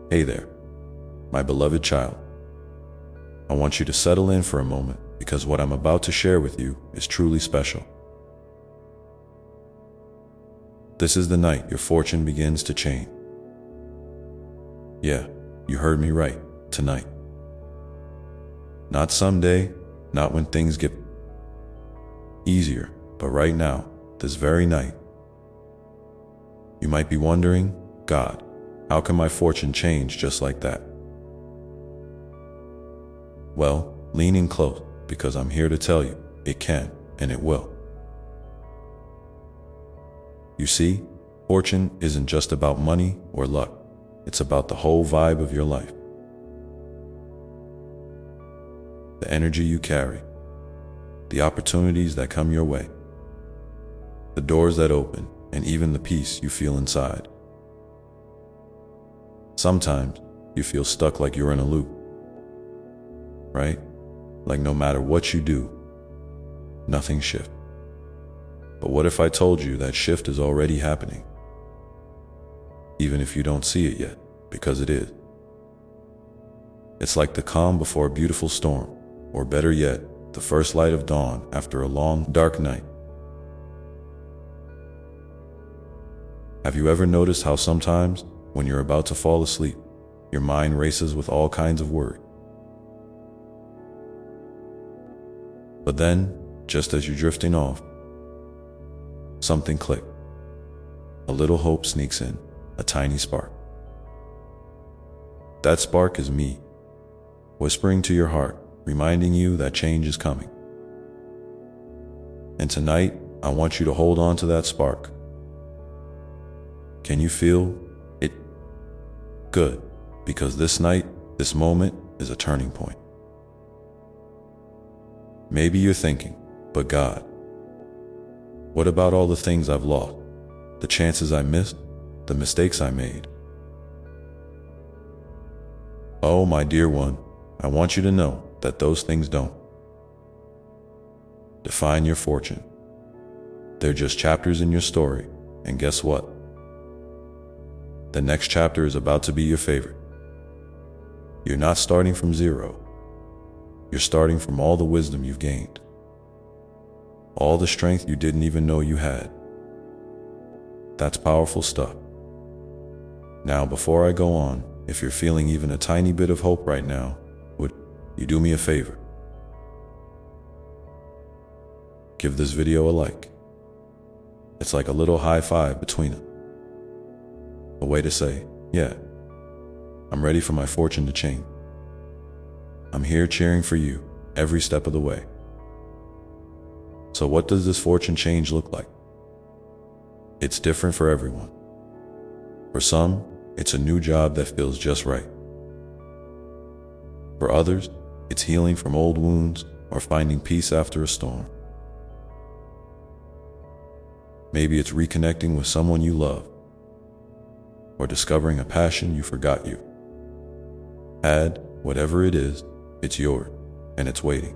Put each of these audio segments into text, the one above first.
Hey there, my beloved child. I want you to settle in for a moment because what I'm about to share with you is truly special. This is the night your fortune begins to change. Yeah, you heard me right, tonight. Not someday, not when things get easier, but right now, this very night. You might be wondering, God, how can my fortune change just like that? Well, lean in close, because I'm here to tell you, it can, and it will. You see, fortune isn't just about money or luck. It's about the whole vibe of your life. The energy you carry, the opportunities that come your way, the doors that open, and even the peace you feel inside. Sometimes you feel stuck like you're in a loop, right? Like no matter what you do, nothing shifts. But what if I told you that shift is already happening? Even if you don't see it yet, because it is. It's like the calm before a beautiful storm, or better yet, the first light of dawn after a long, dark night. Have you ever noticed how sometimes, when you're about to fall asleep, your mind races with all kinds of worry? But then, just as you're drifting off, something clicks. A little hope sneaks in, a tiny spark. That spark is me, whispering to your heart, reminding you that change is coming. And tonight, I want you to hold on to that spark. Can you feel it? Good, because this night, this moment is a turning point. Maybe you're thinking, but God, what about all the things I've lost, the chances I missed, the mistakes I made? Oh, my dear one, I want you to know that those things don't define your fortune. They're just chapters in your story, and guess what? The next chapter is about to be your favorite. You're not starting from zero. You're starting from all the wisdom you've gained, all the strength you didn't even know you had. That's powerful stuff. Now, before I go on, if you're feeling even a tiny bit of hope right now, would you do me a favor? Give this video a like. It's like a little high five between us. A way to say, yeah, I'm ready for my fortune to change. I'm here cheering for you every step of the way. So what does this fortune change look like? It's different for everyone. For some, it's a new job that feels just right. For others, it's healing from old wounds or finding peace after a storm. Maybe it's reconnecting with someone you love, or discovering a passion you forgot you had. Whatever it is, it's yours, and it's waiting.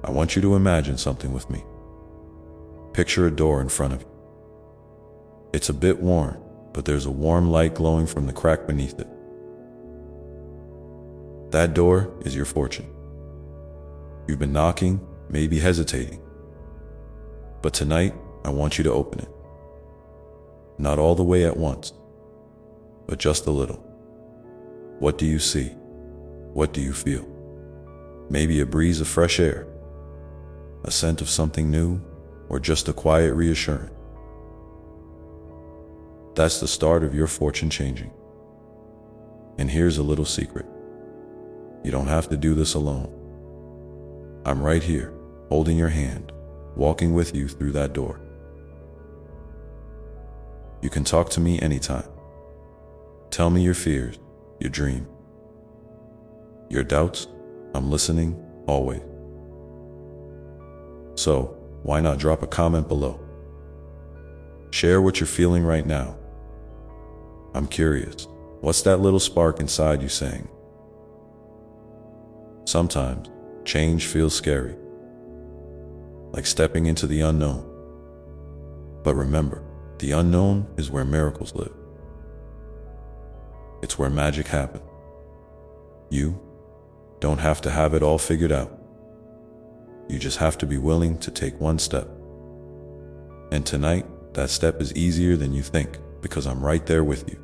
I want you to imagine something with me. Picture a door in front of you. It's a bit worn, but there's a warm light glowing from the crack beneath it. That door is your fortune. You've been knocking, maybe hesitating. But tonight, I want you to open it. Not all the way at once, but just a little. What do you see? What do you feel? Maybe a breeze of fresh air, a scent of something new, or just a quiet reassurance. That's the start of your fortune changing. And here's a little secret. You don't have to do this alone. I'm right here, holding your hand, walking with you through that door. You can talk to me anytime. Tell me your fears, your dream, your doubts. I'm listening, always. So, why not drop a comment below? Share what you're feeling right now. I'm curious, what's that little spark inside you saying? Sometimes, change feels scary, like stepping into the unknown. But remember, the unknown is where miracles live. It's where magic happens. You don't have to have it all figured out. You just have to be willing to take one step. And tonight, that step is easier than you think because I'm right there with you.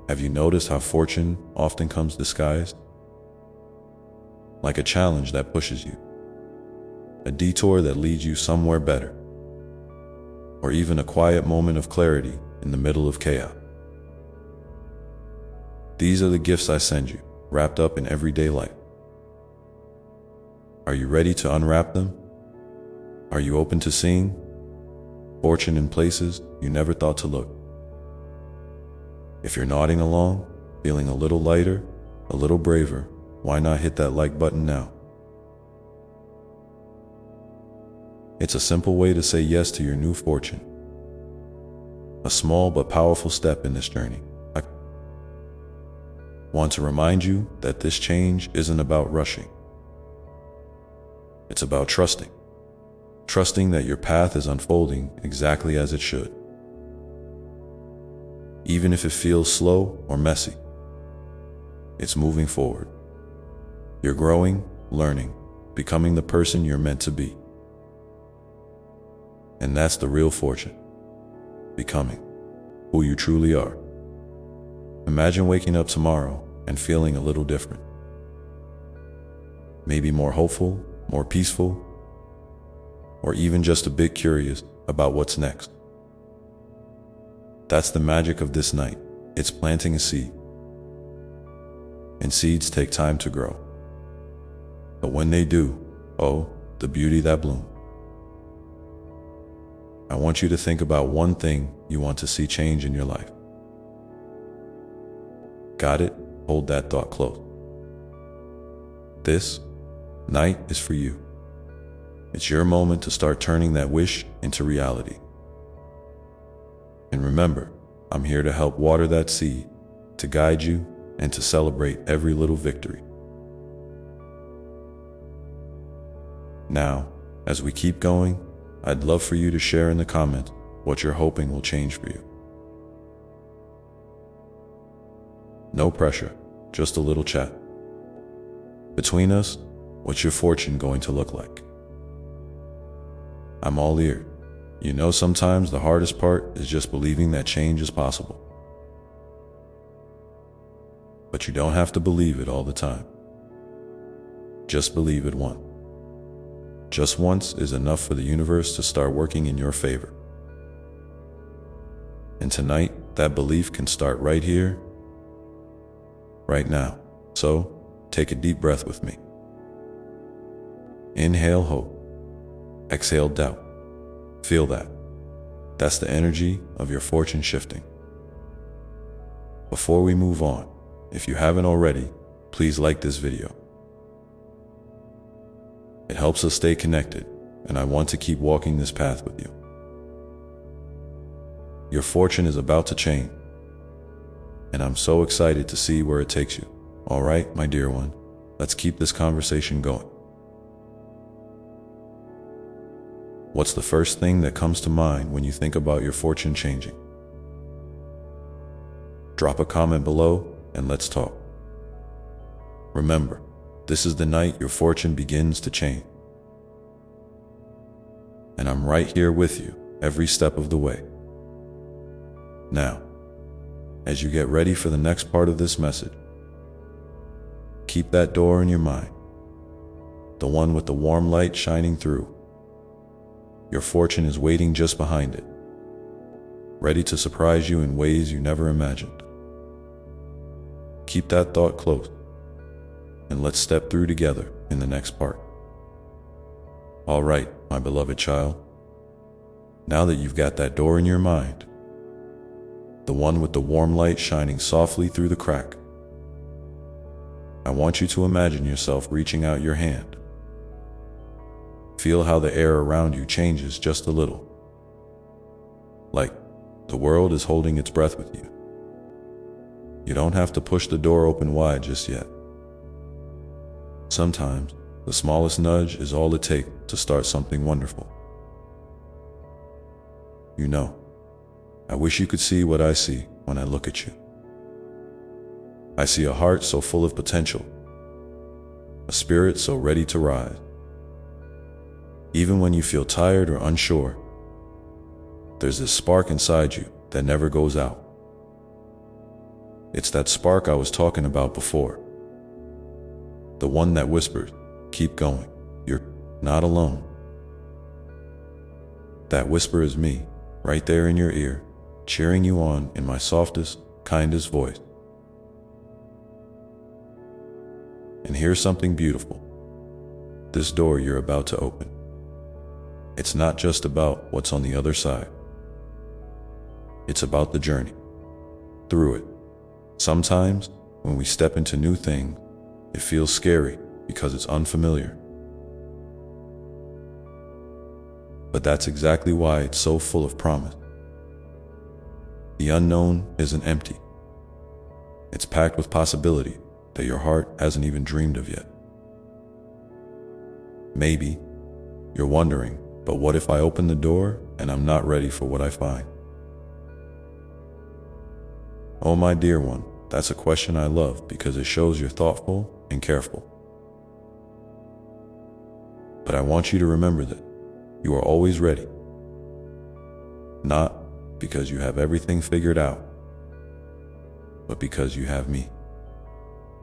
Have you noticed how fortune often comes disguised? Like a challenge that pushes you, a detour that leads you somewhere better, or even a quiet moment of clarity in the middle of chaos. These are the gifts I send you, wrapped up in everyday life. Are you ready to unwrap them? Are you open to seeing fortune in places you never thought to look? If you're nodding along, feeling a little lighter, a little braver, why not hit that like button now? It's a simple way to say yes to your new fortune. A small but powerful step in this journey. I want to remind you that this change isn't about rushing. It's about trusting. Trusting that your path is unfolding exactly as it should. Even if it feels slow or messy, it's moving forward. You're growing, learning, becoming the person you're meant to be. And that's the real fortune. Becoming who you truly are. Imagine waking up tomorrow and feeling a little different. Maybe more hopeful, more peaceful, or even just a bit curious about what's next. That's the magic of this night. It's planting a seed. And seeds take time to grow. But when they do, oh, the beauty that blooms. I want you to think about one thing you want to see change in your life. Got it? Hold that thought close. This night is for you. It's your moment to start turning that wish into reality. And remember, I'm here to help water that seed, to guide you, and to celebrate every little victory. Now, as we keep going, I'd love for you to share in the comments what you're hoping will change for you. No pressure, just a little chat. Between us, what's your fortune going to look like? I'm all ears. You know, sometimes the hardest part is just believing that change is possible. But you don't have to believe it all the time. Just believe it once. Just once is enough for the universe to start working in your favor. And tonight, that belief can start right here, right now. So, take a deep breath with me. Inhale hope. Exhale doubt. Feel that. That's the energy of your fortune shifting. Before we move on, if you haven't already, please like this video. It helps us stay connected, and I want to keep walking this path with you. Your fortune is about to change, and I'm so excited to see where it takes you. All right, my dear one, let's keep this conversation going. What's the first thing that comes to mind when you think about your fortune changing? Drop a comment below and let's talk. Remember, this is the night your fortune begins to change. And I'm right here with you every step of the way. Now, as you get ready for the next part of this message, keep that door in your mind, the one with the warm light shining through. Your fortune is waiting just behind it, ready to surprise you in ways you never imagined. Keep that thought close, and let's step through together in the next part. All right, my beloved child. Now that you've got that door in your mind, the one with the warm light shining softly through the crack, I want you to imagine yourself reaching out your hand. Feel how the air around you changes just a little. Like the world is holding its breath with you. You don't have to push the door open wide just yet. Sometimes, the smallest nudge is all it takes to start something wonderful. You know, I wish you could see what I see when I look at you. I see a heart so full of potential, a spirit so ready to rise. Even when you feel tired or unsure, there's this spark inside you that never goes out. It's that spark I was talking about before. The one that whispers, keep going, you're not alone. That whisper is me, right there in your ear, cheering you on in my softest, kindest voice. And here's something beautiful. This door you're about to open. It's not just about what's on the other side. It's about the journey through it. Sometimes, when we step into new things, it feels scary because it's unfamiliar. But that's exactly why it's so full of promise. The unknown isn't empty. It's packed with possibility that your heart hasn't even dreamed of yet. Maybe you're wondering, but what if I open the door and I'm not ready for what I find? Oh, my dear one, that's a question I love because it shows you're thoughtful and careful. But I want you to remember that you are always ready. Not because you have everything figured out, but because you have me.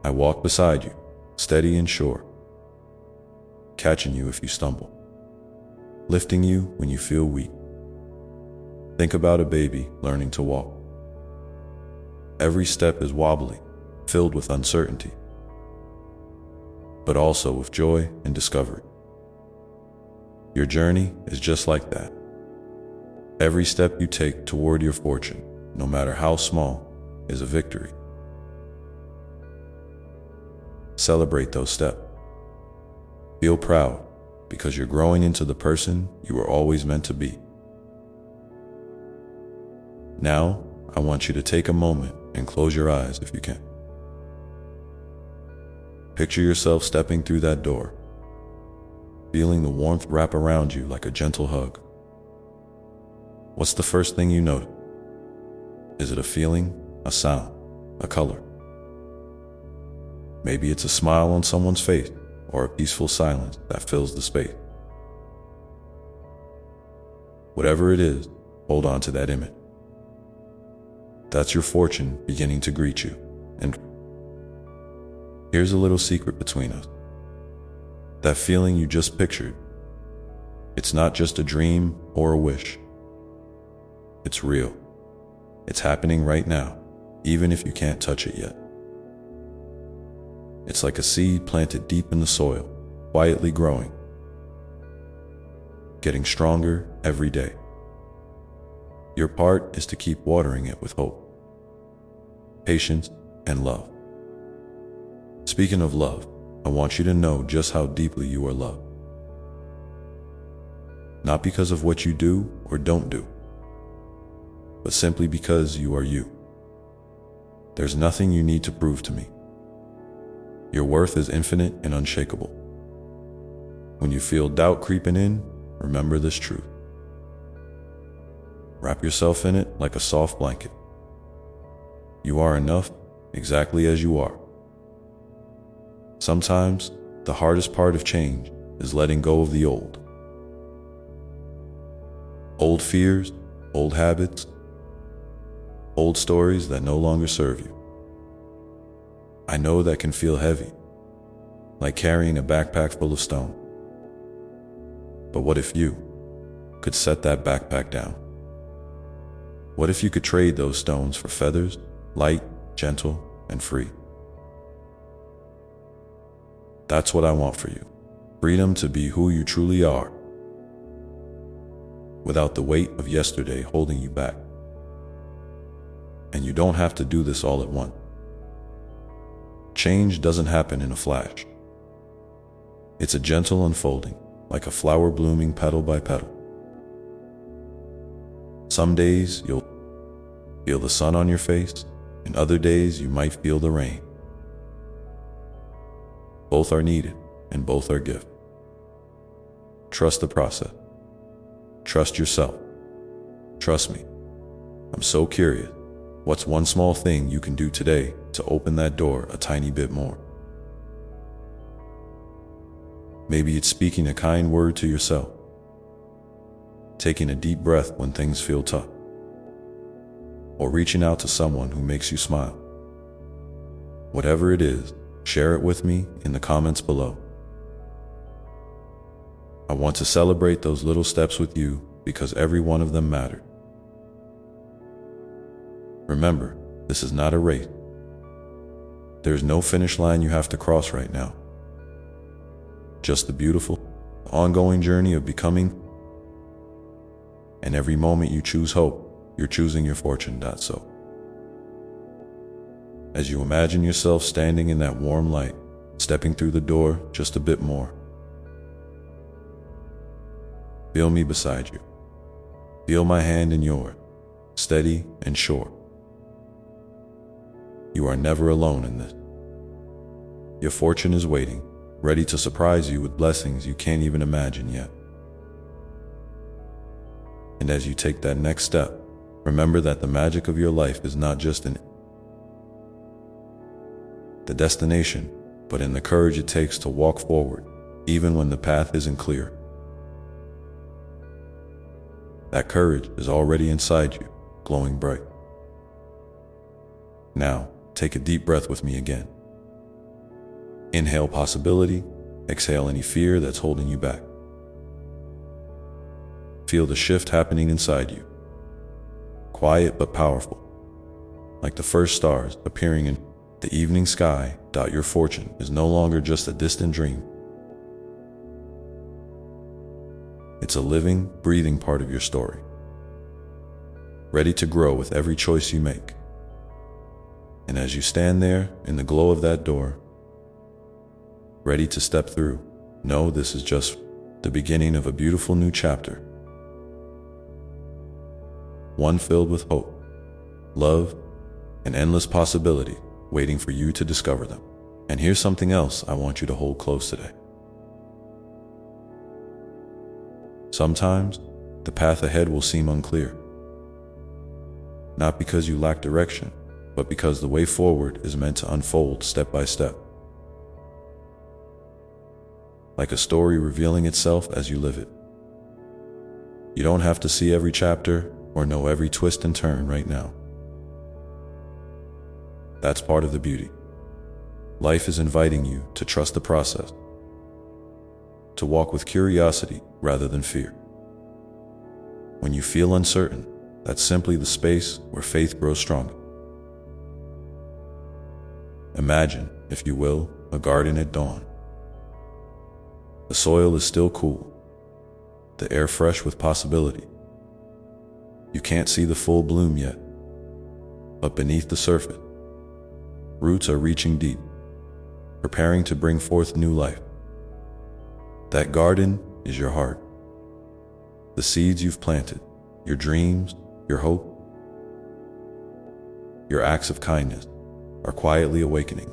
I walk beside you, steady and sure, catching you if you stumble, lifting you when you feel weak. Think about a baby learning to walk. Every step is wobbly, filled with uncertainty, but also with joy and discovery. Your journey is just like that. Every step you take toward your fortune, no matter how small, is a victory. Celebrate those steps. Feel proud because you're growing into the person you were always meant to be. Now, I want you to take a moment and close your eyes if you can. Picture yourself stepping through that door, feeling the warmth wrap around you like a gentle hug. What's the first thing you notice? Is it a feeling, a sound, a color? Maybe it's a smile on someone's face or a peaceful silence that fills the space. Whatever it is, hold on to that image. That's your fortune beginning to greet you. And here's a little secret between us. That feeling you just pictured, it's not just a dream or a wish. It's real. It's happening right now, even if you can't touch it yet. It's like a seed planted deep in the soil, quietly growing, getting stronger every day. Your part is to keep watering it with hope, patience, and love. Speaking of love, I want you to know just how deeply you are loved. Not because of what you do or don't do, but simply because you are you. There's nothing you need to prove to me. Your worth is infinite and unshakable. When you feel doubt creeping in, remember this truth. Wrap yourself in it like a soft blanket. You are enough exactly as you are. Sometimes, the hardest part of change is letting go of the old. Old fears, old habits, old stories that no longer serve you. I know that can feel heavy, like carrying a backpack full of stone. But what if you could set that backpack down? What if you could trade those stones for feathers, light, gentle, and free? That's what I want for you. Freedom to be who you truly are, without the weight of yesterday holding you back. And you don't have to do this all at once. Change doesn't happen in a flash. It's a gentle unfolding, like a flower blooming petal by petal. Some days you'll feel the sun on your face, and other days you might feel the rain. Both are needed, and both are gifts. Trust the process. Trust yourself. Trust me. I'm so curious. What's one small thing you can do today to open that door a tiny bit more? Maybe it's speaking a kind word to yourself, taking a deep breath when things feel tough, or reaching out to someone who makes you smile. Whatever it is, share it with me in the comments below. I want to celebrate those little steps with you because every one of them mattered. Remember, this is not a race. There's no finish line you have to cross right now. Just the beautiful, ongoing journey of becoming. And every moment you choose hope, you're choosing your fortune. So, as you imagine yourself standing in that warm light, stepping through the door just a bit more, feel me beside you. Feel my hand in yours, steady and sure. You are never alone in this. Your fortune is waiting, ready to surprise you with blessings you can't even imagine yet. And as you take that next step, remember that the magic of your life is not just in the destination, but in the courage it takes to walk forward, even when the path isn't clear. That courage is already inside you, glowing bright. Now, take a deep breath with me again. Inhale possibility, exhale any fear that's holding you back. Feel the shift happening inside you. Quiet but powerful. Like the first stars appearing in the evening sky. Your fortune is no longer just a distant dream. It's a living, breathing part of your story, ready to grow with every choice you make. And as you stand there in the glow of that door, ready to step through, know this is just the beginning of a beautiful new chapter. One filled with hope, love, and endless possibility waiting for you to discover them. And here's something else I want you to hold close today. Sometimes, the path ahead will seem unclear. Not because you lack direction, but because the way forward is meant to unfold step by step. Like a story revealing itself as you live it. You don't have to see every chapter or know every twist and turn right now. That's part of the beauty. Life is inviting you to trust the process, to walk with curiosity rather than fear. When you feel uncertain, that's simply the space where faith grows stronger. Imagine, if you will, a garden at dawn. The soil is still cool, the air fresh with possibility. You can't see the full bloom yet, but beneath the surface, roots are reaching deep, preparing to bring forth new life. That garden is your heart. The seeds you've planted, your dreams, your hope, your acts of kindness are quietly awakening.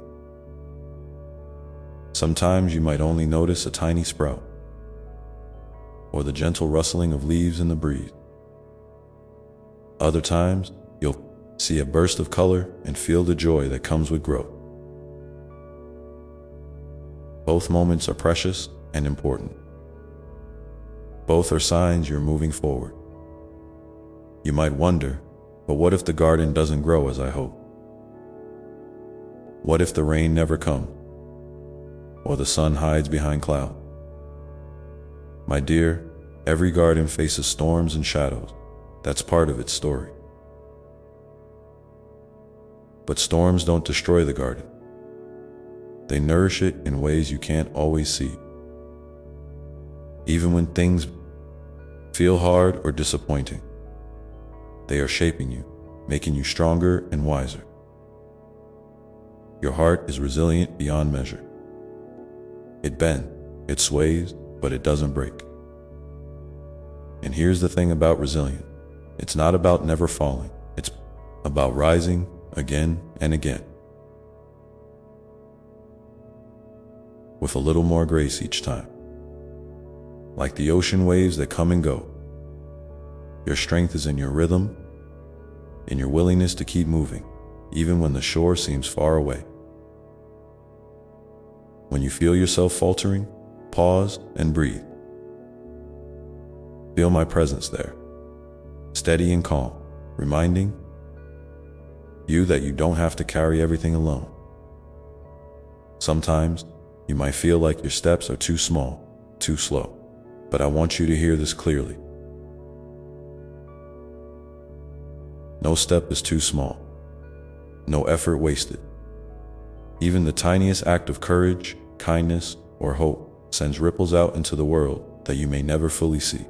Sometimes you might only notice a tiny sprout, or the gentle rustling of leaves in the breeze. Other times, you'll see a burst of color and feel the joy that comes with growth. Both moments are precious and important. Both are signs you're moving forward. You might wonder, but what if the garden doesn't grow as I hope? What if the rain never comes, or the sun hides behind clouds? My dear, every garden faces storms and shadows. That's part of its story. But storms don't destroy the garden. They nourish it in ways you can't always see. Even when things feel hard or disappointing, they are shaping you, making you stronger and wiser. Your heart is resilient beyond measure. It bends, it sways, but it doesn't break. And here's the thing about resilience. It's not about never falling. It's about rising again and again, with a little more grace each time. Like the ocean waves that come and go, your strength is in your rhythm, in your willingness to keep moving, even when the shore seems far away. When you feel yourself faltering, pause and breathe. Feel my presence there, steady and calm, reminding you that you don't have to carry everything alone. Sometimes, you might feel like your steps are too small, too slow, but I want you to hear this clearly. No step is too small, no effort wasted. Even the tiniest act of courage, kindness, or hope sends ripples out into the world that you may never fully see.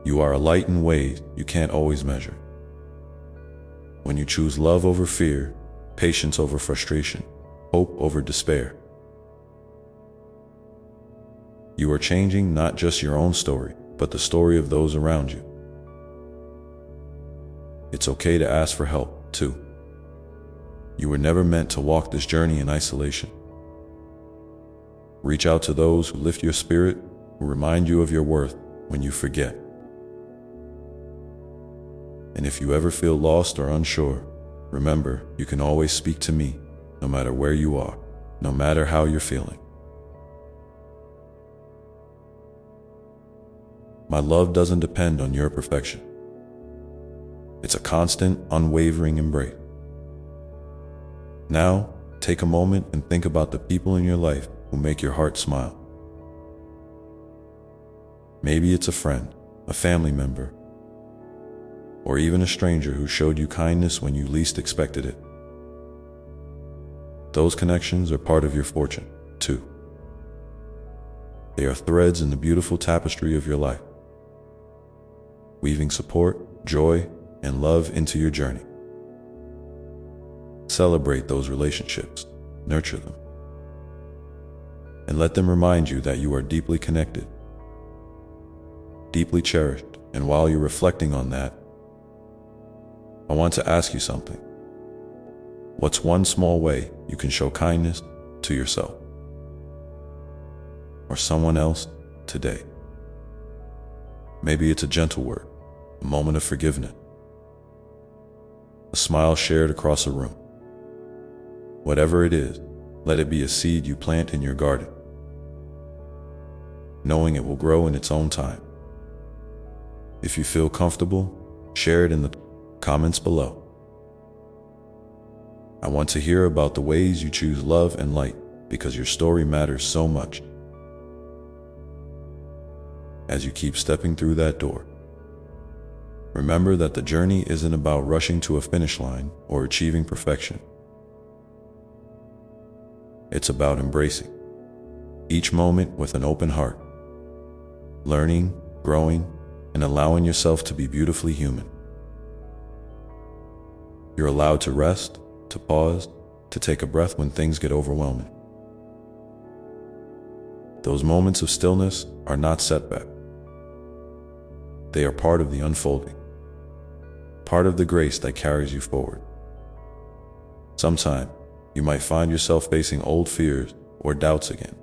You are a light in ways you can't always measure. When you choose love over fear, patience over frustration, hope over despair, you are changing not just your own story, but the story of those around you. It's okay to ask for help, too. You were never meant to walk this journey in isolation. Reach out to those who lift your spirit, who remind you of your worth when you forget. And if you ever feel lost or unsure, remember, you can always speak to me, no matter where you are, no matter how you're feeling. My love doesn't depend on your perfection. It's a constant, unwavering embrace. Now, take a moment and think about the people in your life who make your heart smile. Maybe it's a friend, a family member, or even a stranger who showed you kindness when you least expected it. Those connections are part of your fortune, too. They are threads in the beautiful tapestry of your life, weaving support, joy, and love into your journey. Celebrate those relationships, nurture them, and let them remind you that you are deeply connected, deeply cherished. And while you're reflecting on that, I want to ask you something. What's one small way you can show kindness to yourself or someone else today? Maybe it's a gentle word, a moment of forgiveness, a smile shared across a room. Whatever it is, let it be a seed you plant in your garden, knowing it will grow in its own time. If you feel comfortable, share it in the comments below. I want to hear about the ways you choose love and light, because your story matters so much. As you keep stepping through that door, remember that the journey isn't about rushing to a finish line or achieving perfection. It's about embracing each moment with an open heart, learning, growing, and allowing yourself to be beautifully human. You're allowed to rest, to pause, to take a breath when things get overwhelming. Those moments of stillness are not setbacks. They are part of the unfolding, part of the grace that carries you forward. Sometime, you might find yourself facing old fears or doubts again,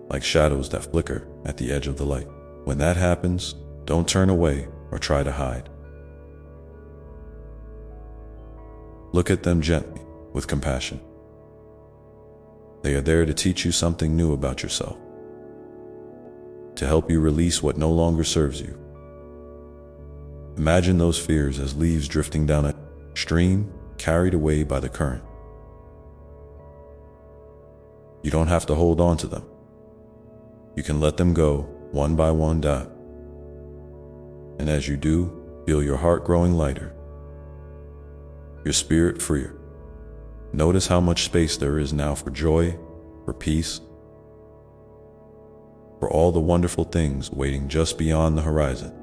like shadows that flicker at the edge of the light. When that happens, don't turn away or try to hide. Look at them gently, with compassion. They are there to teach you something new about yourself, to help you release what no longer serves you. Imagine those fears as leaves drifting down a stream, carried away by the current. You don't have to hold on to them. You can let them go one by one. And as you do, feel your heart growing lighter, your spirit freer. Notice how much space there is now for joy, for peace, for all the wonderful things waiting just beyond the horizon.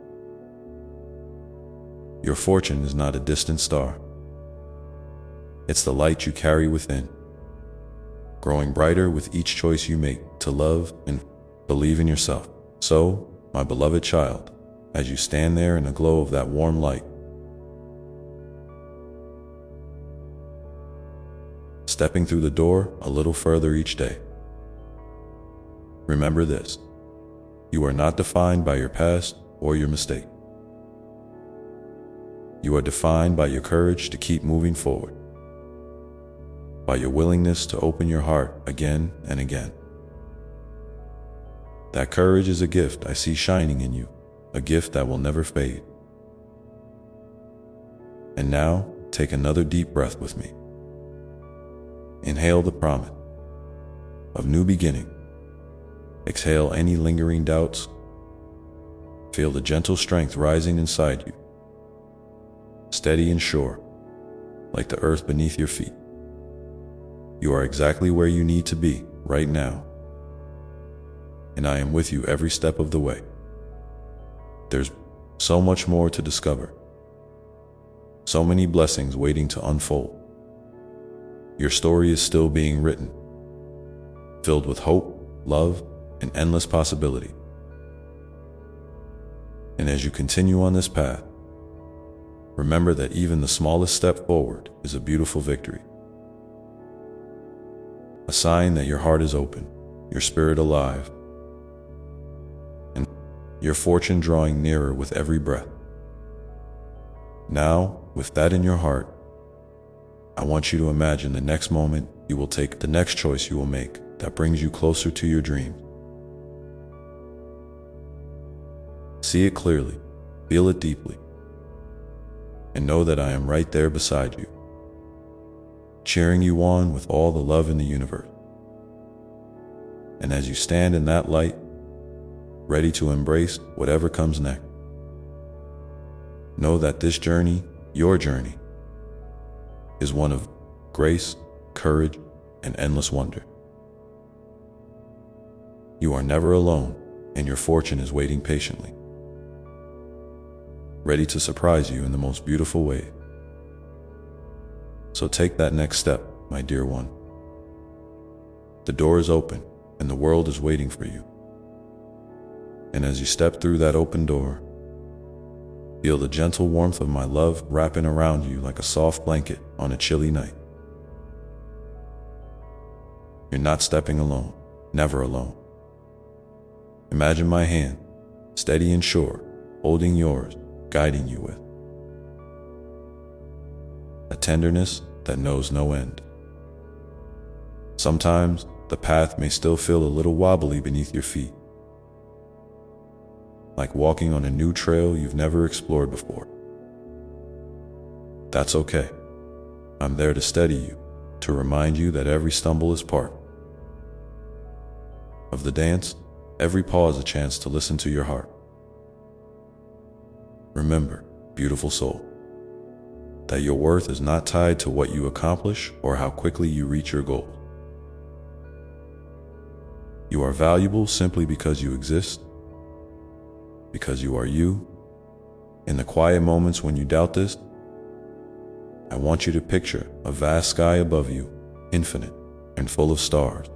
Your fortune is not a distant star. It's the light you carry within, growing brighter with each choice you make to love and believe in yourself. So, my beloved child, as you stand there in the glow of that warm light, stepping through the door a little further each day, remember this: You are not defined by your past or your mistake. You are defined by your courage to keep moving forward, by your willingness to open your heart again and again. That courage is a gift I see shining in you, a gift that will never fade. And now, take another deep breath with me. Inhale the promise of new beginning. Exhale any lingering doubts. Feel the gentle strength rising inside you, steady and sure, like the earth beneath your feet. You are exactly where you need to be right now, and I am with you every step of the way. There's so much more to discover, so many blessings waiting to unfold. Your story is still being written, filled with hope, love, and endless possibility. And as you continue on this path, remember that even the smallest step forward is a beautiful victory. A sign that your heart is open, your spirit alive, and your fortune drawing nearer with every breath. Now, with that in your heart, I want you to imagine the next moment you will take, the next choice you will make that brings you closer to your dreams. See it clearly, feel it deeply, and know that I am right there beside you, cheering you on with all the love in the universe. And as you stand in that light, ready to embrace whatever comes next, know that this journey, your journey, is one of grace, courage, and endless wonder. You are never alone, and your fortune is waiting patiently, ready to surprise you in the most beautiful way. So take that next step, my dear one. The door is open, and the world is waiting for you. And as you step through that open door, feel the gentle warmth of my love wrapping around you like a soft blanket on a chilly night. You're not stepping alone, never alone. Imagine my hand, steady and sure, holding yours, guiding you with a tenderness that knows no end. Sometimes the path may still feel a little wobbly beneath your feet, like walking on a new trail you've never explored before. That's okay. I'm there to steady you, to remind you that every stumble is part of the dance, every pause a chance to listen to your heart. Remember, beautiful soul, that your worth is not tied to what you accomplish or how quickly you reach your goals. You are valuable simply because you exist, because you are you. In the quiet moments when you doubt this, I want you to picture a vast sky above you, infinite and full of stars.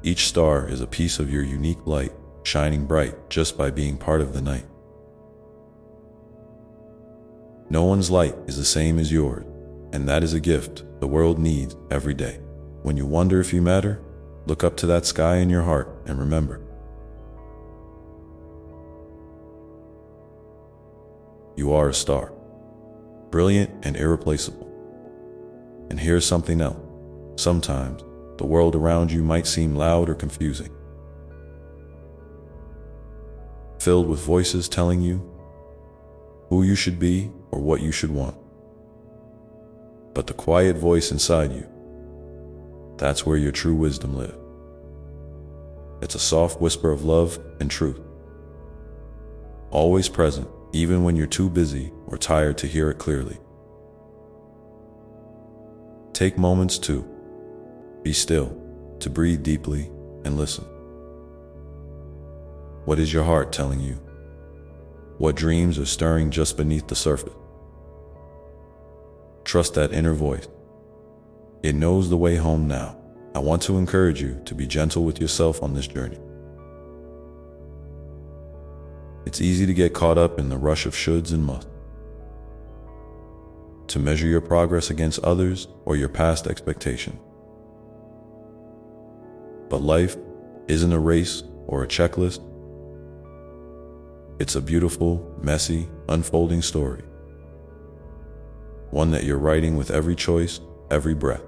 Each star is a piece of your unique light, shining bright just by being part of the night. No one's light is the same as yours, and that is a gift the world needs every day. When you wonder if you matter, look up to that sky in your heart and remember, you are a star, brilliant and irreplaceable. And here's something else. Sometimes, the world around you might seem loud or confusing, filled with voices telling you who you should be or what you should want. But the quiet voice inside you, that's where your true wisdom lives. It's a soft whisper of love and truth, always present, even when you're too busy or tired to hear it clearly. Take moments to be still, to breathe deeply and listen. What is your heart telling you? What dreams are stirring just beneath the surface? Trust that inner voice. It knows the way home now. I want to encourage you to be gentle with yourself on this journey. It's easy to get caught up in the rush of shoulds and musts, to measure your progress against others or your past expectations. But life isn't a race or a checklist. It's a beautiful, messy, unfolding story. One that you're writing with every choice, every breath.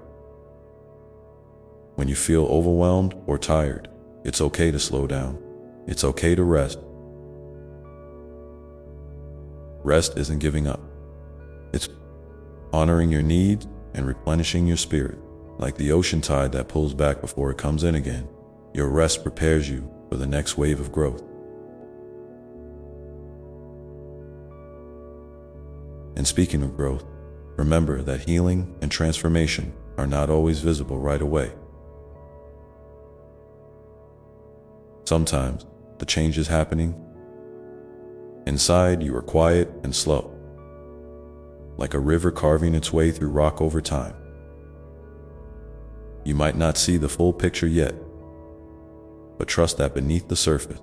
When you feel overwhelmed or tired, it's okay to slow down. It's okay to rest. Rest isn't giving up. It's honoring your needs and replenishing your spirit. Like the ocean tide that pulls back before it comes in again, your rest prepares you for the next wave of growth. And speaking of growth, remember that healing and transformation are not always visible right away. Sometimes the change is happening. Inside, you are quiet and slow, like a river carving its way through rock over time. You might not see the full picture yet, but trust that beneath the surface,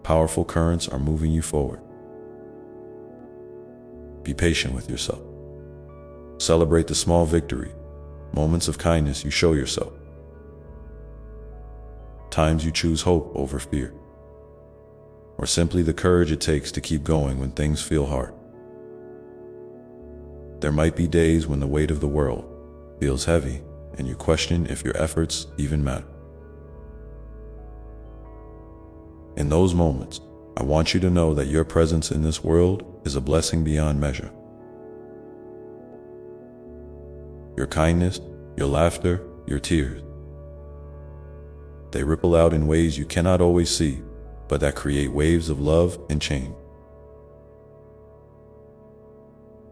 powerful currents are moving you forward. Be patient with yourself. Celebrate the small victory, moments of kindness you show yourself. Times you choose hope over fear, or simply the courage it takes to keep going when things feel hard. There might be days when the weight of the world feels heavy and you question if your efforts even matter. In those moments, I want you to know that your presence in this world is a blessing beyond measure. Your kindness, your laughter, your tears, they ripple out in ways you cannot always see, but that create waves of love and change.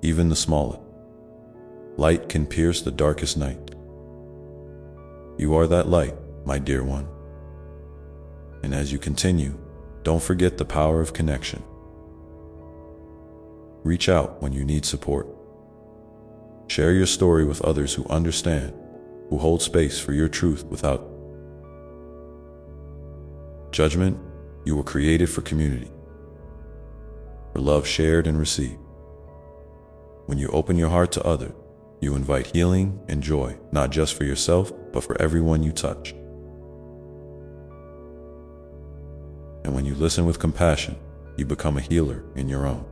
Even the smallest light can pierce the darkest night. You are that light, my dear one. And as you continue, don't forget the power of connection. Reach out when you need support. Share your story with others who understand, who hold space for your truth without judgment. You were created for community, for love shared and received. When you open your heart to others, you invite healing and joy, not just for yourself, but for everyone you touch. And when you listen with compassion, you become a healer in your own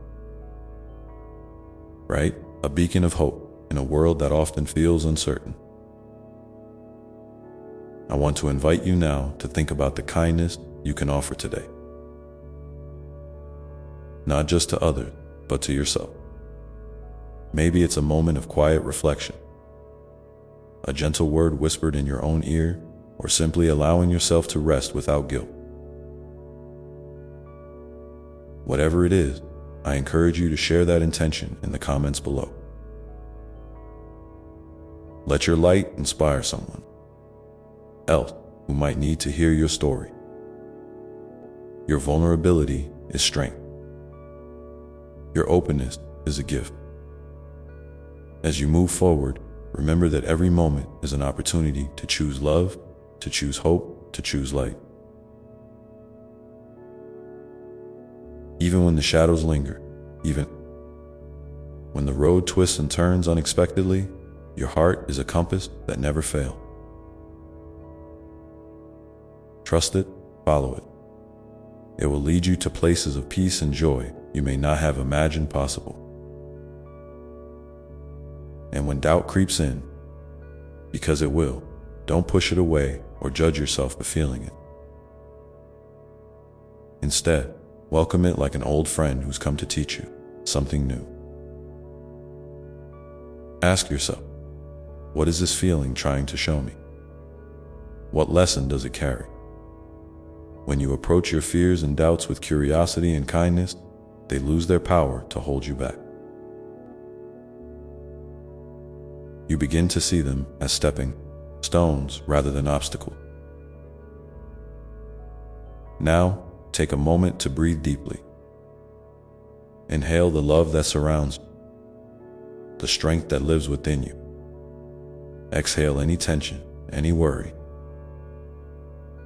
right? A beacon of hope in a world that often feels uncertain. I want to invite you now to think about the kindness you can offer today. Not just to others, but to yourself. Maybe it's a moment of quiet reflection, a gentle word whispered in your own ear, or simply allowing yourself to rest without guilt. Whatever it is, I encourage you to share that intention in the comments below. Let your light inspire someone else who might need to hear your story. Your vulnerability is strength. Your openness is a gift. As you move forward, remember that every moment is an opportunity to choose love, to choose hope, to choose light. Even when the shadows linger, even when the road twists and turns unexpectedly, your heart is a compass that never fails. Trust it, follow it. It will lead you to places of peace and joy you may not have imagined possible. And when doubt creeps in, because it will, don't push it away or judge yourself for feeling it. Instead, welcome it like an old friend who's come to teach you something new. Ask yourself, what is this feeling trying to show me? What lesson does it carry? When you approach your fears and doubts with curiosity and kindness, they lose their power to hold you back. You begin to see them as stepping stones rather than obstacles. Now, take a moment to breathe deeply. Inhale the love that surrounds you, the strength that lives within you. Exhale any tension, any worry.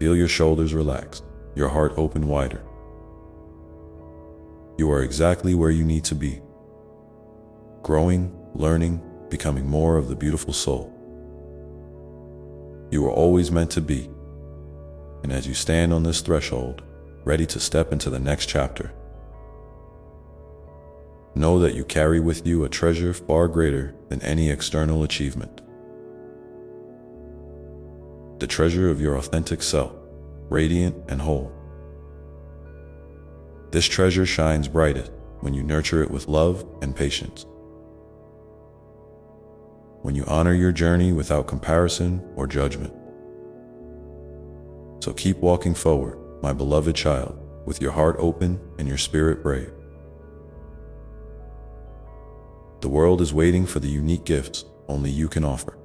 Feel your shoulders relax, your heart open wider. You are exactly where you need to be, growing, learning, becoming more of the beautiful soul you were always meant to be. And as you stand on this threshold, ready to step into the next chapter, know that you carry with you a treasure far greater than any external achievement. The treasure of your authentic self, radiant and whole. This treasure shines brightest when you nurture it with love and patience. When you honor your journey without comparison or judgment. So keep walking forward, my beloved child, with your heart open and your spirit brave. The world is waiting for the unique gifts only you can offer.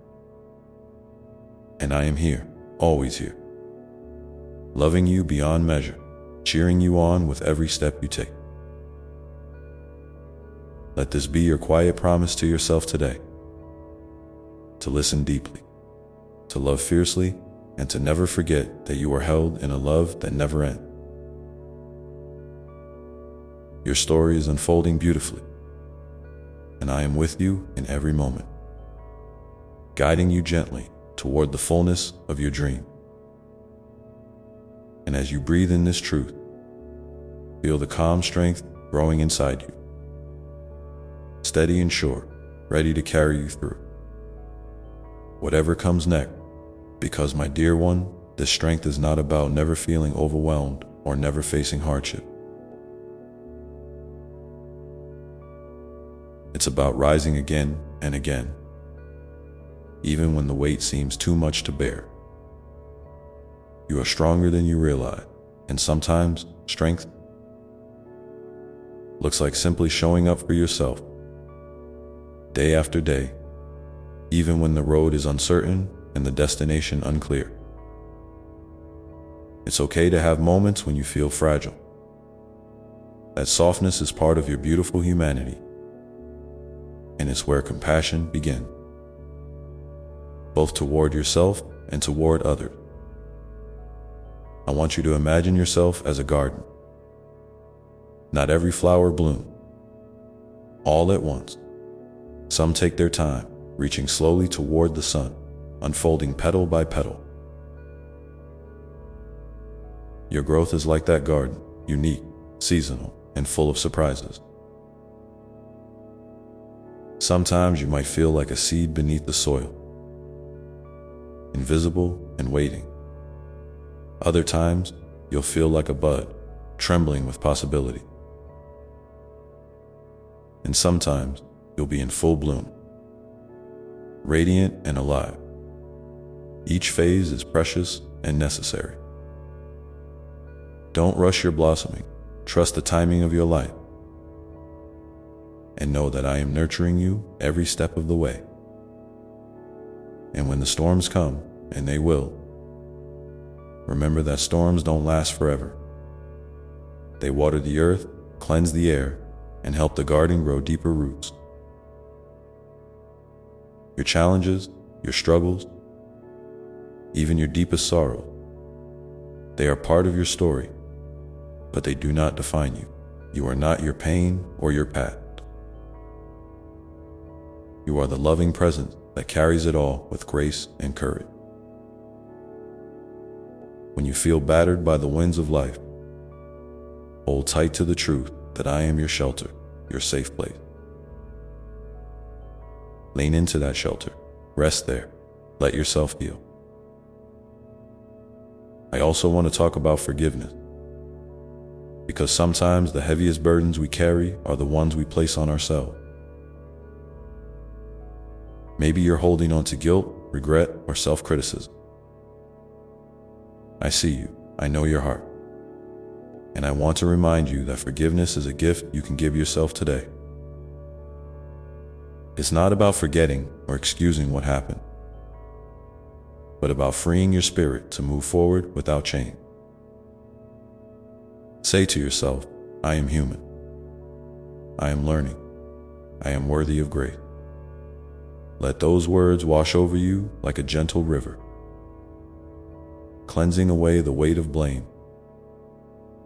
And I am here, always here, loving you beyond measure, cheering you on with every step you take. Let this be your quiet promise to yourself today, to listen deeply, to love fiercely, and to never forget that you are held in a love that never ends. Your story is unfolding beautifully, and I am with you in every moment, guiding you gently toward the fullness of your dream. And as you breathe in this truth, feel the calm strength growing inside you, steady and sure, ready to carry you through whatever comes next. Because, my dear one, this strength is not about never feeling overwhelmed or never facing hardship. It's about rising again and again, even when the weight seems too much to bear. You are stronger than you realize, and sometimes strength looks like simply showing up for yourself, day after day, even when the road is uncertain and the destination unclear. It's okay to have moments when you feel fragile. That softness is part of your beautiful humanity, and it's where compassion begins, both toward yourself and toward others. I want you to imagine yourself as a garden. Not every flower blooms all at once. Some take their time, reaching slowly toward the sun, unfolding petal by petal. Your growth is like that garden, unique, seasonal, and full of surprises. Sometimes you might feel like a seed beneath the soil, invisible and waiting. Other times, you'll feel like a bud, trembling with possibility. And sometimes, you'll be in full bloom, radiant and alive. Each phase is precious and necessary. Don't rush your blossoming. Trust the timing of your life. And know that I am nurturing you every step of the way. And when the storms come, and they will, remember that storms don't last forever. They water the earth, cleanse the air, and help the garden grow deeper roots. Your challenges, your struggles, even your deepest sorrow, they are part of your story, but they do not define you. You are not your pain or your past. You are the loving presence that carries it all with grace and courage. When you feel battered by the winds of life, hold tight to the truth that I am your shelter, your safe place. Lean into that shelter. Rest there. Let yourself heal. I also want to talk about forgiveness, because sometimes the heaviest burdens we carry are the ones we place on ourselves. Maybe you're holding on to guilt, regret, or self-criticism. I see you. I know your heart. And I want to remind you that forgiveness is a gift you can give yourself today. It's not about forgetting or excusing what happened, but about freeing your spirit to move forward without change. Say to yourself, I am human. I am learning. I am worthy of grace. Let those words wash over you like a gentle river, cleansing away the weight of blame.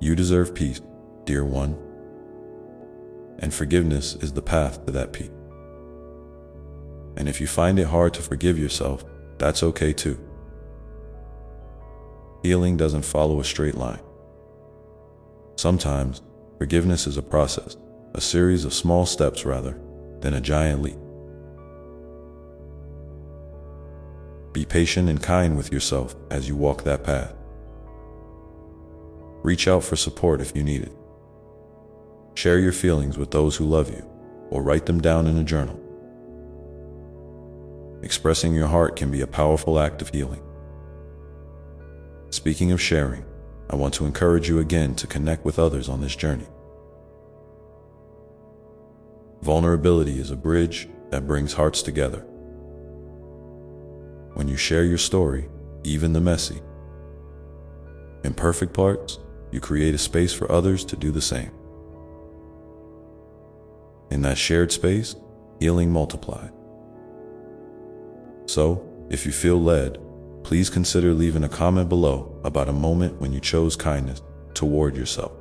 You deserve peace, dear one, and forgiveness is the path to that peace. And if you find it hard to forgive yourself, that's okay too. healing doesn't follow a straight line. Sometimes, forgiveness is a process, a series of small steps rather than a giant leap. Be patient and kind with yourself as you walk that path. Reach out for support if you need it. Share your feelings with those who love you, or write them down in a journal. Expressing your heart can be a powerful act of healing. Speaking of sharing, I want to encourage you again to connect with others on this journey. Vulnerability is a bridge that brings hearts together. When you share your story, even the messy, imperfect parts, you create a space for others to do the same. In that shared space, healing multiplies. So, if you feel led, please consider leaving a comment below about a moment when you chose kindness toward yourself,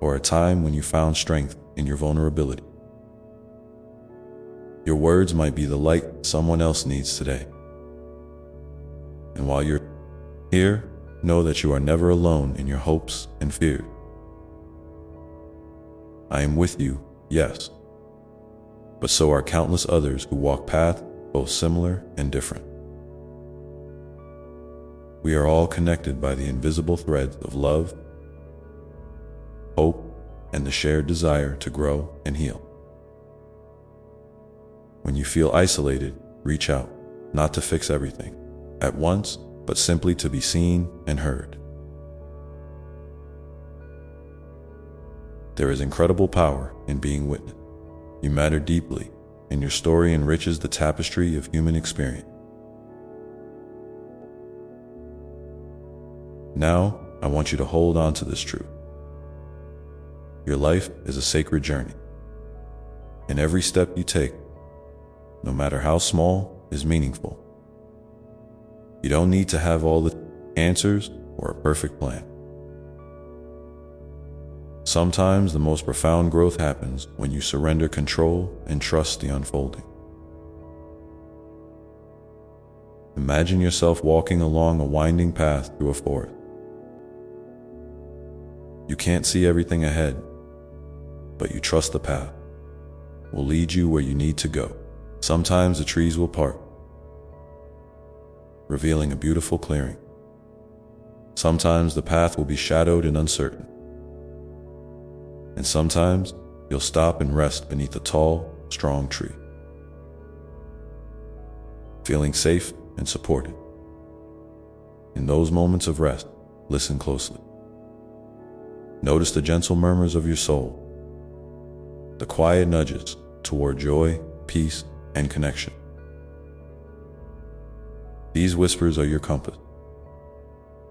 or a time when you found strength in your vulnerability. Your words might be the light someone else needs today. And while you're here, know that you are never alone in your hopes and fears. I am with you, yes, but so are countless others who walk paths both similar and different. We are all connected by the invisible threads of love, hope, and the shared desire to grow and heal. When you feel isolated, reach out, not to fix everything at once, but simply to be seen and heard. There is incredible power in being witnessed. You matter deeply, and your story enriches the tapestry of human experience. Now, I want you to hold on to this truth. Your life is a sacred journey, and every step you take, no matter how small, is meaningful. You don't need to have all the answers or a perfect plan. Sometimes the most profound growth happens when you surrender control and trust the unfolding. Imagine yourself walking along a winding path through a forest. You can't see everything ahead, but you trust the path will lead you where you need to go. Sometimes the trees will part, revealing a beautiful clearing. Sometimes the path will be shadowed and uncertain. And sometimes you'll stop and rest beneath a tall, strong tree, feeling safe and supported. In those moments of rest, listen closely. Notice the gentle murmurs of your soul, the quiet nudges toward joy, peace, and connection. These whispers are your compass,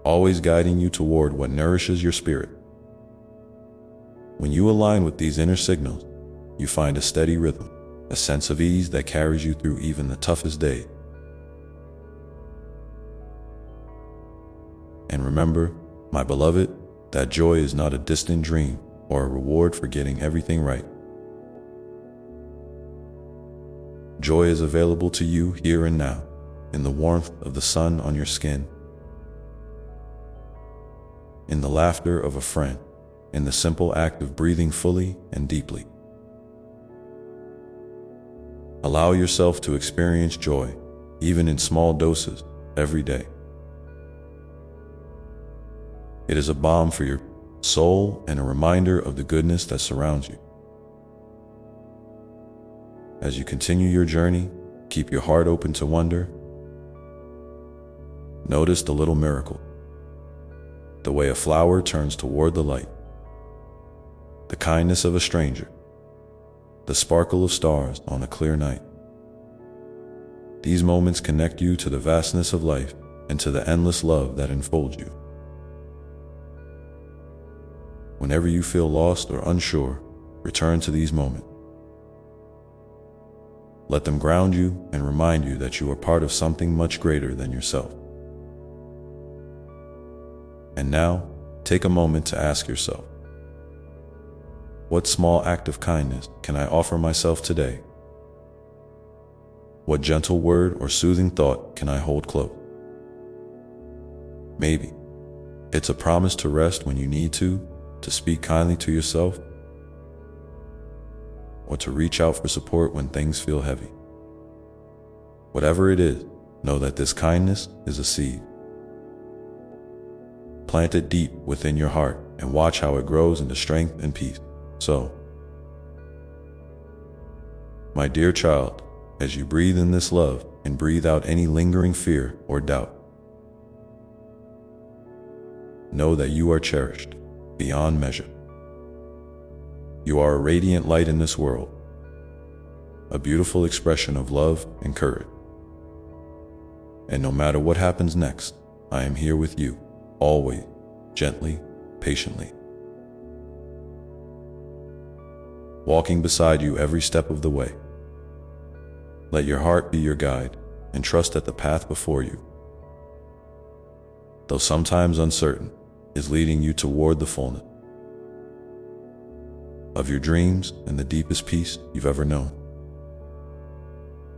always guiding you toward what nourishes your spirit. When you align with these inner signals, you find a steady rhythm, a sense of ease that carries you through even the toughest days. And remember, my beloved, that joy is not a distant dream or a reward for getting everything right. Joy is available to you here and now, in the warmth of the sun on your skin, in the laughter of a friend, in the simple act of breathing fully and deeply. Allow yourself to experience joy, even in small doses, every day. It is a balm for your soul and a reminder of the goodness that surrounds you. As you continue your journey, keep your heart open to wonder. Notice the little miracle, the way a flower turns toward the light, the kindness of a stranger, the sparkle of stars on a clear night. These moments connect you to the vastness of life and to the endless love that enfolds you. Whenever you feel lost or unsure, return to these moments. Let them ground you and remind you that you are part of something much greater than yourself. And now, take a moment to ask yourself, what small act of kindness can I offer myself today? What gentle word or soothing thought can I hold close? Maybe it's a promise to rest when you need to speak kindly to yourself, or to reach out for support when things feel heavy. Whatever it is, know that this kindness is a seed. Plant it deep within your heart and watch how it grows into strength and peace. So, my dear child, as you breathe in this love and breathe out any lingering fear or doubt, know that you are cherished beyond measure. You are a radiant light in this world, a beautiful expression of love and courage. And no matter what happens next, I am here with you, always, gently, patiently, walking beside you every step of the way. Let your heart be your guide and trust that the path before you, though sometimes uncertain, is leading you toward the fullness of your dreams and the deepest peace you've ever known.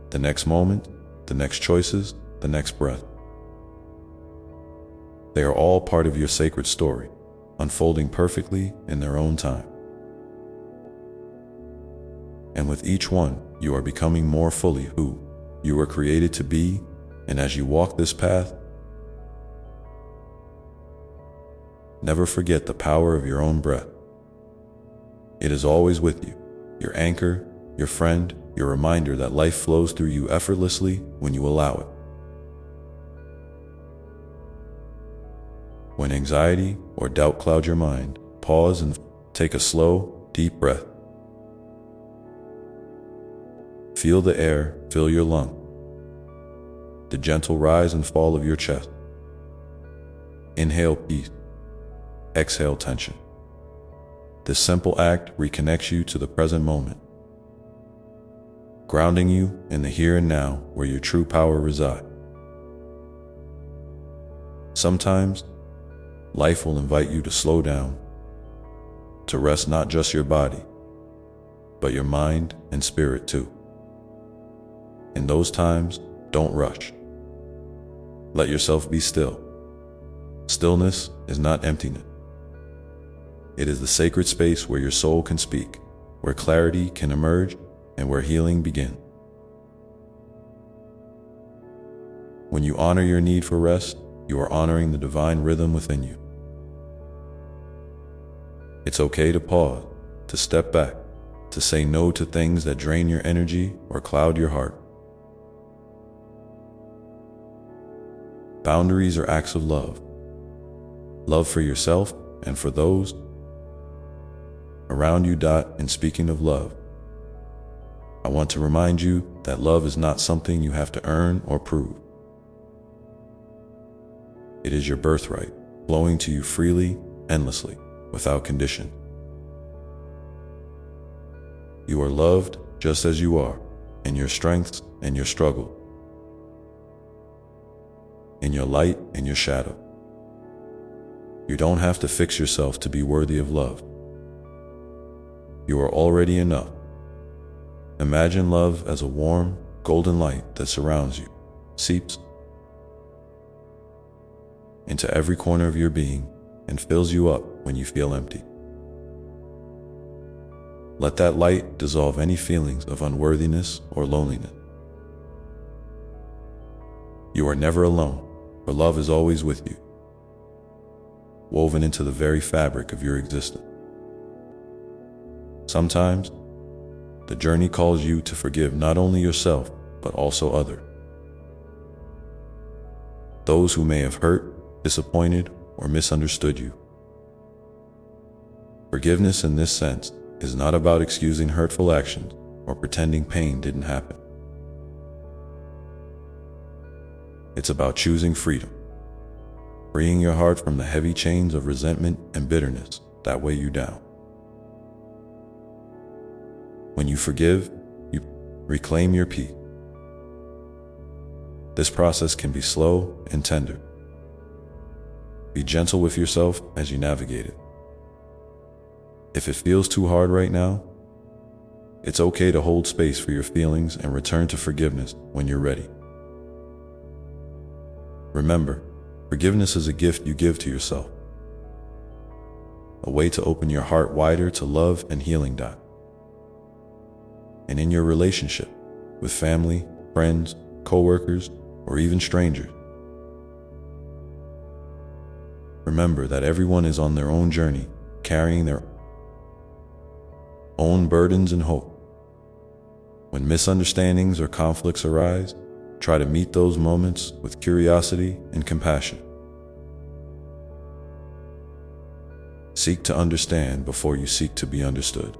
The next moment, the next choices, the next breath, they are all part of your sacred story, unfolding perfectly in their own time. And with each one, you are becoming more fully who you were created to be, and as you walk this path, never forget the power of your own breath. It is always with you, your anchor, your friend, your reminder that life flows through you effortlessly when you allow it. When anxiety or doubt cloud your mind, pause and take a slow, deep breath. Feel the air fill your lung, the gentle rise and fall of your chest. Inhale peace, exhale tension. This simple act reconnects you to the present moment, grounding you in the here and now where your true power resides. Sometimes, life will invite you to slow down, to rest not just your body, but your mind and spirit too. In those times, don't rush. Let yourself be still. Stillness is not emptiness. It is the sacred space where your soul can speak, where clarity can emerge, and where healing begins. When you honor your need for rest, you are honoring the divine rhythm within you. It's okay to pause, to step back, to say no to things that drain your energy or cloud your heart. Boundaries are acts of love. Love for yourself and for those around you. And speaking of love, I want to remind you that love is not something you have to earn or prove. It is your birthright, flowing to you freely, endlessly, without condition. You are loved just as you are, in your strengths and your struggle, in your light and your shadow. You don't have to fix yourself to be worthy of love. You are already enough. Imagine love as a warm, golden light that surrounds you, seeps into every corner of your being, and fills you up when you feel empty. Let that light dissolve any feelings of unworthiness or loneliness. You are never alone, for love is always with you, woven into the very fabric of your existence. Sometimes, the journey calls you to forgive not only yourself, but also others. Those who may have hurt, disappointed, or misunderstood you. Forgiveness in this sense is not about excusing hurtful actions or pretending pain didn't happen. It's about choosing freedom, freeing your heart from the heavy chains of resentment and bitterness that weigh you down. When you forgive, you reclaim your peace. This process can be slow and tender. Be gentle with yourself as you navigate it. If it feels too hard right now, It's okay to hold space for your feelings and return to forgiveness when you're ready. Remember, forgiveness is a gift you give to yourself, a way to open your heart wider to love and healing. And in your relationship with family, friends, co-workers, or even strangers, remember that everyone is on their own journey, carrying their own burdens and hope. When misunderstandings or conflicts arise, try to meet those moments with curiosity and compassion. Seek to understand before you seek to be understood.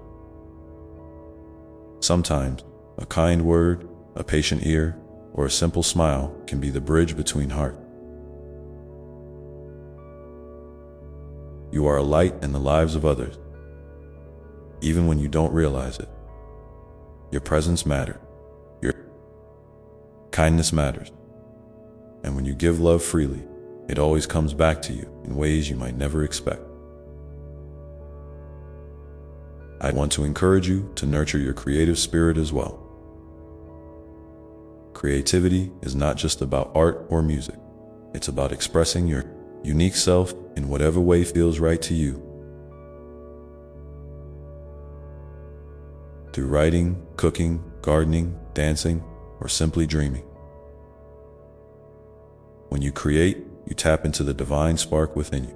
Sometimes, a kind word, a patient ear, or a simple smile can be the bridge between hearts. You are a light in the lives of others, even when you don't realize it. Your presence matters. Your kindness matters. And when you give love freely, it always comes back to you in ways you might never expect. I want to encourage you to nurture your creative spirit as well. Creativity is not just about art or music. It's about expressing your unique self in whatever way feels right to you. Through writing, cooking, gardening, dancing, or simply dreaming. When you create, you tap into the divine spark within you.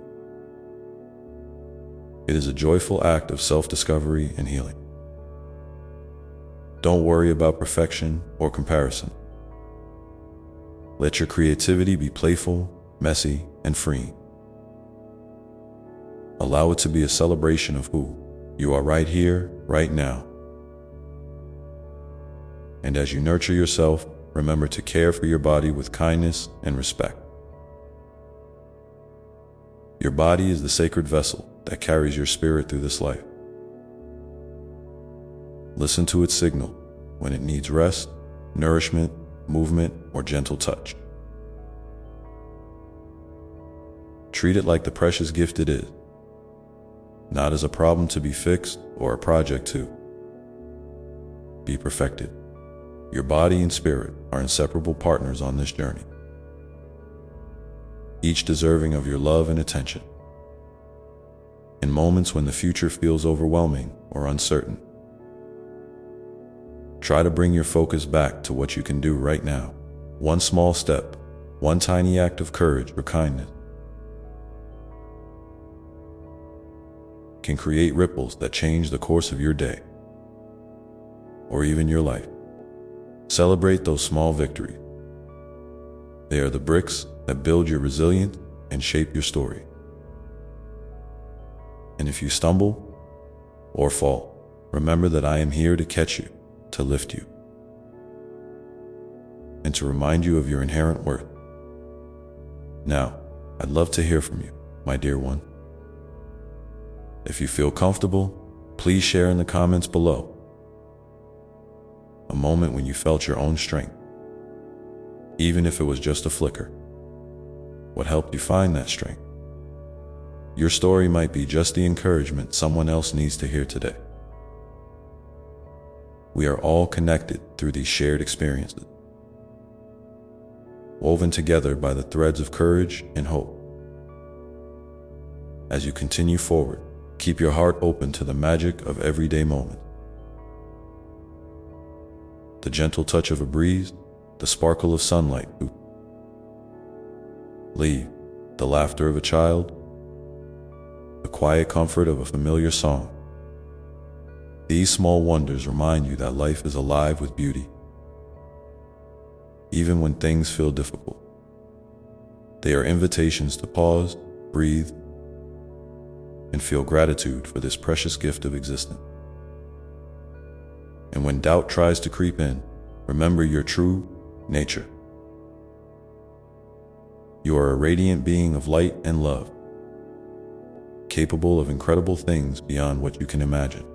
It is a joyful act of self-discovery and healing. Don't worry about perfection or comparison. Let your creativity be playful, messy, and freeing. Allow it to be a celebration of who you are right here, right now. And as you nurture yourself, remember to care for your body with kindness and respect. Your body is the sacred vessel that carries your spirit through this life. Listen to its signal when it needs rest, nourishment, movement, or gentle touch. Treat it like the precious gift it is, not as a problem to be fixed or a project to be perfected. Your body and spirit are inseparable partners on this journey, each deserving of your love and attention. In moments when the future feels overwhelming or uncertain, try to bring your focus back to what you can do right now. One small step, one tiny act of courage or kindness can create ripples that change the course of your day or even your life. Celebrate those small victories. They are the bricks that build your resilience and shape your story. And if you stumble or fall, remember that I am here to catch you, to lift you, and to remind you of your inherent worth. Now, I'd love to hear from you, my dear one. If you feel comfortable, please share in the comments below a moment when you felt your own strength, even if it was just a flicker. What helped you find that strength? Your story might be just the encouragement someone else needs to hear today. We are all connected through these shared experiences, woven together by the threads of courage and hope. As you continue forward, keep your heart open to the magic of everyday moments. The gentle touch of a breeze, the sparkle of sunlight, the laughter of a child, the quiet comfort of a familiar song. These small wonders remind you that life is alive with beauty. Even when things feel difficult, they are invitations to pause, breathe, and feel gratitude for this precious gift of existence. And when doubt tries to creep in, remember your true nature. You are a radiant being of light and love, capable of incredible things beyond what you can imagine.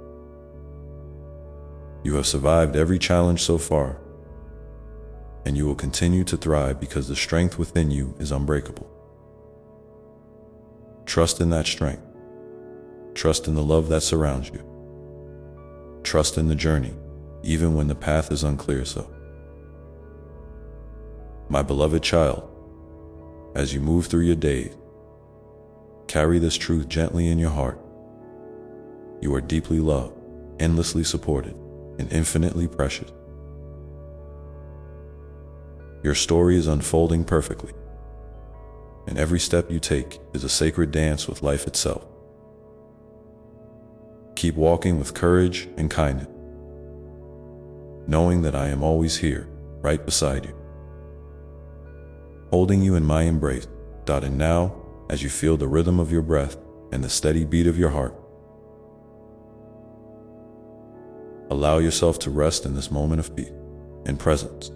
You have survived every challenge so far, and you will continue to thrive because the strength within you is unbreakable. Trust in that strength. Trust in the love that surrounds you. trust in the journey, even when the path is unclear. So, my beloved child, as you move through your days, carry this truth gently in your heart. You are deeply loved, endlessly supported, and infinitely precious. Your story is unfolding perfectly, and every step you take is a sacred dance with life itself. Keep walking with courage and kindness, knowing that I am always here, right beside you, holding you in my embrace. And now, as you feel the rhythm of your breath and the steady beat of your heart, allow yourself to rest in this moment of peace and presence.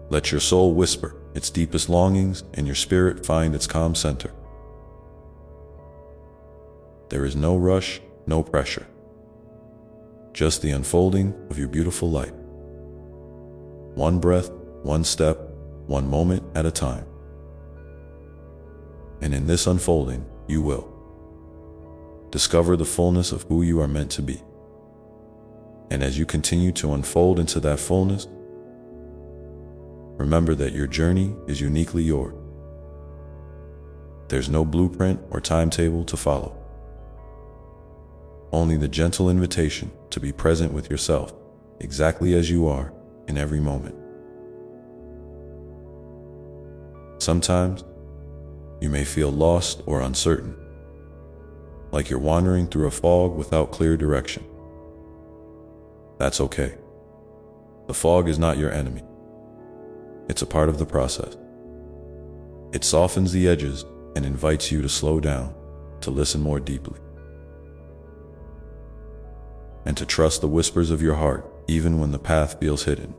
Let your soul whisper its deepest longings and your spirit find its calm center. There is no rush, no pressure, just the unfolding of your beautiful life. One breath, one step, one moment at a time. And in this unfolding, you will discover the fullness of who you are meant to be. And as you continue to unfold into that fullness, remember that your journey is uniquely yours. There's no blueprint or timetable to follow. Only the gentle invitation to be present with yourself, exactly as you are in every moment. Sometimes, you may feel lost or uncertain, like you're wandering through a fog without clear direction. That's okay. The fog is not your enemy. It's a part of the process. It softens the edges and invites you to slow down, to listen more deeply, and to trust the whispers of your heart, even when the path feels hidden.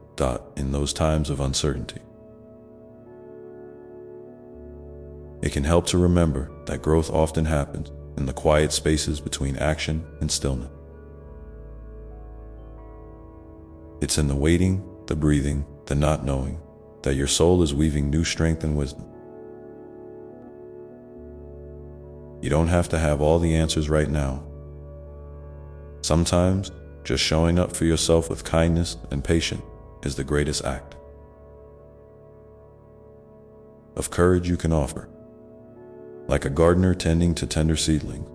In those times of uncertainty, it can help to remember that growth often happens in the quiet spaces between action and stillness. It's in the waiting, the breathing, the not knowing, that your soul is weaving new strength and wisdom. You don't have to have all the answers right now. Sometimes, just showing up for yourself with kindness and patience is the greatest act of courage you can offer. Like a gardener tending to tender seedlings,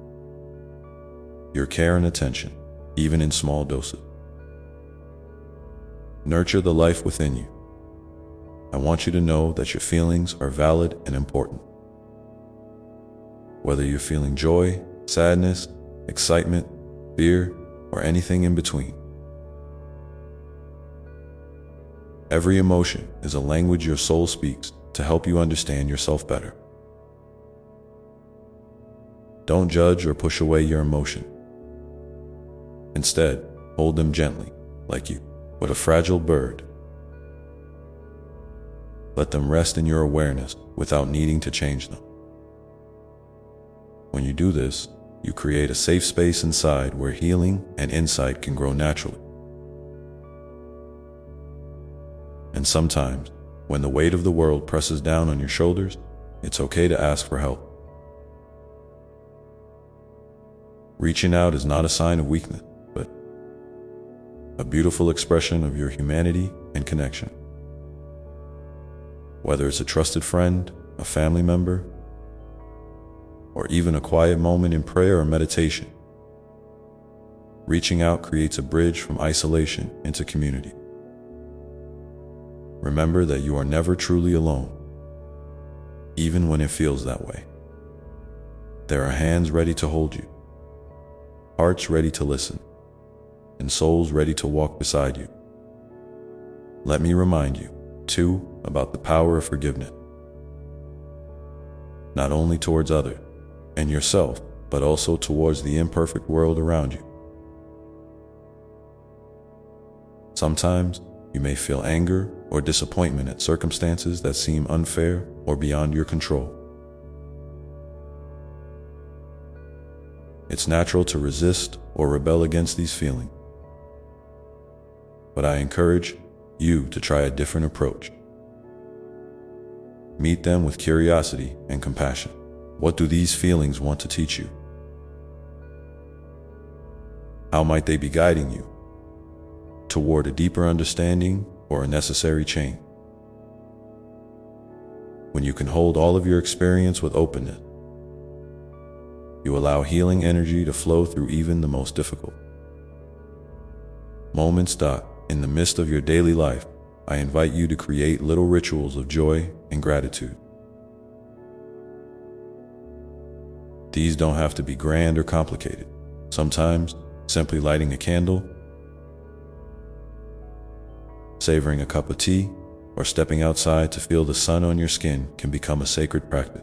your care and attention, even in small doses, nurture the life within you. I want you to know that your feelings are valid and important. Whether you're feeling joy, sadness, excitement, fear, or anything in between. Every emotion is a language your soul speaks to help you understand yourself better. Don't judge or push away your emotion. Instead, hold them gently, like you would a fragile bird. Let them rest in your awareness without needing to change them. When you do this, you create a safe space inside where healing and insight can grow naturally. And sometimes, when the weight of the world presses down on your shoulders, it's okay to ask for help. Reaching out is not a sign of weakness, but a beautiful expression of your humanity and connection. Whether it's a trusted friend, a family member, or even a quiet moment in prayer or meditation, reaching out creates a bridge from isolation into community. Remember that you are never truly alone, even when it feels that way. There are hands ready to hold you, hearts ready to listen, and souls ready to walk beside you. Let me remind you, too, about the power of forgiveness. Not only towards others and yourself, but also towards the imperfect world around you. Sometimes you may feel anger or disappointment at circumstances that seem unfair or beyond your control. It's natural to resist or rebel against these feelings. But I encourage you to try a different approach. Meet them with curiosity and compassion. What do these feelings want to teach you? How might they be guiding you toward a deeper understanding or a necessary change? When you can hold all of your experience with openness, you allow healing energy to flow through even the most difficult moments. In the midst of your daily life, I invite you to create little rituals of joy and gratitude. These don't have to be grand or complicated. Sometimes, simply lighting a candle, savoring a cup of tea, or stepping outside to feel the sun on your skin can become a sacred practice.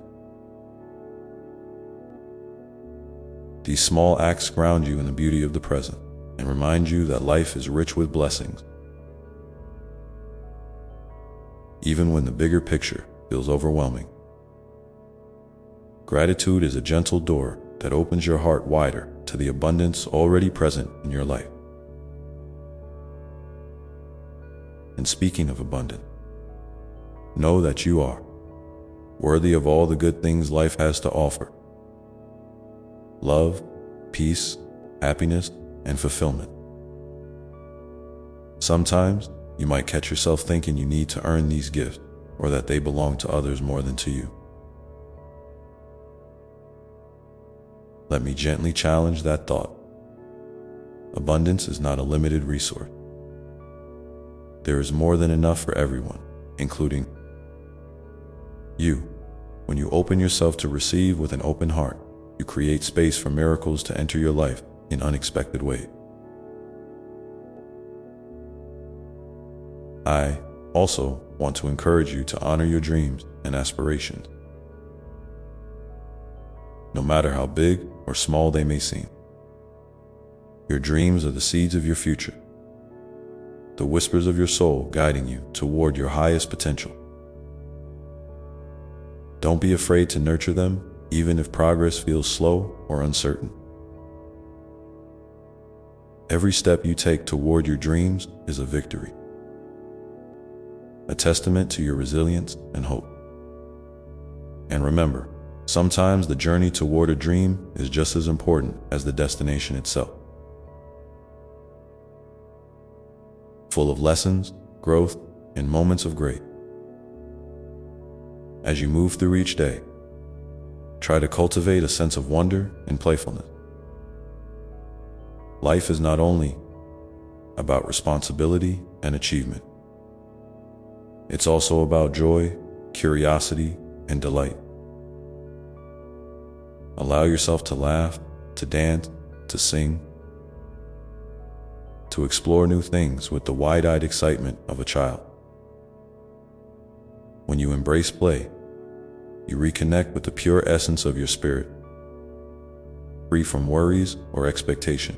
These small acts ground you in the beauty of the present and remind you that life is rich with blessings, even when the bigger picture feels overwhelming. Gratitude is a gentle door that opens your heart wider to the abundance already present in your life. And speaking of abundance, know that you are worthy of all the good things life has to offer: love, peace, happiness, and fulfillment. Sometimes you might catch yourself thinking you need to earn these gifts or that they belong to others more than to you. Let me gently challenge that thought. Abundance is not a limited resource. There is more than enough for everyone, including you. When you open yourself to receive with an open heart, you create space for miracles to enter your life in unexpected ways. I also want to encourage you to honor your dreams and aspirations, no matter how big or small they may seem. Your dreams are the seeds of your future, the whispers of your soul guiding you toward your highest potential. Don't be afraid to nurture them, even if progress feels slow or uncertain. Every step you take toward your dreams is a victory, a testament to your resilience and hope. And remember, sometimes the journey toward a dream is just as important as the destination itself. Full of lessons, growth, and moments of grace. As you move through each day, try to cultivate a sense of wonder and playfulness. Life is not only about responsibility and achievement. It's also about joy, curiosity, and delight. Allow yourself to laugh, to dance, to sing, to explore new things with the wide-eyed excitement of a child. When you embrace play, you reconnect with the pure essence of your spirit, free from worries or expectation.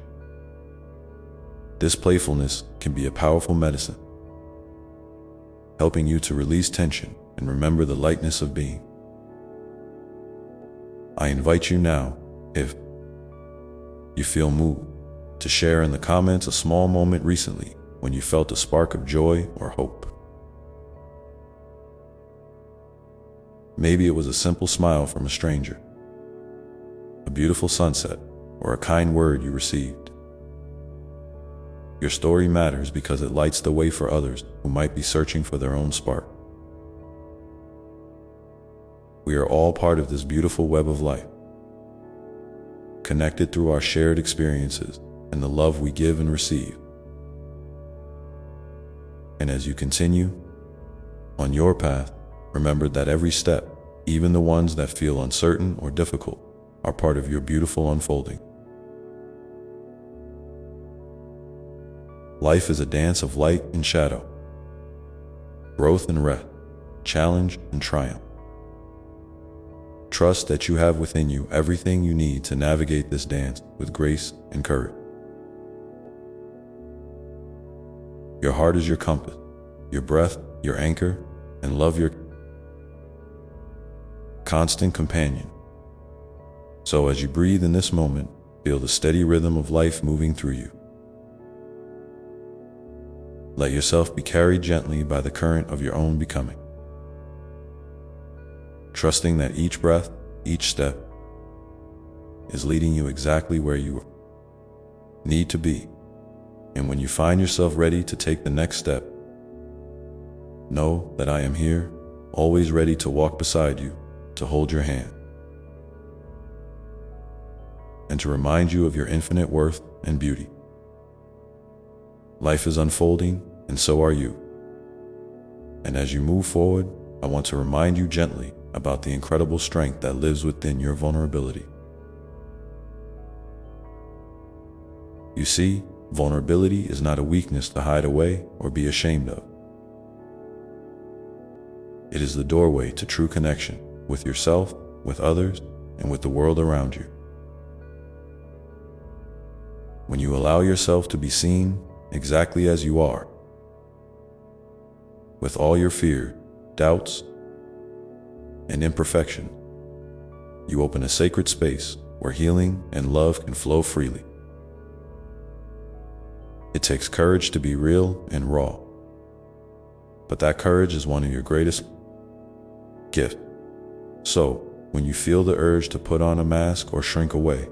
This playfulness can be a powerful medicine, helping you to release tension and remember the lightness of being. I invite you now, if you feel moved, to share in the comments a small moment recently when you felt a spark of joy or hope. Maybe it was a simple smile from a stranger, a beautiful sunset, or a kind word you received. Your story matters because it lights the way for others who might be searching for their own spark. We are all part of this beautiful web of life, connected through our shared experiences and the love we give and receive. And as you continue on your path, remember that every step, even the ones that feel uncertain or difficult, are part of your beautiful unfolding. Life is a dance of light and shadow, growth and rest, challenge and triumph. Trust that you have within you everything you need to navigate this dance with grace and courage. Your heart is your compass, your breath, your anchor, and love your constant companion. So as you breathe in this moment, feel the steady rhythm of life moving through you. Let yourself be carried gently by the current of your own becoming, trusting that each breath, each step, is leading you exactly where you need to be. And when you find yourself ready to take the next step, know that I am here, always ready to walk beside you, to hold your hand, and to remind you of your infinite worth and beauty. Life is unfolding, and so are you. And as you move forward, I want to remind you gently about the incredible strength that lives within your vulnerability. You see, vulnerability is not a weakness to hide away or be ashamed of. It is the doorway to true connection with yourself, with others, and with the world around you. When you allow yourself to be seen exactly as you are, with all your fear, doubts, and imperfection, you open a sacred space where healing and love can flow freely. It takes courage to be real and raw, but that courage is one of your greatest gifts. So, when you feel the urge to put on a mask or shrink away,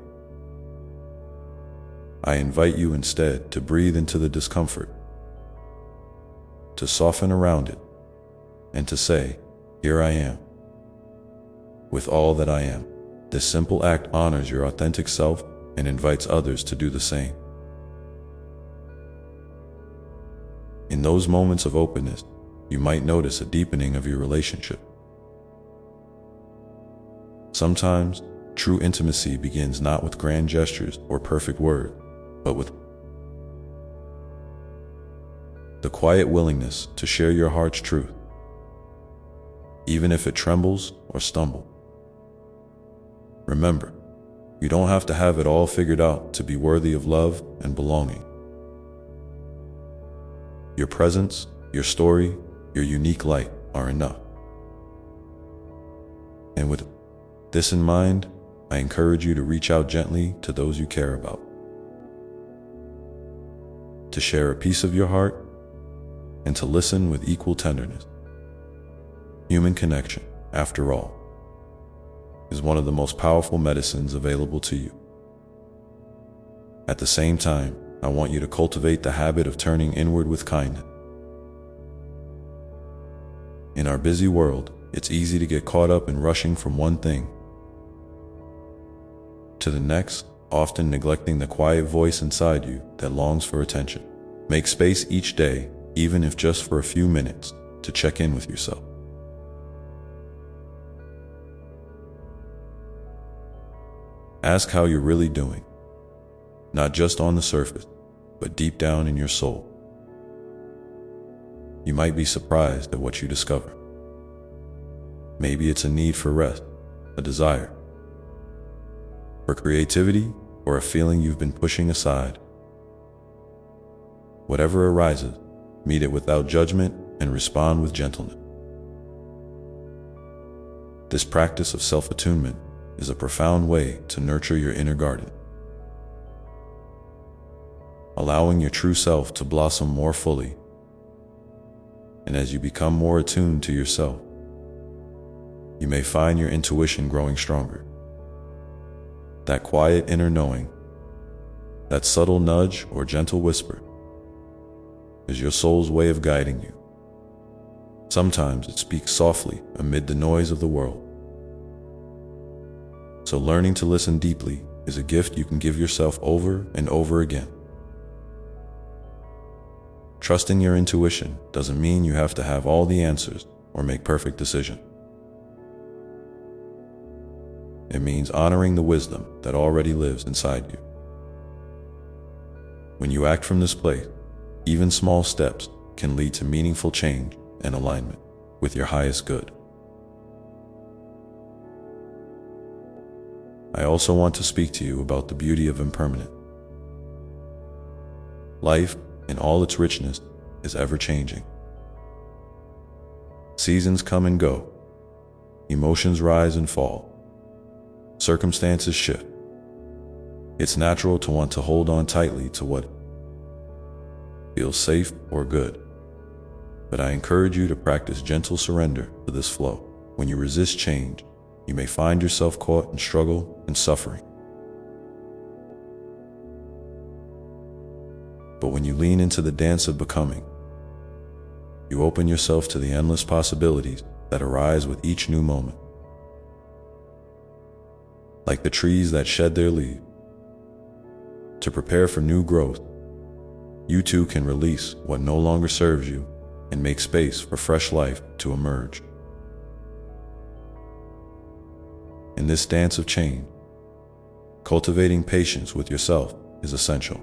I invite you instead to breathe into the discomfort, to soften around it, and to say, "Here I am, with all that I am." This simple act honors your authentic self and invites others to do the same. In those moments of openness, you might notice a deepening of your relationship. Sometimes, true intimacy begins not with grand gestures or perfect words, but with the quiet willingness to share your heart's truth, even if it trembles or stumbles. Remember, you don't have to have it all figured out to be worthy of love and belonging. Your presence, your story, your unique light are enough. And with this in mind, I encourage you to reach out gently to those you care about, to share a piece of your heart, and to listen with equal tenderness. Human connection, after all, is one of the most powerful medicines available to you. At the same time, I want you to cultivate the habit of turning inward with kindness. In our busy world, it's easy to get caught up in rushing from one thing to the next, often neglecting the quiet voice inside you that longs for attention. Make space each day, even if just for a few minutes, to check in with yourself. Ask how you're really doing, not just on the surface, but deep down in your soul. You might be surprised at what you discover. Maybe it's a need for rest, a desire for creativity, or a feeling you've been pushing aside. Whatever arises, meet it without judgment and respond with gentleness. This practice of self-attunement is a profound way to nurture your inner garden, allowing your true self to blossom more fully. And as you become more attuned to yourself, you may find your intuition growing stronger. That quiet inner knowing, that subtle nudge or gentle whisper, is your soul's way of guiding you. Sometimes it speaks softly amid the noise of the world. So learning to listen deeply is a gift you can give yourself over and over again. Trusting your intuition doesn't mean you have to have all the answers or make perfect decisions. It means honoring the wisdom that already lives inside you. When you act from this place, even small steps can lead to meaningful change and alignment with your highest good. I also want to speak to you about the beauty of impermanence. Life, in all its richness, is ever-changing. Seasons come and go. Emotions rise and fall. Circumstances shift. It's natural to want to hold on tightly to what feels safe or good. But I encourage you to practice gentle surrender to this flow. When you resist change, you may find yourself caught in struggle and suffering. But when you lean into the dance of becoming, you open yourself to the endless possibilities that arise with each new moment. Like the trees that shed their leaves to prepare for new growth, you too can release what no longer serves you and make space for fresh life to emerge. In this dance of change, cultivating patience with yourself is essential.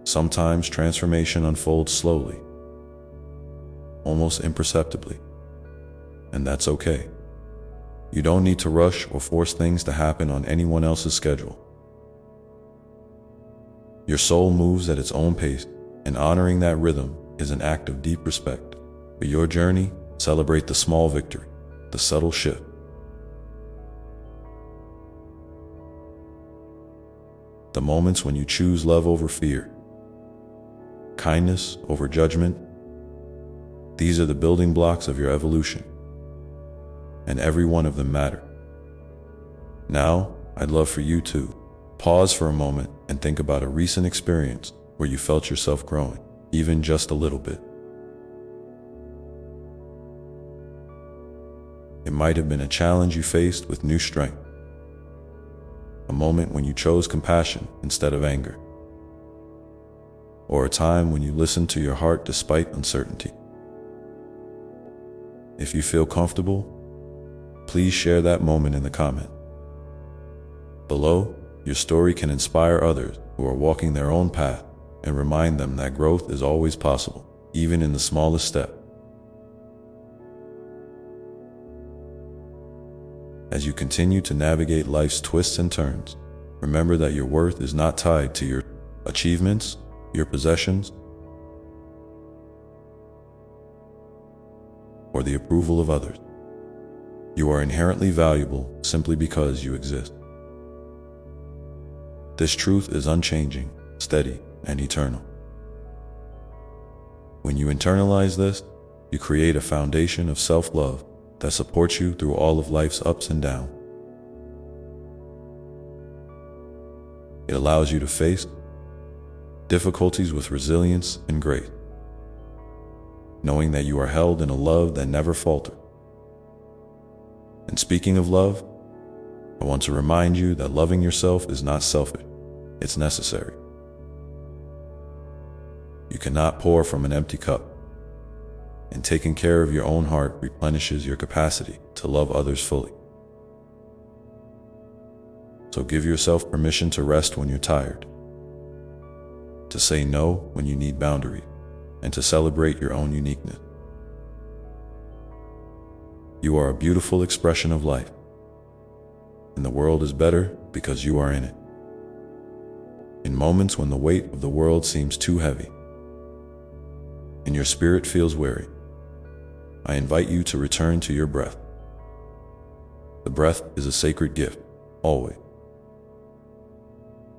Sometimes transformation unfolds slowly, almost imperceptibly, and that's okay. You don't need to rush or force things to happen on anyone else's schedule. Your soul moves at its own pace, and honoring that rhythm is an act of deep respect. For your journey, celebrate the small victory, the subtle shift. The moments when you choose love over fear, kindness over judgment, these are the building blocks of your evolution, and every one of them matter. Now, I'd love for you to pause for a moment and think about a recent experience where you felt yourself growing, even just a little bit. It might have been a challenge you faced with new strength, a moment when you chose compassion instead of anger, or a time when you listened to your heart despite uncertainty. If you feel comfortable, please share that moment in the comment below. Your story can inspire others who are walking their own path and remind them that growth is always possible, even in the smallest step. As you continue to navigate life's twists and turns, remember that your worth is not tied to your achievements, your possessions, or the approval of others. You are inherently valuable simply because you exist. This truth is unchanging, steady, and eternal. When you internalize this, you create a foundation of self-love that supports you through all of life's ups and downs. It allows you to face difficulties with resilience and grace, knowing that you are held in a love that never falters. And speaking of love, I want to remind you that loving yourself is not selfish, it's necessary. You cannot pour from an empty cup, and taking care of your own heart replenishes your capacity to love others fully. So give yourself permission to rest when you're tired, to say no when you need boundaries, and to celebrate your own uniqueness. You are a beautiful expression of life, and the world is better because you are in it. In moments when the weight of the world seems too heavy, and your spirit feels weary, I invite you to return to your breath. The breath is a sacred gift, always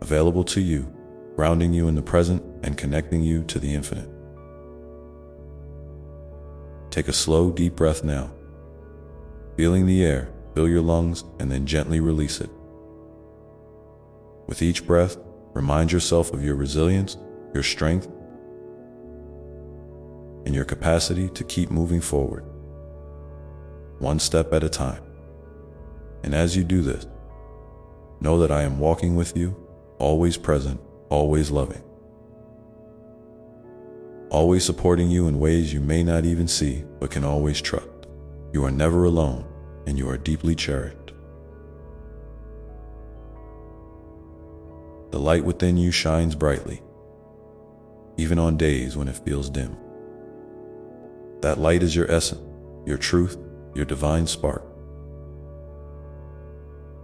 available to you, grounding you in the present and connecting you to the infinite. Take a slow, deep breath now, feeling the air fill your lungs and then gently release it. With each breath, remind yourself of your resilience, your strength, and your capacity to keep moving forward, one step at a time. And as you do this, know that I am walking with you, always present, always loving, always supporting you in ways you may not even see but can always trust. You are never alone, and you are deeply cherished. The light within you shines brightly, even on days when it feels dim. That light is your essence, your truth, your divine spark.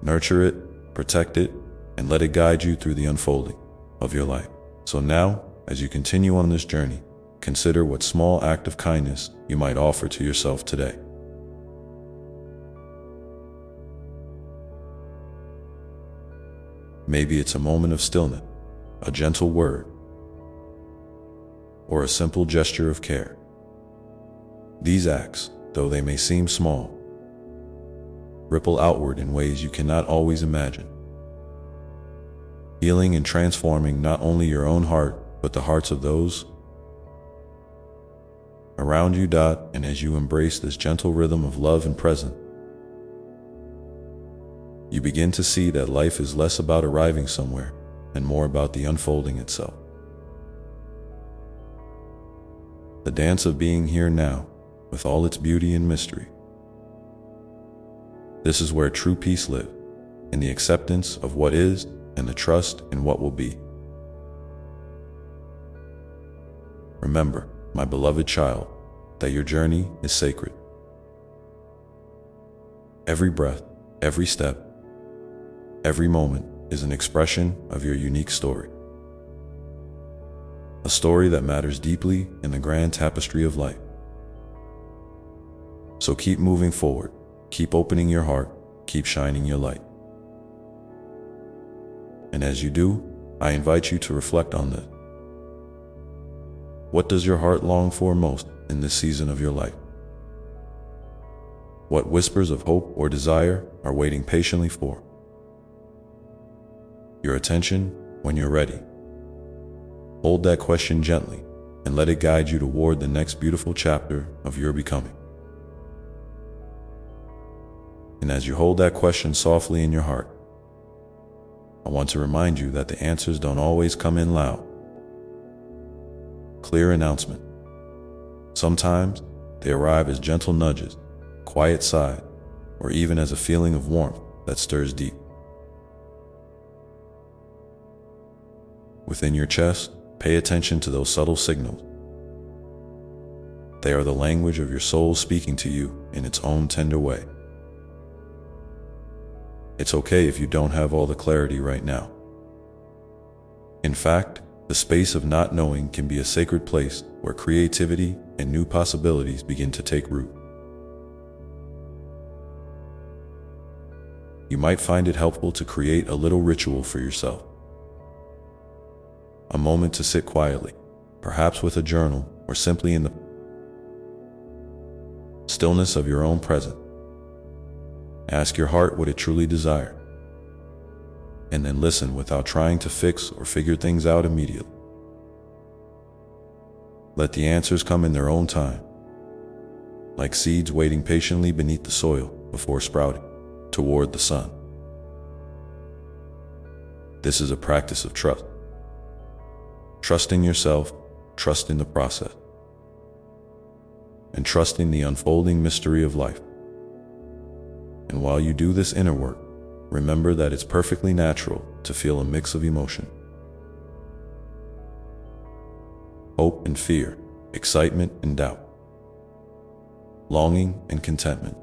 Nurture it, protect it, and let it guide you through the unfolding of your life. So now, as you continue on this journey, consider what small act of kindness you might offer to yourself today. Maybe it's a moment of stillness, a gentle word, or a simple gesture of care. These acts, though they may seem small, ripple outward in ways you cannot always imagine. healing and transforming not only your own heart, but the hearts of those around you. And as you embrace this gentle rhythm of love and presence, you begin to see that life is less about arriving somewhere and more about the unfolding itself. The dance of being here now, with all its beauty and mystery. This is where true peace lives, in the acceptance of what is and the trust in what will be. Remember, my beloved child, that your journey is sacred. Every breath, every step, every moment is an expression of your unique story. A story that matters deeply in the grand tapestry of life. So keep moving forward, keep opening your heart, keep shining your light. And as you do, I invite you to reflect on this. What does your heart long for most in this season of your life? What whispers of hope or desire are waiting patiently for your attention when you're ready? Hold that question gently and let it guide you toward the next beautiful chapter of your becoming. And as you hold that question softly in your heart, I want to remind you that the answers don't always come in loud, clear announcement. Sometimes they arrive as gentle nudges, quiet sigh, or even as a feeling of warmth that stirs deep within your chest. Pay attention to those subtle signals. They are the language of your soul speaking to you in its own tender way. It's okay if you don't have all the clarity right now. In fact, the space of not knowing can be a sacred place where creativity and new possibilities begin to take root. You might find it helpful to create a little ritual for yourself. A moment to sit quietly, perhaps with a journal or simply in the stillness of your own presence. Ask your heart what it truly desires, and then listen without trying to fix or figure things out immediately. Let the answers come in their own time, like seeds waiting patiently beneath the soil before sprouting toward the sun. This is a practice of trust. Trust in yourself, trust in the process, and trust in the unfolding mystery of life. And while you do this inner work, remember that it's perfectly natural to feel a mix of emotion. Hope and fear, excitement and doubt, longing and contentment.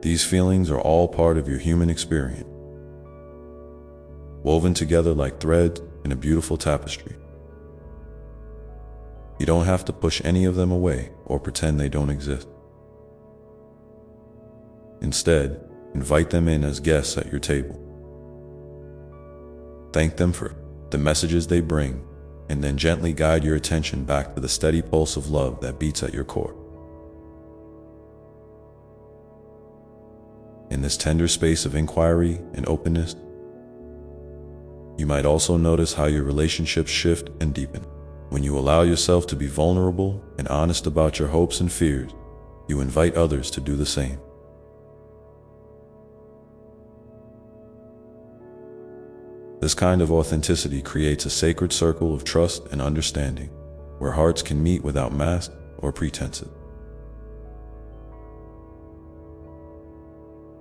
These feelings are all part of your human experience, woven together like threads in a beautiful tapestry. You don't have to push any of them away or pretend they don't exist. Instead, invite them in as guests at your table. Thank them for the messages they bring, and then gently guide your attention back to the steady pulse of love that beats at your core. In this tender space of inquiry and openness, you might also notice how your relationships shift and deepen. When you allow yourself to be vulnerable and honest about your hopes and fears, you invite others to do the same. This kind of authenticity creates a sacred circle of trust and understanding, where hearts can meet without masks or pretenses.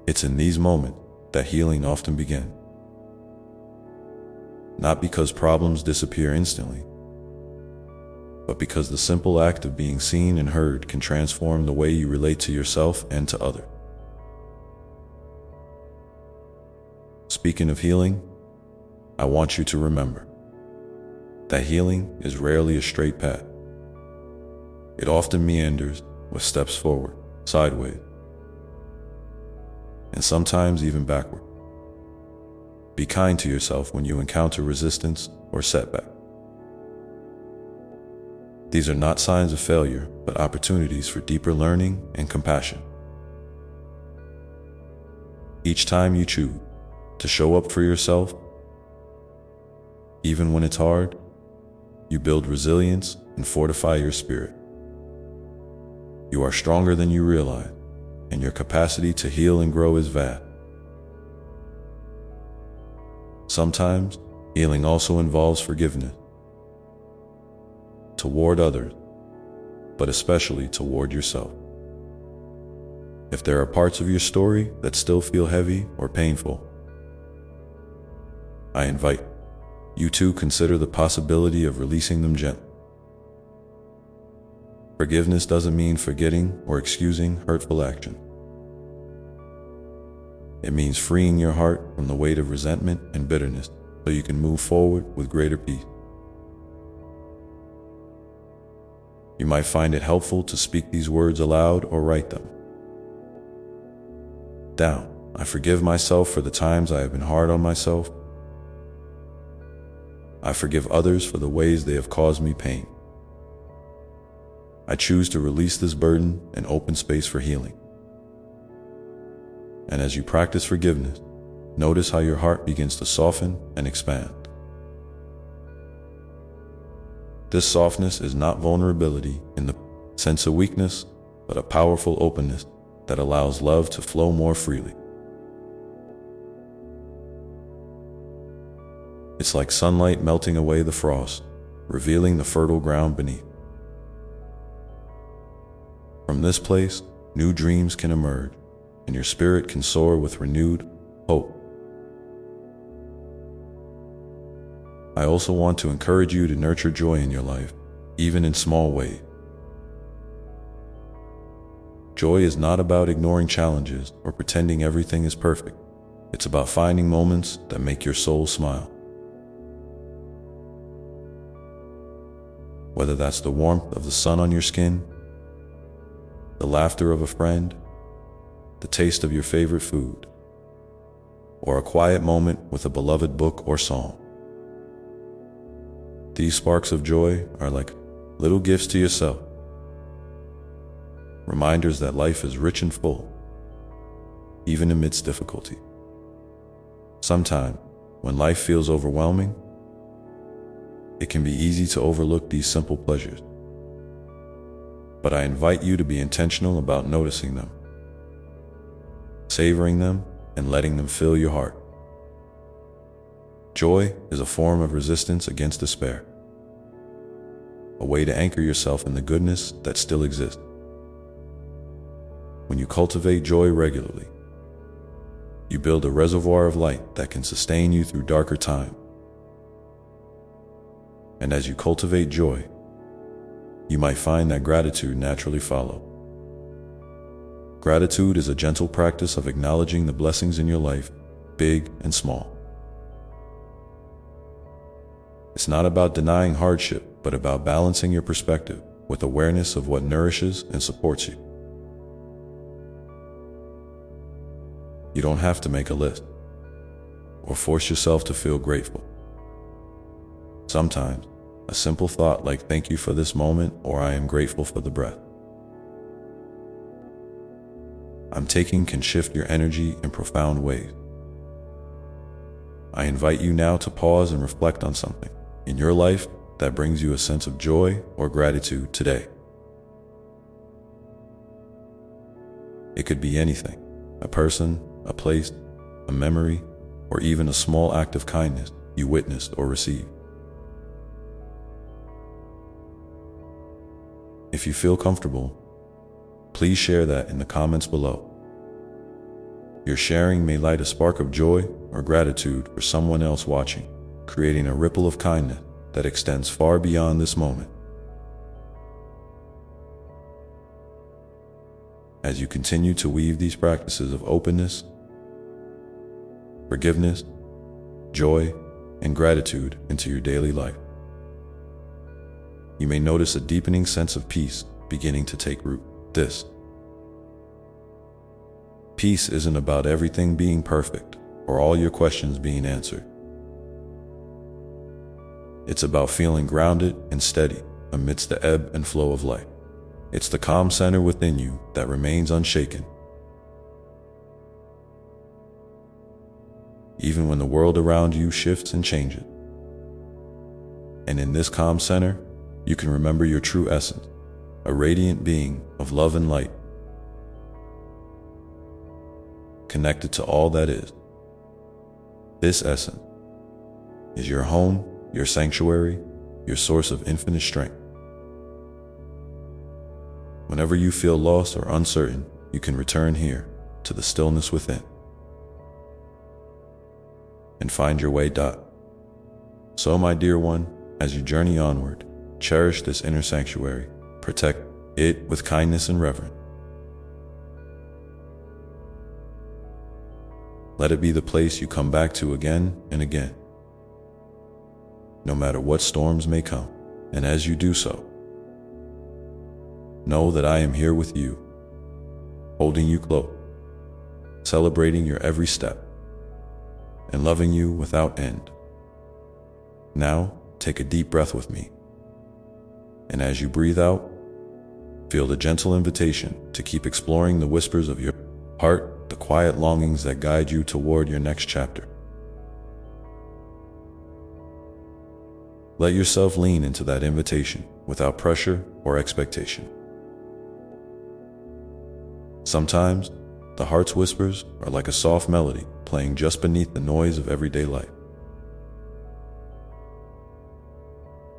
It's in these moments that healing often begins. Not because problems disappear instantly, but because the simple act of being seen and heard can transform the way you relate to yourself and to others. Speaking of healing, I want you to remember that healing is rarely a straight path. It often meanders with steps forward, sideways, and sometimes even backward. Be kind to yourself when you encounter resistance or setback. These are not signs of failure, but opportunities for deeper learning and compassion. Each time you choose to show up for yourself, Even when it's hard, you build resilience and fortify your spirit. You are stronger than you realize, and your capacity to heal and grow is vast. Sometimes, healing also involves forgiveness toward others, but especially toward yourself. If there are parts of your story that still feel heavy or painful, I invite you to consider the possibility of releasing them gently. Forgiveness doesn't mean forgetting or excusing hurtful action. It means freeing your heart from the weight of resentment and bitterness so you can move forward with greater peace. You might find it helpful to speak these words aloud or write them down. I forgive myself for the times I have been hard on myself. I forgive others for the ways they have caused me pain. I choose to release this burden and open space for healing. And as you practice forgiveness, notice how your heart begins to soften and expand. This softness is not vulnerability in the sense of weakness, but a powerful openness that allows love to flow more freely. It's like sunlight melting away the frost, revealing the fertile ground beneath. From this place, new dreams can emerge, and your spirit can soar with renewed hope. I also want to encourage you to nurture joy in your life, even in small ways. Joy is not about ignoring challenges or pretending everything is perfect. It's about finding moments that make your soul smile. Whether that's the warmth of the sun on your skin, the laughter of a friend, the taste of your favorite food, or a quiet moment with a beloved book or song. These sparks of joy are like little gifts to yourself, reminders that life is rich and full, even amidst difficulty. Sometimes, when life feels overwhelming, it can be easy to overlook these simple pleasures. But I invite you to be intentional about noticing them, savoring them, and letting them fill your heart. Joy is a form of resistance against despair, a way to anchor yourself in the goodness that still exists. When you cultivate joy regularly, you build a reservoir of light that can sustain you through darker times. And as you cultivate joy, you might find that gratitude naturally follows. Gratitude is a gentle practice of acknowledging the blessings in your life, big and small. It's not about denying hardship, but about balancing your perspective with awareness of what nourishes and supports you. You don't have to make a list or force yourself to feel grateful. Sometimes, a simple thought like "thank you for this moment" or "I am grateful for the breath I'm taking" can shift your energy in profound ways. I invite you now to pause and reflect on something in your life that brings you a sense of joy or gratitude today. It could be anything: a person, a place, a memory, or even a small act of kindness you witnessed or received. If you feel comfortable, please share that in the comments below. Your sharing may light a spark of joy or gratitude for someone else watching, creating a ripple of kindness that extends far beyond this moment. As you continue to weave these practices of openness, forgiveness, joy, and gratitude into your daily life, you may notice a deepening sense of peace beginning to take root. This peace isn't about everything being perfect or all your questions being answered. It's about feeling grounded and steady amidst the ebb and flow of life. It's the calm center within you that remains unshaken, even when the world around you shifts and changes. And in this calm center, you can remember your true essence, a radiant being of love and light, connected to all that is. This essence is your home, your sanctuary, your source of infinite strength. Whenever you feel lost or uncertain, you can return here to the stillness within and find your way. So, my dear one, as you journey onward, cherish this inner sanctuary, protect it with kindness and reverence. Let it be the place you come back to again and again, no matter what storms may come. And as you do so, know that I am here with you, holding you close, celebrating your every step, and loving you without end. Now, take a deep breath with me. And as you breathe out, feel the gentle invitation to keep exploring the whispers of your heart, the quiet longings that guide you toward your next chapter. Let yourself lean into that invitation without pressure or expectation. Sometimes, the heart's whispers are like a soft melody playing just beneath the noise of everyday life.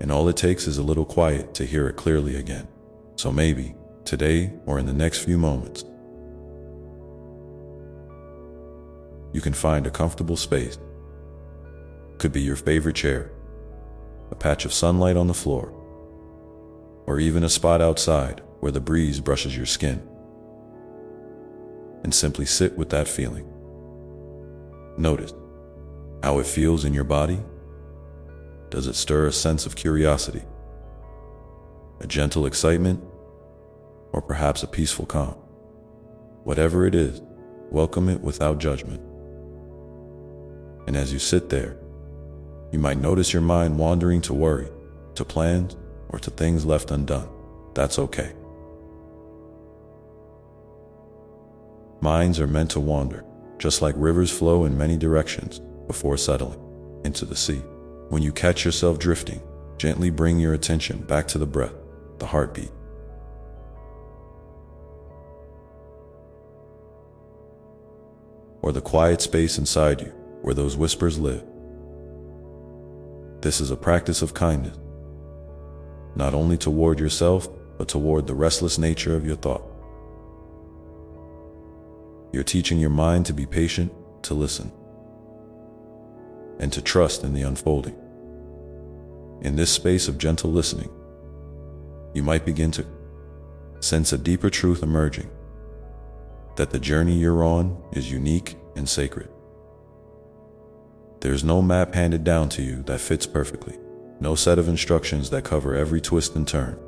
And all it takes is a little quiet to hear it clearly again. So maybe, today or in the next few moments, you can find a comfortable space. Could be your favorite chair, a patch of sunlight on the floor, or even a spot outside where the breeze brushes your skin. And simply sit with that feeling. Notice how it feels in your body. Does it stir a sense of curiosity, a gentle excitement, or perhaps a peaceful calm? Whatever it is, welcome it without judgment. And as you sit there, you might notice your mind wandering to worry, to plans, or to things left undone. That's okay. Minds are meant to wander, just like rivers flow in many directions before settling into the sea. When you catch yourself drifting, gently bring your attention back to the breath, the heartbeat. Or the quiet space inside you where those whispers live. This is a practice of kindness, not only toward yourself, but toward the restless nature of your thought. You're teaching your mind to be patient, to listen, and to trust in the unfolding. In this space of gentle listening, you might begin to sense a deeper truth emerging, that the journey you're on is unique and sacred. There's no map handed down to you that fits perfectly, no set of instructions that cover every twist and turn.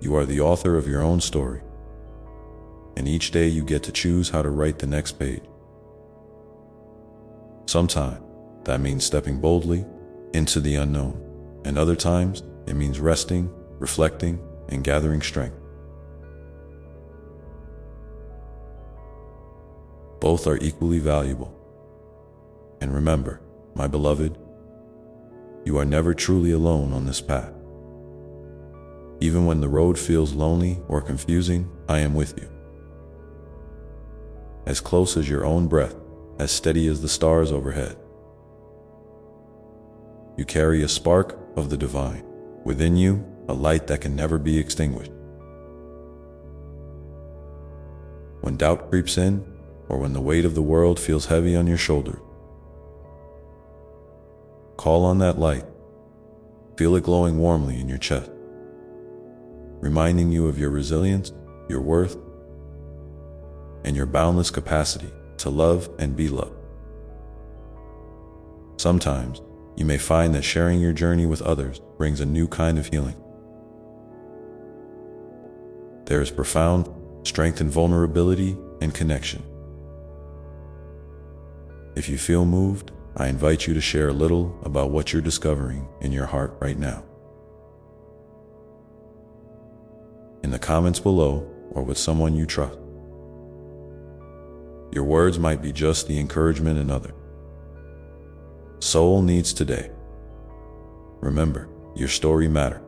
You are the author of your own story, and each day you get to choose how to write the next page. Sometimes that means stepping boldly into the unknown, and other times it means resting, reflecting, and gathering strength. Both are equally valuable. And remember, my beloved, you are never truly alone on this path. Even when the road feels lonely or confusing, I am with you. As close as your own breath, as steady as the stars overhead. You carry a spark of the divine. Within you, a light that can never be extinguished. When doubt creeps in, or when the weight of the world feels heavy on your shoulders, call on that light. Feel it glowing warmly in your chest, reminding you of your resilience, your worth, and your boundless capacity to love and be loved. Sometimes, you may find that sharing your journey with others brings a new kind of healing. There is profound strength in vulnerability and connection. If you feel moved, I invite you to share a little about what you're discovering in your heart right now. In the comments below, or with someone you trust. Your words might be just the encouragement another. soul needs today. Remember, your story matters.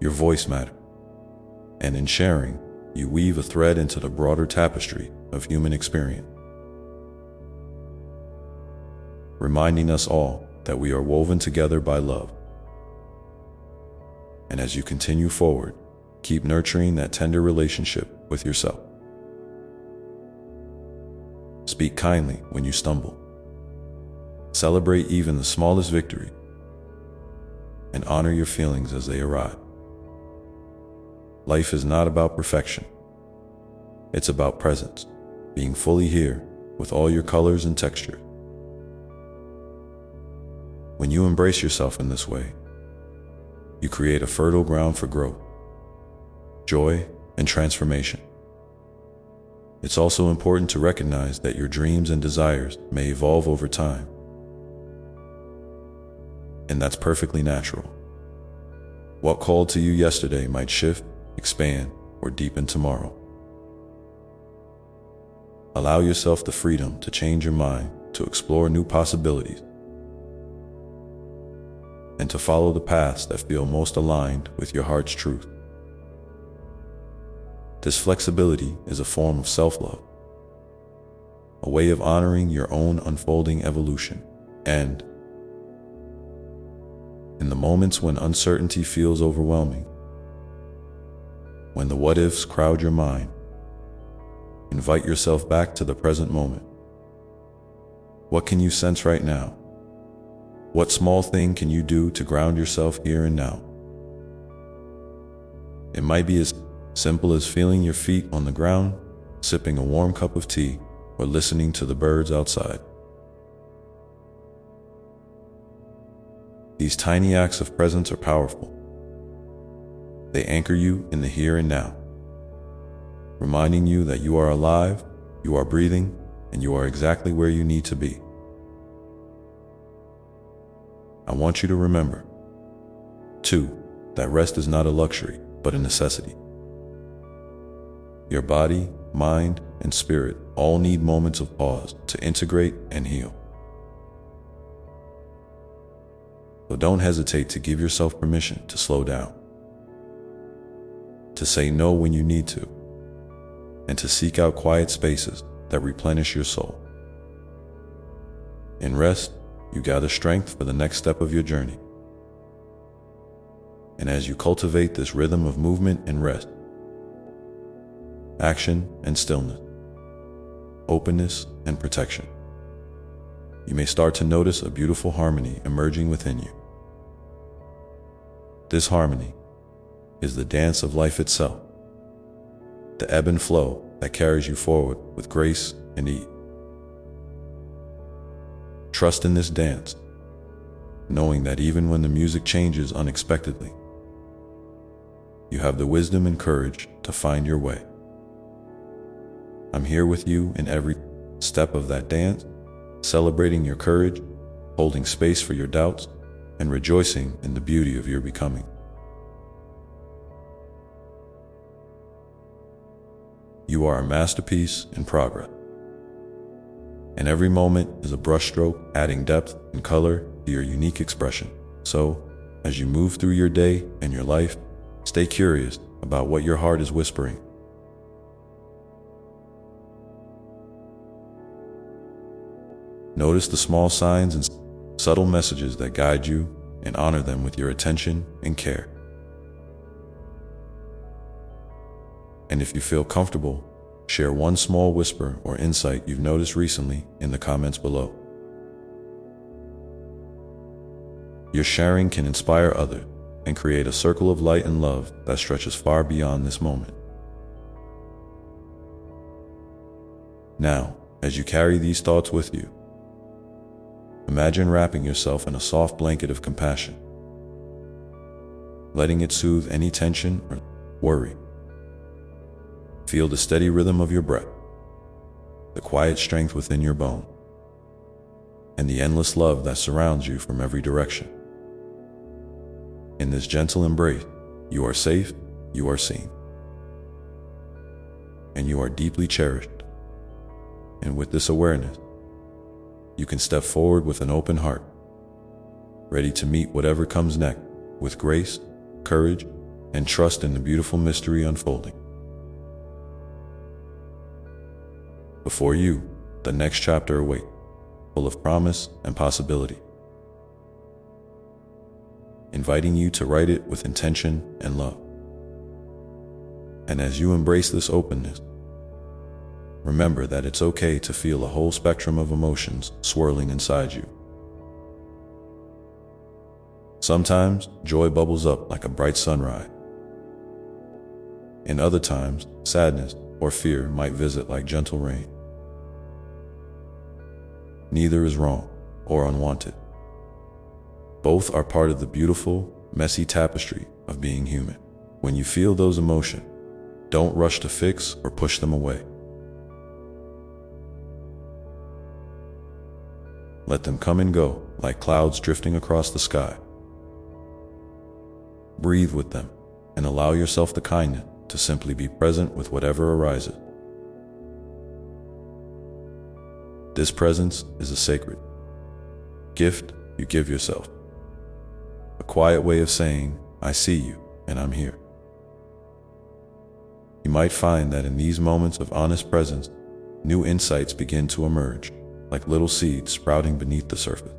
Your voice matters. And in sharing, you weave a thread into the broader tapestry of human experience, reminding us all that we are woven together by love. And as you continue forward, keep nurturing that tender relationship with yourself. Speak kindly when you stumble. Celebrate even the smallest victory, and honor your feelings as they arrive. Life is not about perfection. It's about presence, being fully here with all your colors and textures. When you embrace yourself in this way, you create a fertile ground for growth, joy, and transformation. It's also important to recognize that your dreams and desires may evolve over time, and that's perfectly natural. What called to you yesterday might shift, expand, or deepen tomorrow. Allow yourself the freedom to change your mind, to explore new possibilities, and to follow the paths that feel most aligned with your heart's truth. This flexibility is a form of self-love, a way of honoring your own unfolding evolution. And in the moments when uncertainty feels overwhelming, when the what-ifs crowd your mind, invite yourself back to the present moment. What can you sense right now? What small thing can you do to ground yourself here and now? It might be as simple as feeling your feet on the ground, sipping a warm cup of tea, or listening to the birds outside. These tiny acts of presence are powerful. They anchor you in the here and now, reminding you that you are alive, you are breathing, and you are exactly where you need to be. I want you to remember, too, that rest is not a luxury, but a necessity. Your body, mind, and spirit all need moments of pause to integrate and heal. So don't hesitate to give yourself permission to slow down, to say no when you need to, and to seek out quiet spaces that replenish your soul. In rest, you gather strength for the next step of your journey. And as you cultivate this rhythm of movement and rest, action and stillness, openness and protection, you may start to notice a beautiful harmony emerging within you. This harmony is the dance of life itself, the ebb and flow that carries you forward with grace and ease. Trust in this dance, knowing that even when the music changes unexpectedly, you have the wisdom and courage to find your way. I'm here with you in every step of that dance, celebrating your courage, holding space for your doubts, and rejoicing in the beauty of your becoming. You are a masterpiece in progress, and every moment is a brushstroke adding depth and color to your unique expression. So, as you move through your day and your life, stay curious about what your heart is whispering. Notice the small signs and subtle messages that guide you, and honor them with your attention and care. And if you feel comfortable, share one small whisper or insight you've noticed recently in the comments below. Your sharing can inspire others and create a circle of light and love that stretches far beyond this moment. Now, as you carry these thoughts with you, imagine wrapping yourself in a soft blanket of compassion, letting it soothe any tension or worry. Feel the steady rhythm of your breath, the quiet strength within your bone, and the endless love that surrounds you from every direction. In this gentle embrace, you are safe, you are seen, and you are deeply cherished. And with this awareness, you can step forward with an open heart, ready to meet whatever comes next, with grace, courage, and trust in the beautiful mystery unfolding. Before you, the next chapter awaits, full of promise and possibility, inviting you to write it with intention and love. And as you embrace this openness, remember that it's okay to feel a whole spectrum of emotions swirling inside you. Sometimes, joy bubbles up like a bright sunrise. In other times, sadness or fear might visit like gentle rain. Neither is wrong or unwanted. Both are part of the beautiful, messy tapestry of being human. When you feel those emotions, don't rush to fix or push them away. Let them come and go like clouds drifting across the sky. Breathe with them and allow yourself the kindness to simply be present with whatever arises. This presence is a sacred gift you give yourself, a quiet way of saying, I see you and I'm here. You might find that in these moments of honest presence, new insights begin to emerge, like little seeds sprouting beneath the surface.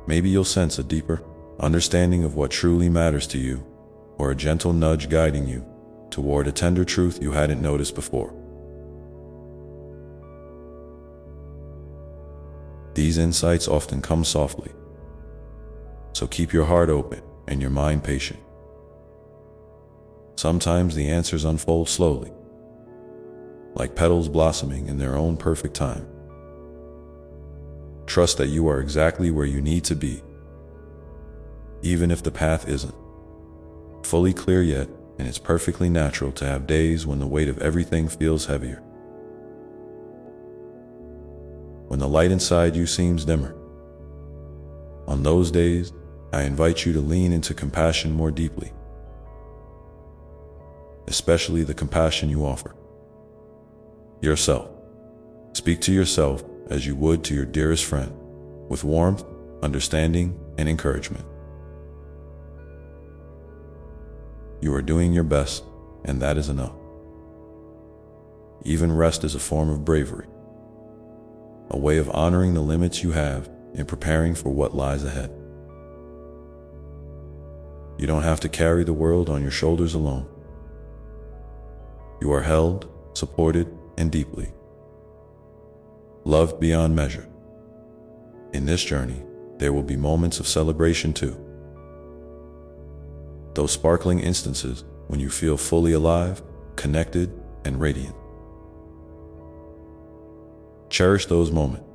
Maybe you'll sense a deeper understanding of what truly matters to you, or a gentle nudge guiding you toward a tender truth you hadn't noticed before. These insights often come softly, so keep your heart open and your mind patient. Sometimes the answers unfold slowly, like petals blossoming in their own perfect time. Trust that you are exactly where you need to be, even if the path isn't fully clear yet, and it's perfectly natural to have days when the weight of everything feels heavier. When the light inside you seems dimmer. On those days, I invite you to lean into compassion more deeply, especially the compassion you offer yourself. Speak to yourself as you would to your dearest friend, with warmth, understanding, and encouragement. You are doing your best, and that is enough. Even rest is a form of bravery, a way of honoring the limits you have in preparing for what lies ahead. You don't have to carry the world on your shoulders alone. You are held, supported, and deeply loved beyond measure. In this journey, there will be moments of celebration too. Those sparkling instances when you feel fully alive, connected, and radiant. Cherish those moments,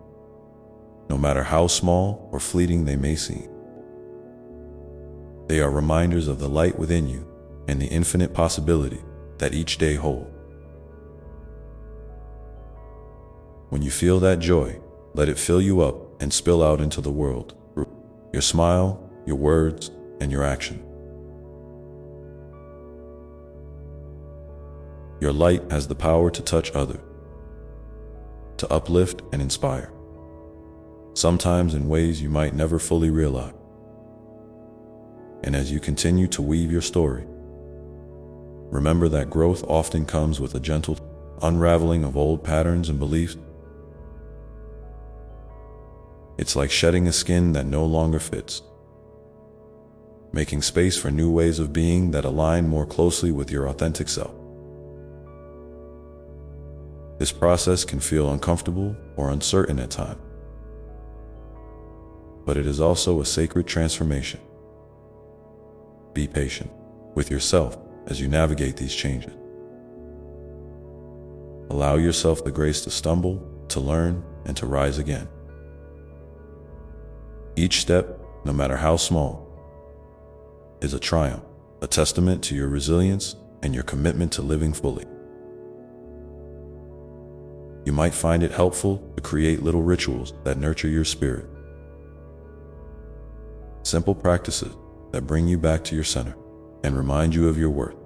no matter how small or fleeting they may seem. They are reminders of the light within you and the infinite possibility that each day holds. When you feel that joy, let it fill you up and spill out into the world through your smile, your words, and your action. Your light has the power to touch others, to uplift and inspire, sometimes in ways you might never fully realize. And as you continue to weave your story, remember that growth often comes with a gentle unraveling of old patterns and beliefs. It's like shedding a skin that no longer fits, making space for new ways of being that align more closely with your authentic self. This process can feel uncomfortable or uncertain at times, but it is also a sacred transformation. Be patient with yourself as you navigate these changes. Allow yourself the grace to stumble, to learn, and to rise again. Each step, no matter how small, is a triumph, a testament to your resilience and your commitment to living fully. You might find it helpful to create little rituals that nurture your spirit. Simple practices that bring you back to your center and remind you of your worth.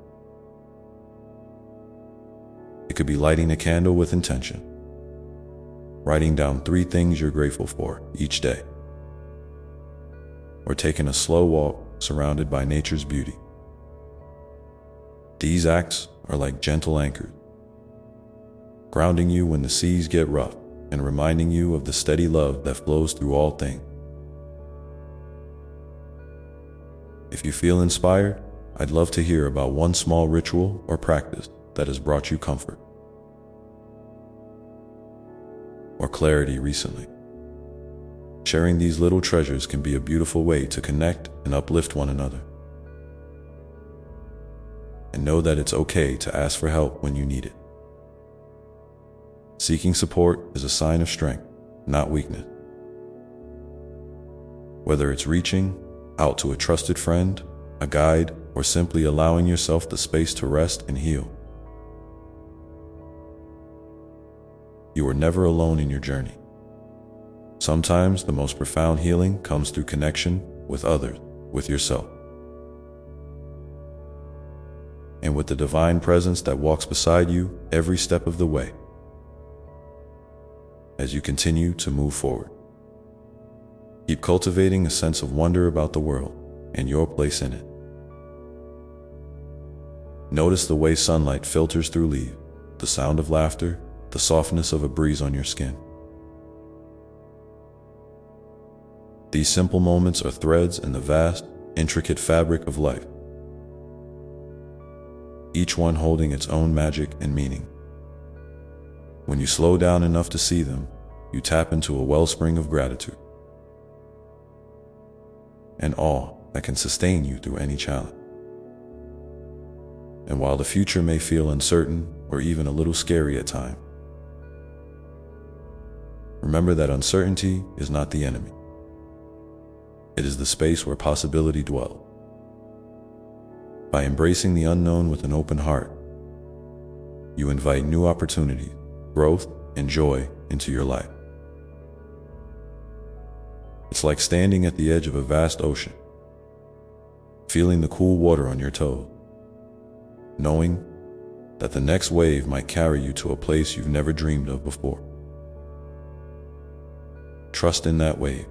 It could be lighting a candle with intention, writing down 3 things you're grateful for each day, or taking a slow walk surrounded by nature's beauty. These acts are like gentle anchors, grounding you when the seas get rough and reminding you of the steady love that flows through all things. If you feel inspired, I'd love to hear about one small ritual or practice that has brought you comfort or clarity recently. Sharing these little treasures can be a beautiful way to connect and uplift one another. And know that it's okay to ask for help when you need it. Seeking support is a sign of strength, not weakness. Whether it's reaching out to a trusted friend, a guide, or simply allowing yourself the space to rest and heal, you are never alone in your journey. Sometimes the most profound healing comes through connection with others, with yourself, and with the divine presence that walks beside you every step of the way as you continue to move forward. Keep cultivating a sense of wonder about the world and your place in it. Notice the way sunlight filters through leaves, the sound of laughter, the softness of a breeze on your skin. These simple moments are threads in the vast, intricate fabric of life, each one holding its own magic and meaning. When you slow down enough to see them, you tap into a wellspring of gratitude and awe that can sustain you through any challenge. And while the future may feel uncertain or even a little scary at times, remember that uncertainty is not the enemy. It is the space where possibility dwells. By embracing the unknown with an open heart, you invite new opportunities, growth, and joy into your life. It's like standing at the edge of a vast ocean, feeling the cool water on your toes, knowing that the next wave might carry you to a place you've never dreamed of before. Trust in that wave.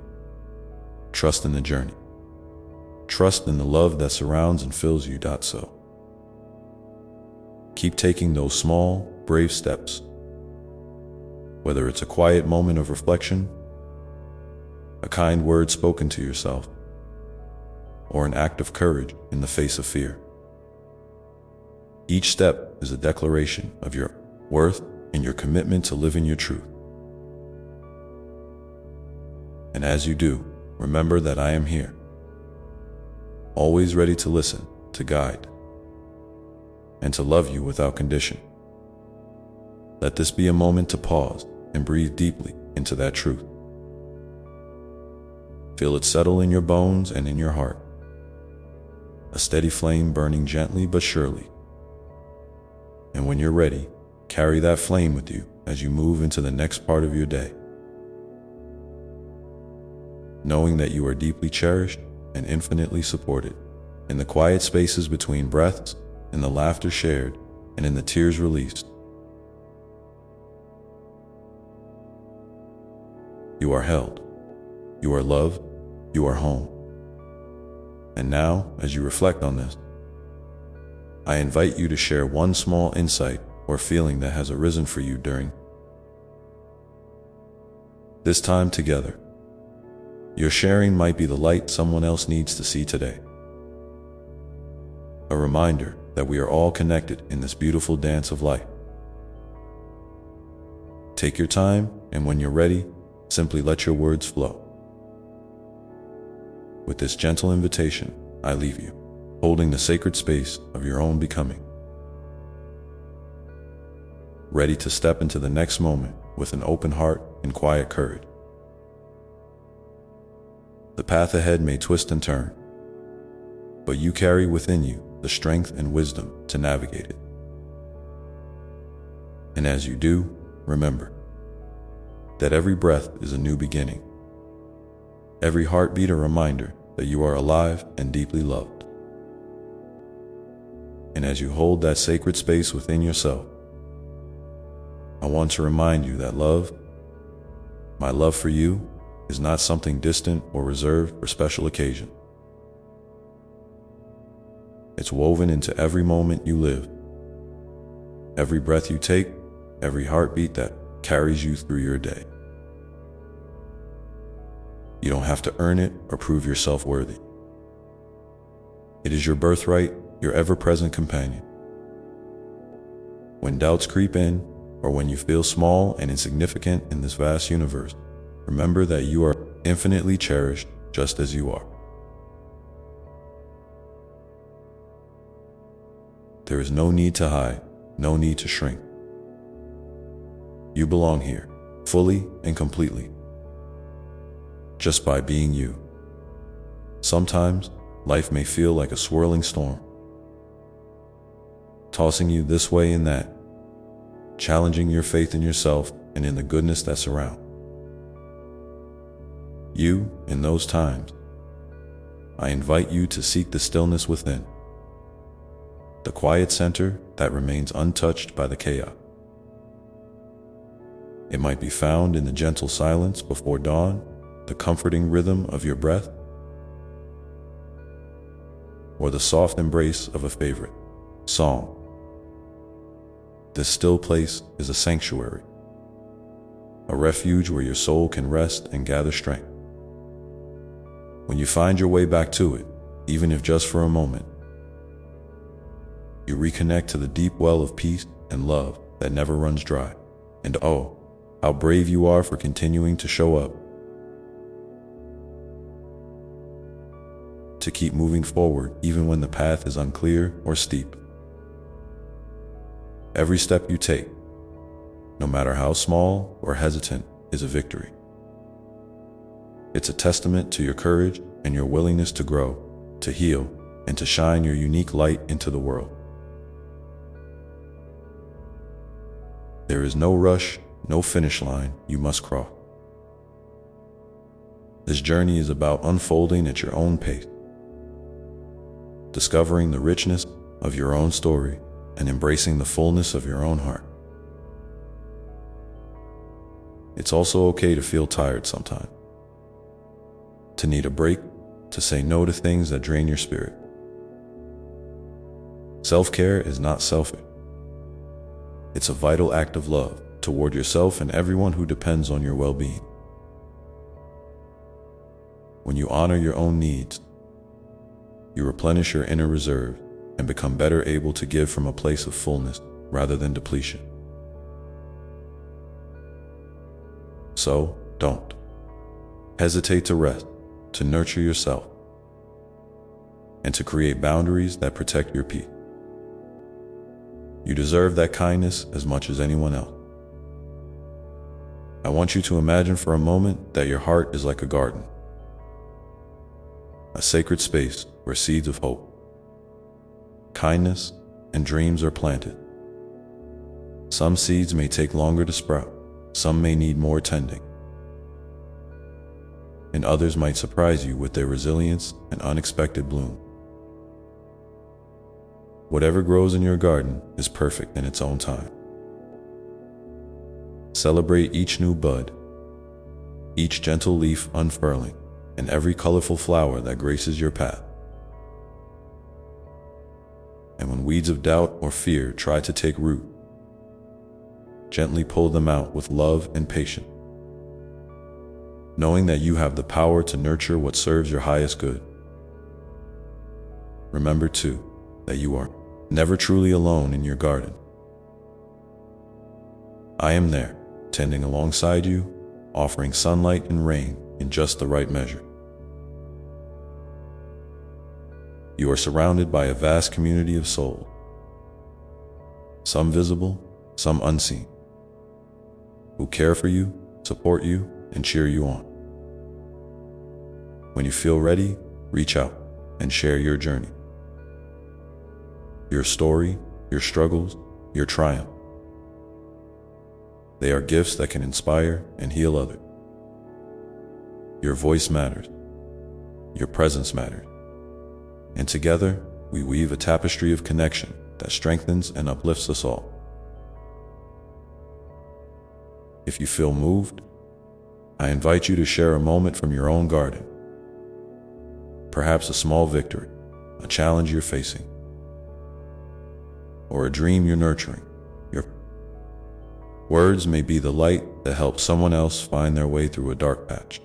Trust in the journey. Trust in the love that surrounds and fills you. So, keep taking those small, brave steps. Whether it's a quiet moment of reflection, a kind word spoken to yourself, or an act of courage in the face of fear. Each step is a declaration of your worth and your commitment to living your truth. And as you do, remember that I am here, always ready to listen, to guide, and to love you without condition. Let this be a moment to pause and breathe deeply into that truth. Feel it settle in your bones and in your heart, a steady flame burning gently but surely. And when you're ready, carry that flame with you as you move into the next part of your day, knowing that you are deeply cherished and infinitely supported in the quiet spaces between breaths, in the laughter shared, and in the tears released. You are held, you are loved, you are home. And now, as you reflect on this, I invite you to share one small insight or feeling that has arisen for you during this time together. Your sharing might be the light someone else needs to see today. A reminder that we are all connected in this beautiful dance of life. Take your time, and when you're ready, simply let your words flow. With this gentle invitation, I leave you, holding the sacred space of your own becoming, ready to step into the next moment with an open heart and quiet courage. The path ahead may twist and turn, but you carry within you the strength and wisdom to navigate it. And as you do, remember that every breath is a new beginning, every heartbeat a reminder that you are alive and deeply loved. And as you hold that sacred space within yourself, I want to remind you that my love for you, is not something distant or reserved for special occasions. It's woven into every moment you live, every breath you take, every heartbeat that carries you through your day. You don't have to earn it or prove yourself worthy. It is your birthright, your ever-present companion. When doubts creep in, or when you feel small and insignificant in this vast universe, remember that you are infinitely cherished just as you are. There is no need to hide, no need to shrink. You belong here, fully and completely, just by being you. Sometimes, life may feel like a swirling storm, tossing you this way and that, challenging your faith in yourself and in the goodness that surrounds you. In those times, I invite you to seek the stillness within, the quiet center that remains untouched by the chaos. It might be found in the gentle silence before dawn, the comforting rhythm of your breath, or the soft embrace of a favorite song. This still place is a sanctuary, a refuge where your soul can rest and gather strength. When you find your way back to it, even if just for a moment, you reconnect to the deep well of peace and love that never runs dry. And oh, how brave you are for continuing to show up, to keep moving forward even when the path is unclear or steep. Every step you take, no matter how small or hesitant, is a victory. It's a testament to your courage and your willingness to grow, to heal, and to shine your unique light into the world. There is no rush, no finish line you must cross. This journey is about unfolding at your own pace, discovering the richness of your own story, and embracing the fullness of your own heart. It's also okay to feel tired sometimes, to need a break, to say no to things that drain your spirit. Self-care is not selfish. It's a vital act of love toward yourself and everyone who depends on your well-being. When you honor your own needs, you replenish your inner reserve and become better able to give from a place of fullness rather than depletion. So, don't hesitate to rest, to nurture yourself, and to create boundaries that protect your peace. You deserve that kindness as much as anyone else. I want you to imagine for a moment that your heart is like a garden, a sacred space where seeds of hope, kindness, and dreams are planted. Some seeds may take longer to sprout, some may need more tending, and others might surprise you with their resilience and unexpected bloom. Whatever grows in your garden is perfect in its own time. Celebrate each new bud, each gentle leaf unfurling, and every colorful flower that graces your path. And when weeds of doubt or fear try to take root, gently pull them out with love and patience, knowing that you have the power to nurture what serves your highest good. Remember, too, that you are never truly alone in your garden. I am there, tending alongside you, offering sunlight and rain in just the right measure. You are surrounded by a vast community of souls, some visible, some unseen, who care for you, support you, and cheer you on. When you feel ready, reach out and share your journey, your story, your struggles, your triumph. They are gifts that can inspire and heal others. Your voice matters. Your presence matters. And together, we weave a tapestry of connection that strengthens and uplifts us all. If you feel moved, I invite you to share a moment from your own garden. Perhaps a small victory, a challenge you're facing, or a dream you're nurturing. Your words may be the light that helps someone else find their way through a dark patch.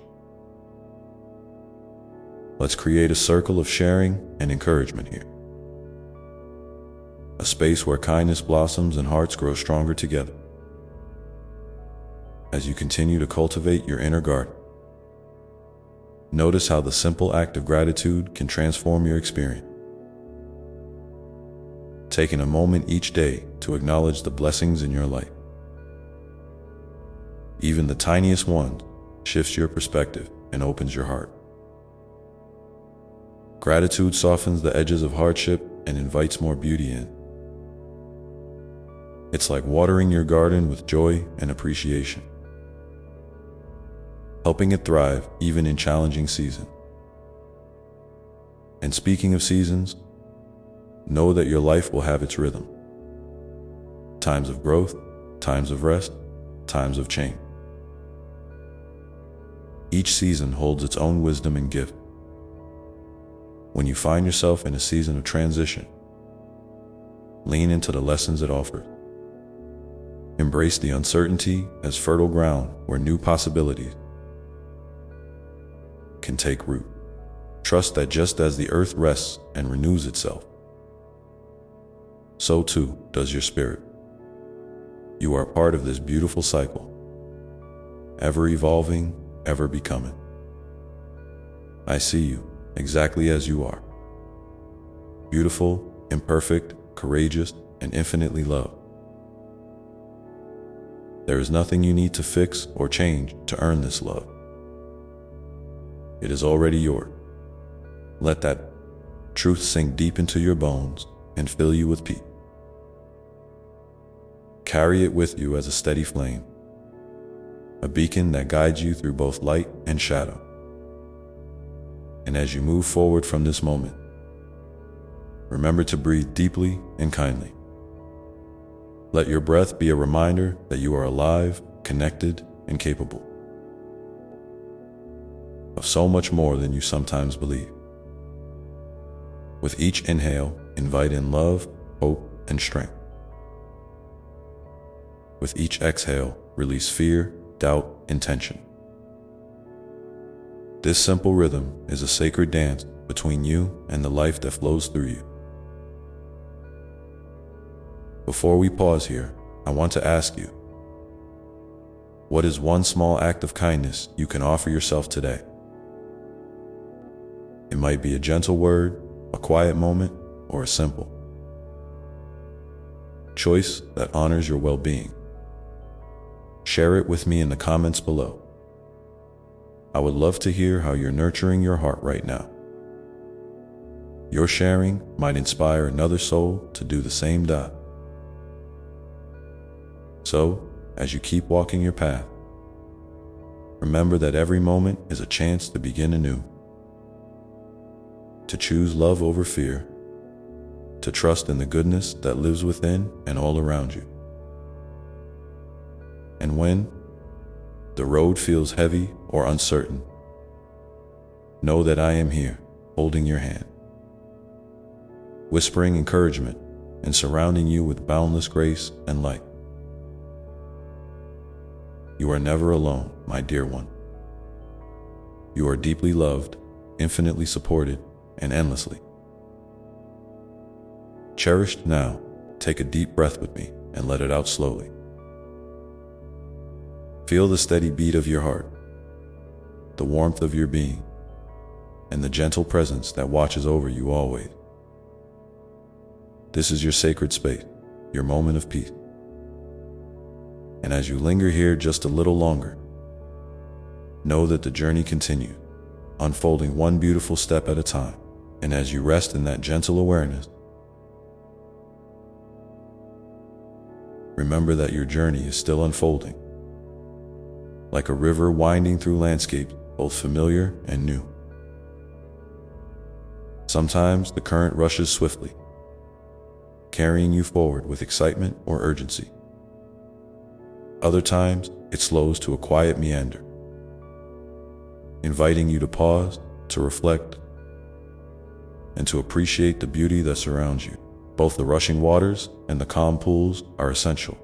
Let's create a circle of sharing and encouragement here. A space where kindness blossoms and hearts grow stronger together. As you continue to cultivate your inner garden, notice how the simple act of gratitude can transform your experience. Taking a moment each day to acknowledge the blessings in your life, even the tiniest one, shifts your perspective and opens your heart. Gratitude softens the edges of hardship and invites more beauty in. It's like watering your garden with joy and appreciation, helping it thrive even in challenging seasons. And speaking of seasons, know that your life will have its rhythm. Times of growth, times of rest, times of change. Each season holds its own wisdom and gift. When you find yourself in a season of transition, lean into the lessons it offers. Embrace the uncertainty as fertile ground where new possibilities can take root. Trust that just as the earth rests and renews itself, so too does your spirit. You are part of this beautiful cycle, ever evolving, ever becoming. I see you exactly as you are. Beautiful, imperfect, courageous, and infinitely loved. There is nothing you need to fix or change to earn this love. It is already yours. Let that truth sink deep into your bones and fill you with peace. Carry it with you as a steady flame, a beacon that guides you through both light and shadow. And as you move forward from this moment, remember to breathe deeply and kindly. Let your breath be a reminder that you are alive, connected, and capable of so much more than you sometimes believe. With each inhale, invite in love, hope, and strength. With each exhale, release fear, doubt, and tension. This simple rhythm is a sacred dance between you and the life that flows through you. Before we pause here, I want to ask you, what is one small act of kindness you can offer yourself today? It might be a gentle word, a quiet moment, or a simple choice that honors your well-being. Share it with me in the comments below. I would love to hear how you're nurturing your heart right now. Your sharing might inspire another soul to do the same. So, as you keep walking your path, remember that every moment is a chance to begin anew. To choose love over fear, to trust in the goodness that lives within and all around you. And when the road feels heavy or uncertain, know that I am here, holding your hand, whispering encouragement and surrounding you with boundless grace and light. You are never alone, my dear one. You are deeply loved, infinitely supported, and endlessly cherished. Now, take a deep breath with me and let it out slowly. Feel the steady beat of your heart, the warmth of your being, and the gentle presence that watches over you always. This is your sacred space, your moment of peace. And as you linger here just a little longer, know that the journey continues, unfolding one beautiful step at a time. And as you rest in that gentle awareness, remember that your journey is still unfolding, like a river winding through landscapes both familiar and new. Sometimes the current rushes swiftly, carrying you forward with excitement or urgency. Other times, it slows to a quiet meander, inviting you to pause, to reflect, and to appreciate the beauty that surrounds you. Both the rushing waters and the calm pools are essential.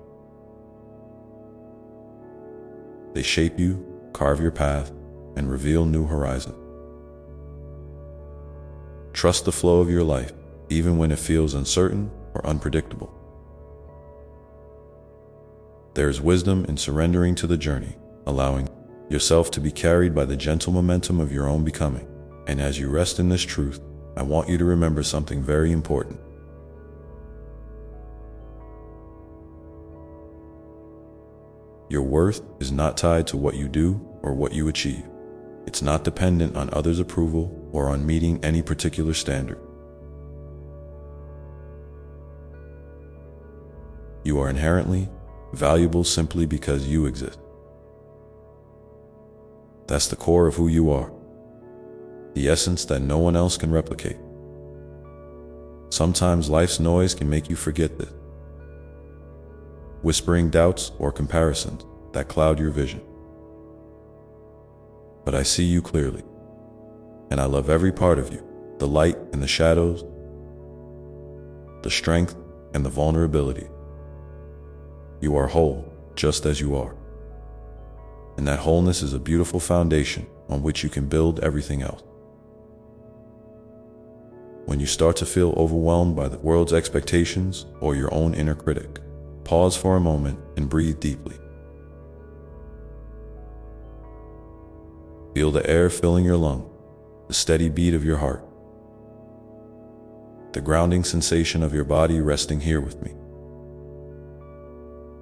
They shape you, carve your path, and reveal new horizons. Trust the flow of your life, even when it feels uncertain or unpredictable. There is wisdom in surrendering to the journey, allowing yourself to be carried by the gentle momentum of your own becoming. And as you rest in this truth, I want you to remember something very important. Your worth is not tied to what you do or what you achieve. It's not dependent on others' approval or on meeting any particular standard. You are inherently valuable simply because you exist. That's the core of who you are, the essence that no one else can replicate. Sometimes life's noise can make you forget this, whispering doubts or comparisons that cloud your vision. But I see you clearly, and I love every part of you, the light and the shadows, the strength and the vulnerability. You are whole, just as you are. And that wholeness is a beautiful foundation on which you can build everything else. When you start to feel overwhelmed by the world's expectations or your own inner critic, pause for a moment and breathe deeply. Feel the air filling your lungs, the steady beat of your heart, the grounding sensation of your body resting here with me.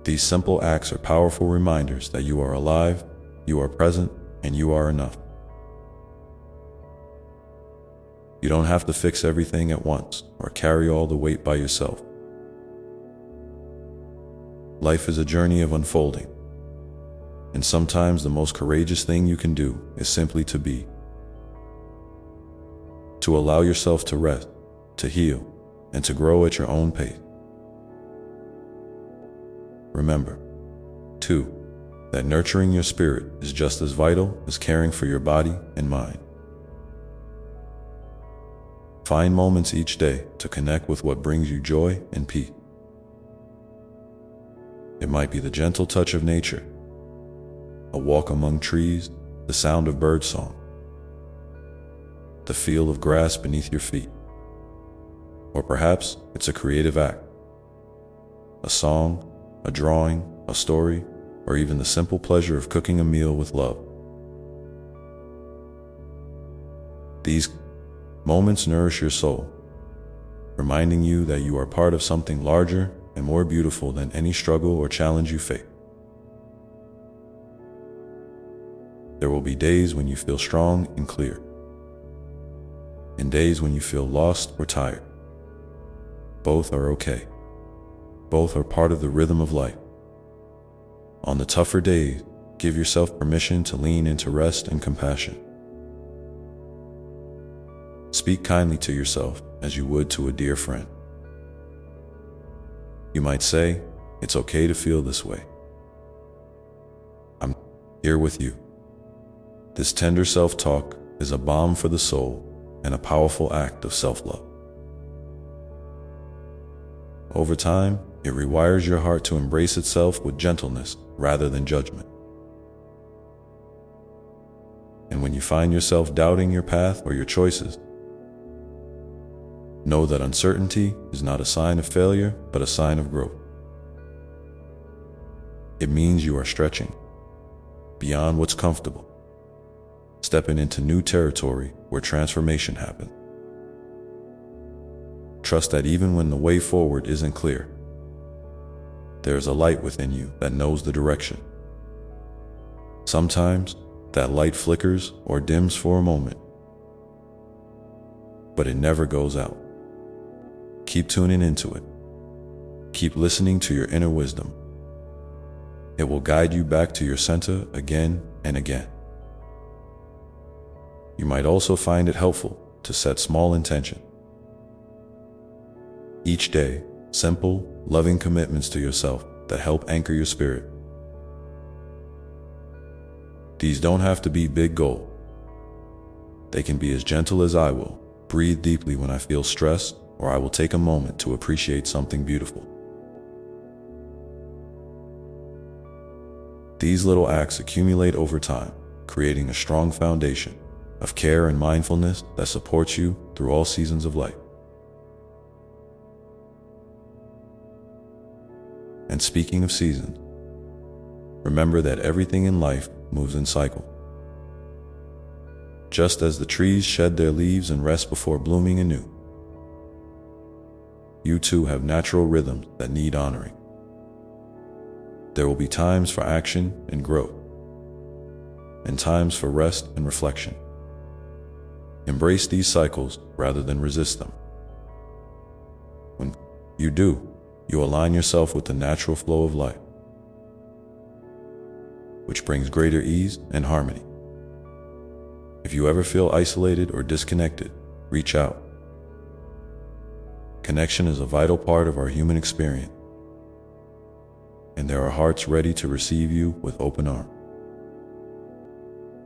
These simple acts are powerful reminders that you are alive, you are present, and you are enough. You don't have to fix everything at once or carry all the weight by yourself. Life is a journey of unfolding, and sometimes the most courageous thing you can do is simply to be. To allow yourself to rest, to heal, and to grow at your own pace. Remember, too, that nurturing your spirit is just as vital as caring for your body and mind. Find moments each day to connect with what brings you joy and peace. It might be the gentle touch of nature, a walk among trees, the sound of birdsong, the feel of grass beneath your feet. Or perhaps it's a creative act, a song, a drawing, a story, or even the simple pleasure of cooking a meal with love. These moments nourish your soul, reminding you that you are part of something larger and more beautiful than any struggle or challenge you face. There will be days when you feel strong and clear, and days when you feel lost or tired. Both are okay. Both are part of the rhythm of life. On the tougher days, give yourself permission to lean into rest and compassion. Speak kindly to yourself as you would to a dear friend. You might say, "It's okay to feel this way. I'm here with you." This tender self-talk is a balm for the soul and a powerful act of self-love. Over time, it rewires your heart to embrace itself with gentleness rather than judgment. And when you find yourself doubting your path or your choices, know that uncertainty is not a sign of failure, but a sign of growth. It means you are stretching beyond what's comfortable, stepping into new territory where transformation happens. Trust that even when the way forward isn't clear, there is a light within you that knows the direction. Sometimes that light flickers or dims for a moment, but it never goes out. Keep tuning into it. Keep listening to your inner wisdom. It will guide you back to your center again and again. You might also find it helpful to set small intentions. Each day, simple, loving commitments to yourself that help anchor your spirit. These don't have to be big goals. They can be as gentle as I will breathe deeply when I feel stressed, or I will take a moment to appreciate something beautiful. These little acts accumulate over time, creating a strong foundation of care and mindfulness that supports you through all seasons of life. And speaking of seasons, remember that everything in life moves in cycles. Just as the trees shed their leaves and rest before blooming anew, you too have natural rhythms that need honoring. There will be times for action and growth, and times for rest and reflection. Embrace these cycles rather than resist them. When you do, you align yourself with the natural flow of life, which brings greater ease and harmony. If you ever feel isolated or disconnected, reach out. Connection is a vital part of our human experience, and there are hearts ready to receive you with open arms.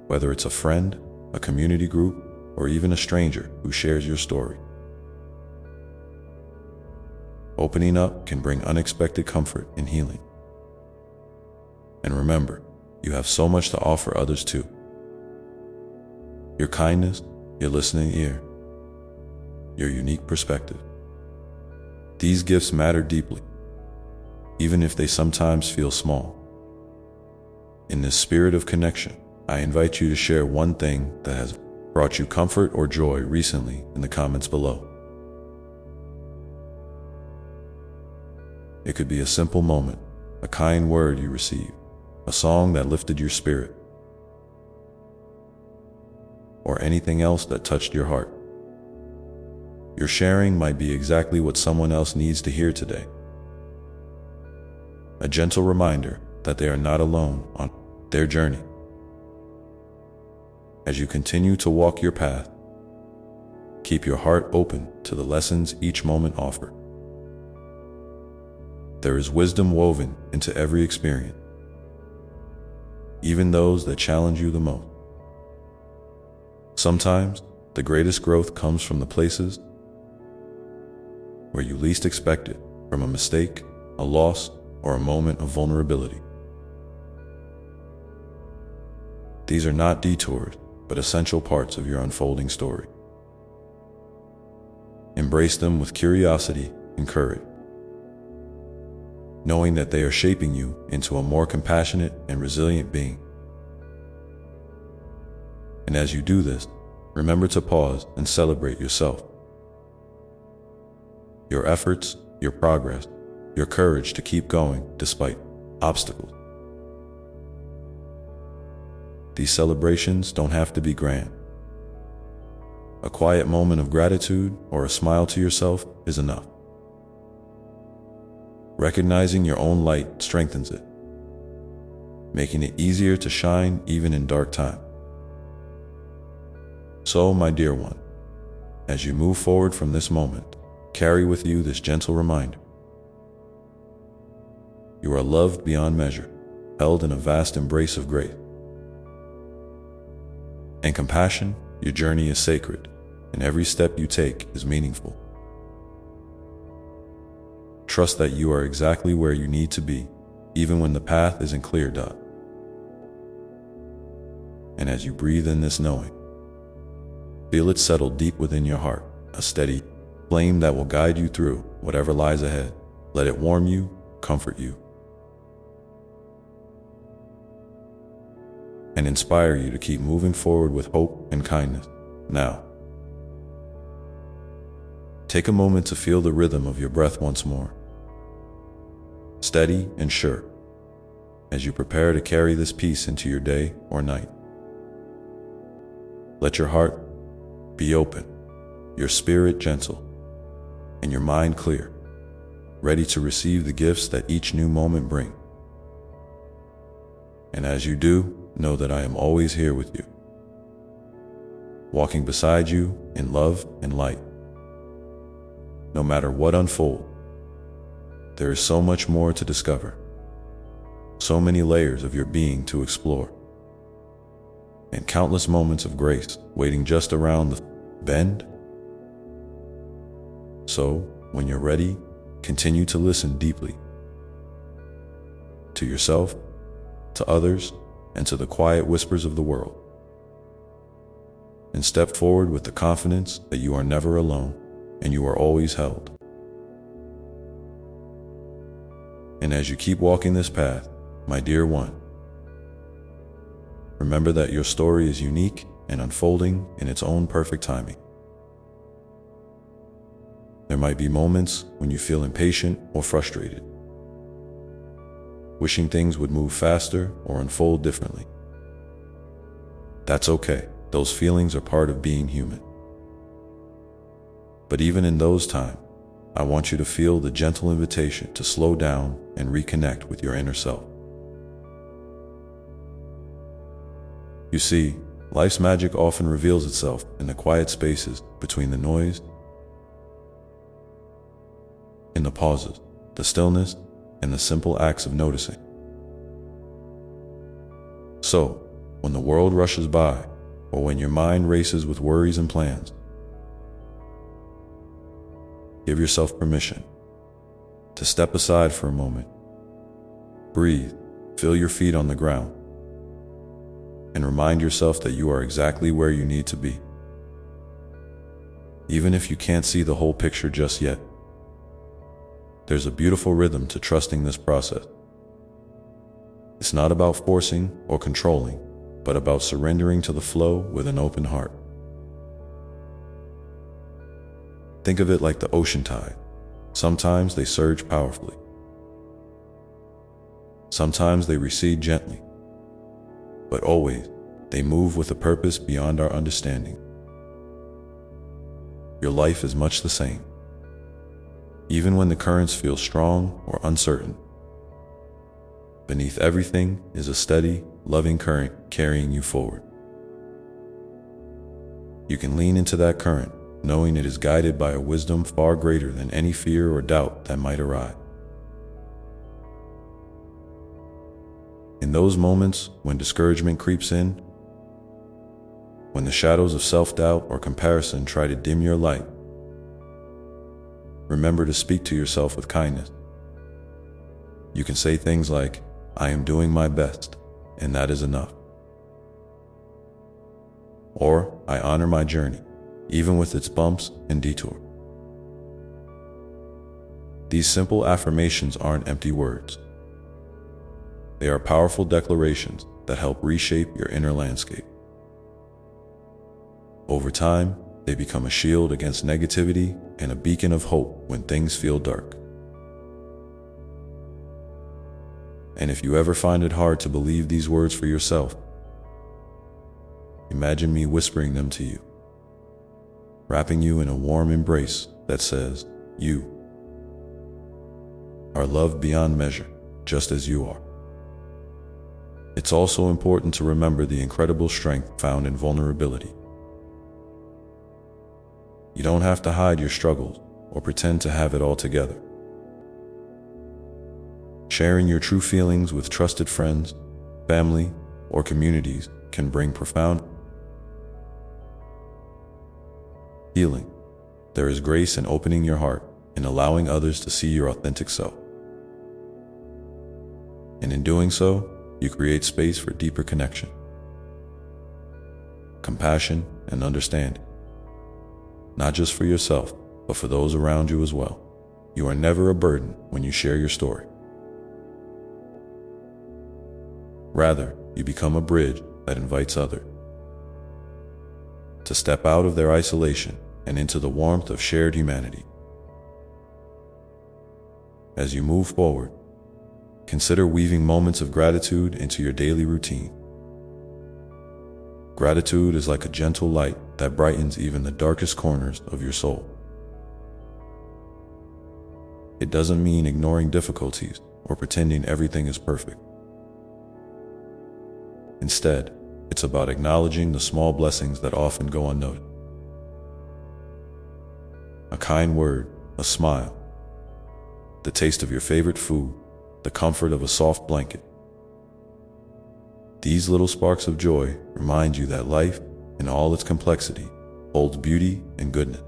Whether it's a friend, a community group, or even a stranger who shares your story. Opening up can bring unexpected comfort and healing. And remember, you have so much to offer others too. Your kindness, your listening ear, your unique perspective. These gifts matter deeply, even if they sometimes feel small. In this spirit of connection, I invite you to share one thing that has brought you comfort or joy recently in the comments below. It could be a simple moment, a kind word you received, a song that lifted your spirit, or anything else that touched your heart. Your sharing might be exactly what someone else needs to hear today. A gentle reminder that they are not alone on their journey. As you continue to walk your path, keep your heart open to the lessons each moment offers. There is wisdom woven into every experience, even those that challenge you the most. Sometimes, the greatest growth comes from the places where you least expect it, from a mistake, a loss, or a moment of vulnerability. These are not detours, but essential parts of your unfolding story. Embrace them with curiosity and courage, knowing that they are shaping you into a more compassionate and resilient being. And as you do this, remember to pause and celebrate yourself. Your efforts, your progress, your courage to keep going despite obstacles. These celebrations don't have to be grand. A quiet moment of gratitude or a smile to yourself is enough. Recognizing your own light strengthens it, making it easier to shine even in dark times. So, my dear one, as you move forward from this moment, carry with you this gentle reminder. You are loved beyond measure, held in a vast embrace of grace. In compassion, your journey is sacred, and every step you take is meaningful. Trust that you are exactly where you need to be, even when the path isn't clear. And as you breathe in this knowing, feel it settle deep within your heart, a steady flame that will guide you through whatever lies ahead. Let it warm you, comfort you, and inspire you to keep moving forward with hope and kindness. Now, take a moment to feel the rhythm of your breath once more, steady and sure, as you prepare to carry this peace into your day or night. Let your heart be open, your spirit gentle, and your mind clear, ready to receive the gifts that each new moment brings. And as you do, know that I am always here with you, walking beside you in love and light. No matter what unfolds, there is so much more to discover, so many layers of your being to explore. and countless moments of grace waiting just around the bend. So, when you're ready, continue to listen deeply to yourself, to others, and to the quiet whispers of the world. And step forward with the confidence that you are never alone and you are always held. And as you keep walking this path, my dear one, remember that your story is unique and unfolding in its own perfect timing. There might be moments when you feel impatient or frustrated, wishing things would move faster or unfold differently. That's okay. Those feelings are part of being human. But even in those times, I want you to feel the gentle invitation to slow down and reconnect with your inner self. You see, life's magic often reveals itself in the quiet spaces between the noise, in the pauses, the stillness, and the simple acts of noticing. So, when the world rushes by, or when your mind races with worries and plans, give yourself permission to step aside for a moment. Breathe, feel your feet on the ground, and remind yourself that you are exactly where you need to be. Even if you can't see the whole picture just yet, there's a beautiful rhythm to trusting this process. It's not about forcing or controlling, but about surrendering to the flow with an open heart. Think of it like the ocean tide. Sometimes they surge powerfully. Sometimes they recede gently. But always, they move with a purpose beyond our understanding. Your life is much the same. Even when the currents feel strong or uncertain, beneath everything is a steady, loving current carrying you forward. You can lean into that current, knowing it is guided by a wisdom far greater than any fear or doubt that might arise. In those moments when discouragement creeps in, when the shadows of self-doubt or comparison try to dim your light, remember to speak to yourself with kindness. You can say things like, "I am doing my best, and that is enough." Or, "I honor my journey, even with its bumps and detours." These simple affirmations aren't empty words. They are powerful declarations that help reshape your inner landscape. Over time, they become a shield against negativity and a beacon of hope when things feel dark. And if you ever find it hard to believe these words for yourself, imagine me whispering them to you, wrapping you in a warm embrace that says, "You are loved beyond measure, just as you are." It's also important to remember the incredible strength found in vulnerability. You don't have to hide your struggles or pretend to have it all together. Sharing your true feelings with trusted friends, family, or communities can bring profound healing. There is grace in opening your heart and allowing others to see your authentic self. And in doing so, you create space for deeper connection, compassion, and understanding. Not just for yourself, but for those around you as well. You are never a burden when you share your story. Rather, you become a bridge that invites others to step out of their isolation and into the warmth of shared humanity. As you move forward, consider weaving moments of gratitude into your daily routine. Gratitude is like a gentle light that brightens even the darkest corners of your soul. It doesn't mean ignoring difficulties or pretending everything is perfect. Instead, it's about acknowledging the small blessings that often go unnoticed. A kind word, a smile, the taste of your favorite food, the comfort of a soft blanket. These little sparks of joy remind you that life, in all its complexity, holds beauty and goodness.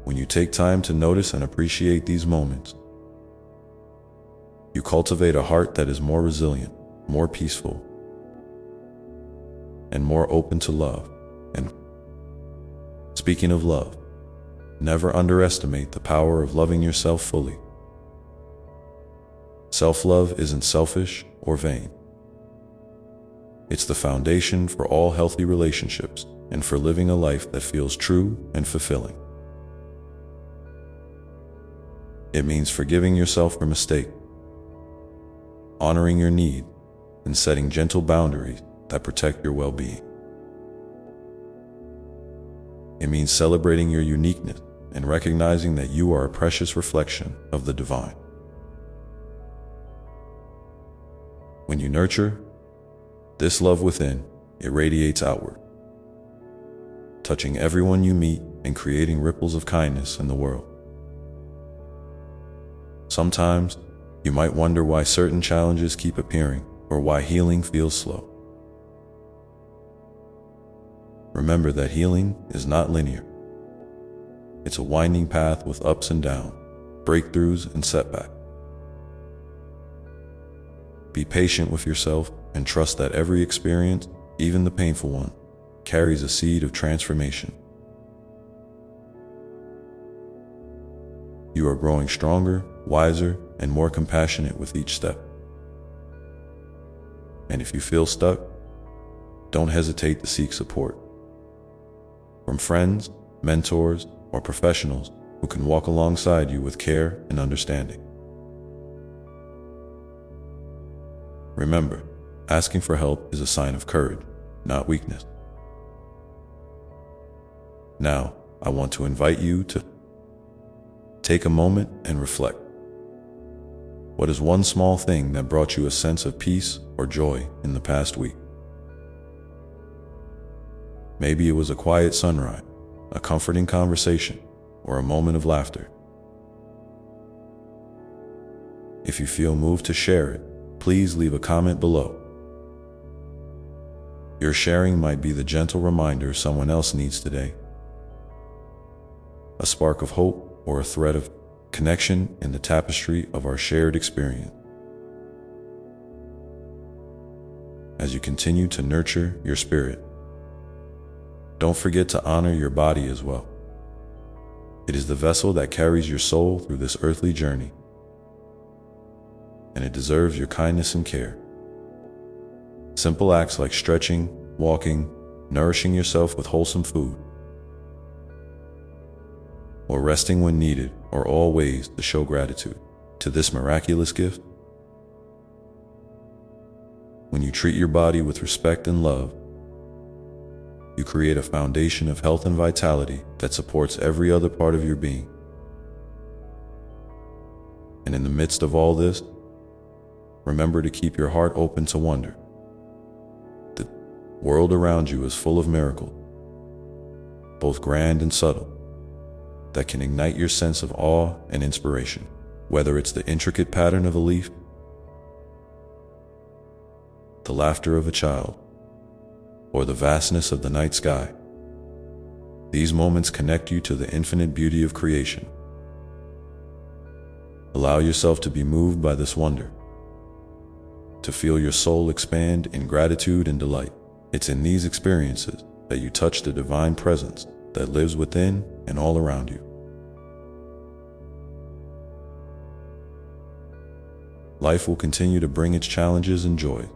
When you take time to notice and appreciate these moments, you cultivate a heart that is more resilient, more peaceful, and more open to love. And speaking of love, never underestimate the power of loving yourself fully. Self-love isn't selfish or vain. It's the foundation for all healthy relationships and for living a life that feels true and fulfilling. It means forgiving yourself for mistakes, honoring your needs, and setting gentle boundaries that protect your well-being. It means celebrating your uniqueness and recognizing that you are a precious reflection of the divine. When you nurture this love within, it radiates outward, touching everyone you meet and creating ripples of kindness in the world. Sometimes, you might wonder why certain challenges keep appearing or why healing feels slow. Remember that healing is not linear. It's a winding path with ups and downs, breakthroughs and setbacks. Be patient with yourself and trust that every experience, even the painful one, carries a seed of transformation. You are growing stronger, wiser, and more compassionate with each step. And if you feel stuck, don't hesitate to seek support from friends, mentors, or professionals who can walk alongside you with care and understanding. Remember, asking for help is a sign of courage, not weakness. Now, I want to invite you to take a moment and reflect. What is one small thing that brought you a sense of peace or joy in the past week? Maybe it was a quiet sunrise, a comforting conversation, or a moment of laughter. If you feel moved to share it, please leave a comment below. Your sharing might be the gentle reminder someone else needs today. A spark of hope or a thread of connection in the tapestry of our shared experience. As you continue to nurture your spirit, don't forget to honor your body as well. It is the vessel that carries your soul through this earthly journey, and it deserves your kindness and care. Simple acts like stretching, walking, nourishing yourself with wholesome food, or resting when needed are all ways to show gratitude to this miraculous gift. When you treat your body with respect and love, you create a foundation of health and vitality that supports every other part of your being. And in the midst of all this, remember to keep your heart open to wonder. The world around you is full of miracles, both grand and subtle, that can ignite your sense of awe and inspiration. Whether it's the intricate pattern of a leaf, the laughter of a child, or the vastness of the night sky, these moments connect you to the infinite beauty of creation. Allow yourself to be moved by this wonder, to feel your soul expand in gratitude and delight. It's in these experiences that you touch the divine presence that lives within and all around you. Life will continue to bring its challenges and joy,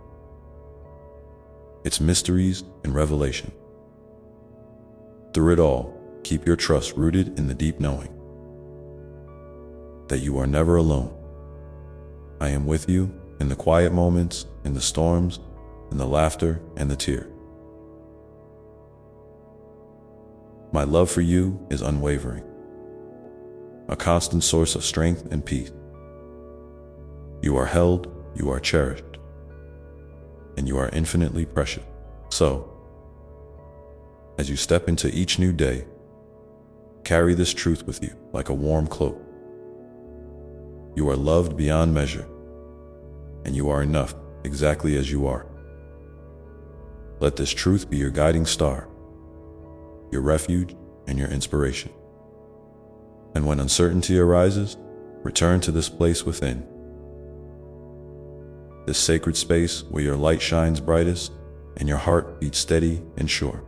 its mysteries and revelation. Through it all, keep your trust rooted in the deep knowing that you are never alone. I am with you in the quiet moments, in the storms, in the laughter and the tear. My love for you is unwavering, a constant source of strength and peace. You are held, you are cherished, and you are infinitely precious. So, as you step into each new day, carry this truth with you like a warm cloak. You are loved beyond measure, and you are enough exactly as you are. Let this truth be your guiding star, your refuge, and your inspiration. And when uncertainty arises, return to this place within, this sacred space where your light shines brightest and your heart beats steady and sure.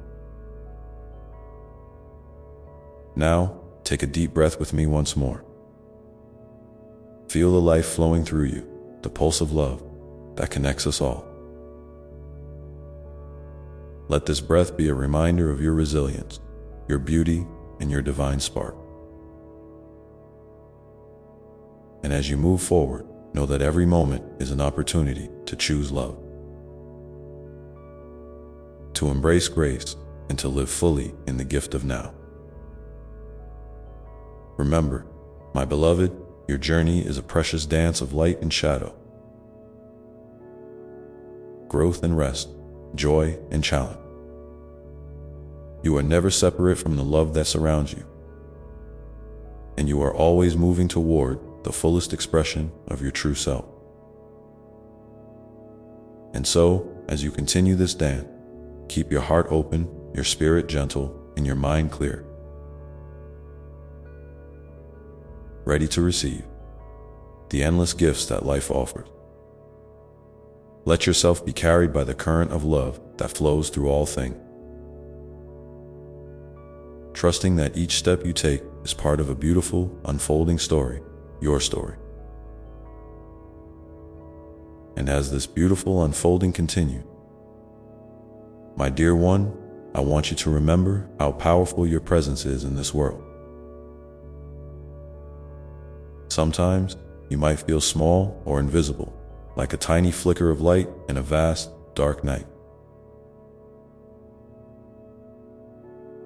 Now, take a deep breath with me once more. Feel the life flowing through you, the pulse of love that connects us all. Let this breath be a reminder of your resilience, your beauty, and your divine spark. And as you move forward, know that every moment is an opportunity to choose love, to embrace grace, and to live fully in the gift of now. Remember, my beloved, your journey is a precious dance of light and shadow, growth and rest, joy and challenge. You are never separate from the love that surrounds you, and you are always moving toward the fullest expression of your true self. And so, as you continue this dance, keep your heart open, your spirit gentle, and your mind clear, ready to receive the endless gifts that life offers. Let yourself be carried by the current of love that flows through all things, trusting that each step you take is part of a beautiful, unfolding story, your story. And as this beautiful unfolding continues, my dear one, I want you to remember how powerful your presence is in this world. Sometimes you might feel small or invisible, like a tiny flicker of light in a vast, dark night.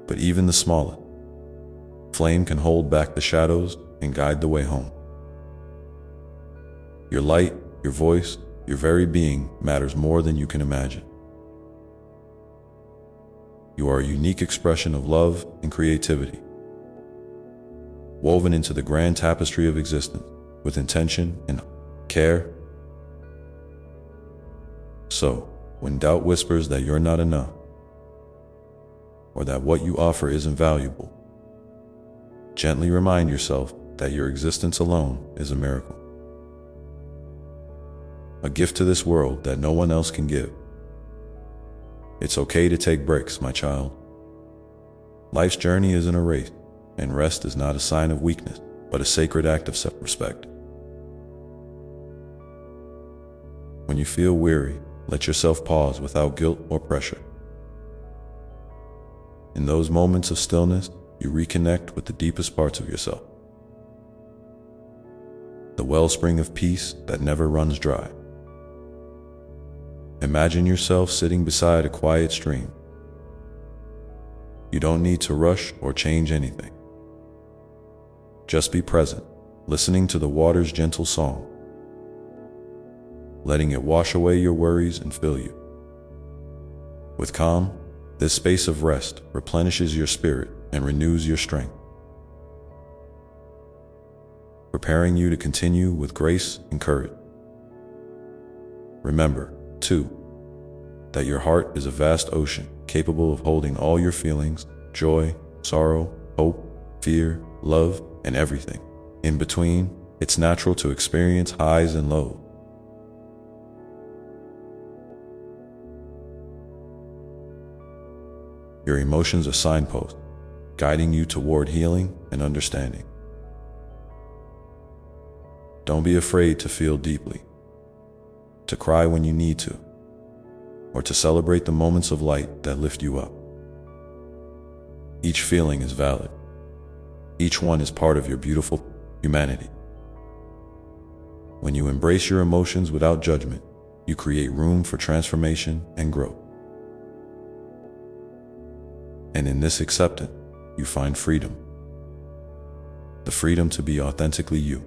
But even the smallest flame can hold back the shadows and guide the way home. Your light, your voice, your very being matters more than you can imagine. You are a unique expression of love and creativity, woven into the grand tapestry of existence with intention and care. So, when doubt whispers that you're not enough, or that what you offer isn't valuable, gently remind yourself that your existence alone is a miracle, a gift to this world that no one else can give. It's okay to take breaks, my child. Life's journey isn't a race, and rest is not a sign of weakness, but a sacred act of self-respect. When you feel weary, let yourself pause without guilt or pressure. In those moments of stillness, you reconnect with the deepest parts of yourself, the wellspring of peace that never runs dry. Imagine yourself sitting beside a quiet stream. You don't need to rush or change anything. Just be present, listening to the water's gentle song, letting it wash away your worries and fill you with calm. This space of rest replenishes your spirit and renews your strength, preparing you to continue with grace and courage. Remember, too, that your heart is a vast ocean capable of holding all your feelings, joy, sorrow, hope, fear, love, and everything in between. It's natural to experience highs and lows. Your emotions are signposts, guiding you toward healing and understanding. Don't be afraid to feel deeply, to cry when you need to, or to celebrate the moments of light that lift you up. Each feeling is valid. Each one is part of your beautiful humanity. When you embrace your emotions without judgment, you create room for transformation and growth. And in this acceptance, you find freedom. The freedom to be authentically you,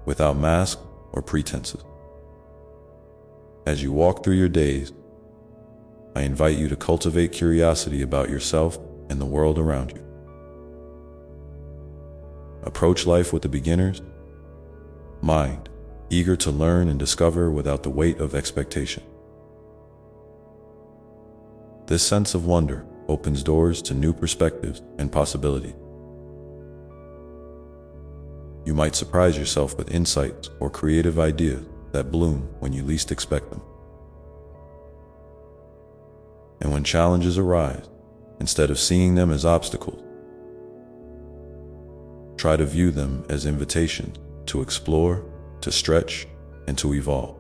without masks or pretenses. As you walk through your days, I invite you to cultivate curiosity about yourself and the world around you. Approach life with a beginner's mind, eager to learn and discover without the weight of expectation. This sense of wonder opens doors to new perspectives and possibilities. You might surprise yourself with insights or creative ideas that bloom when you least expect them. And when challenges arise, instead of seeing them as obstacles, try to view them as invitations to explore, to stretch, and to evolve.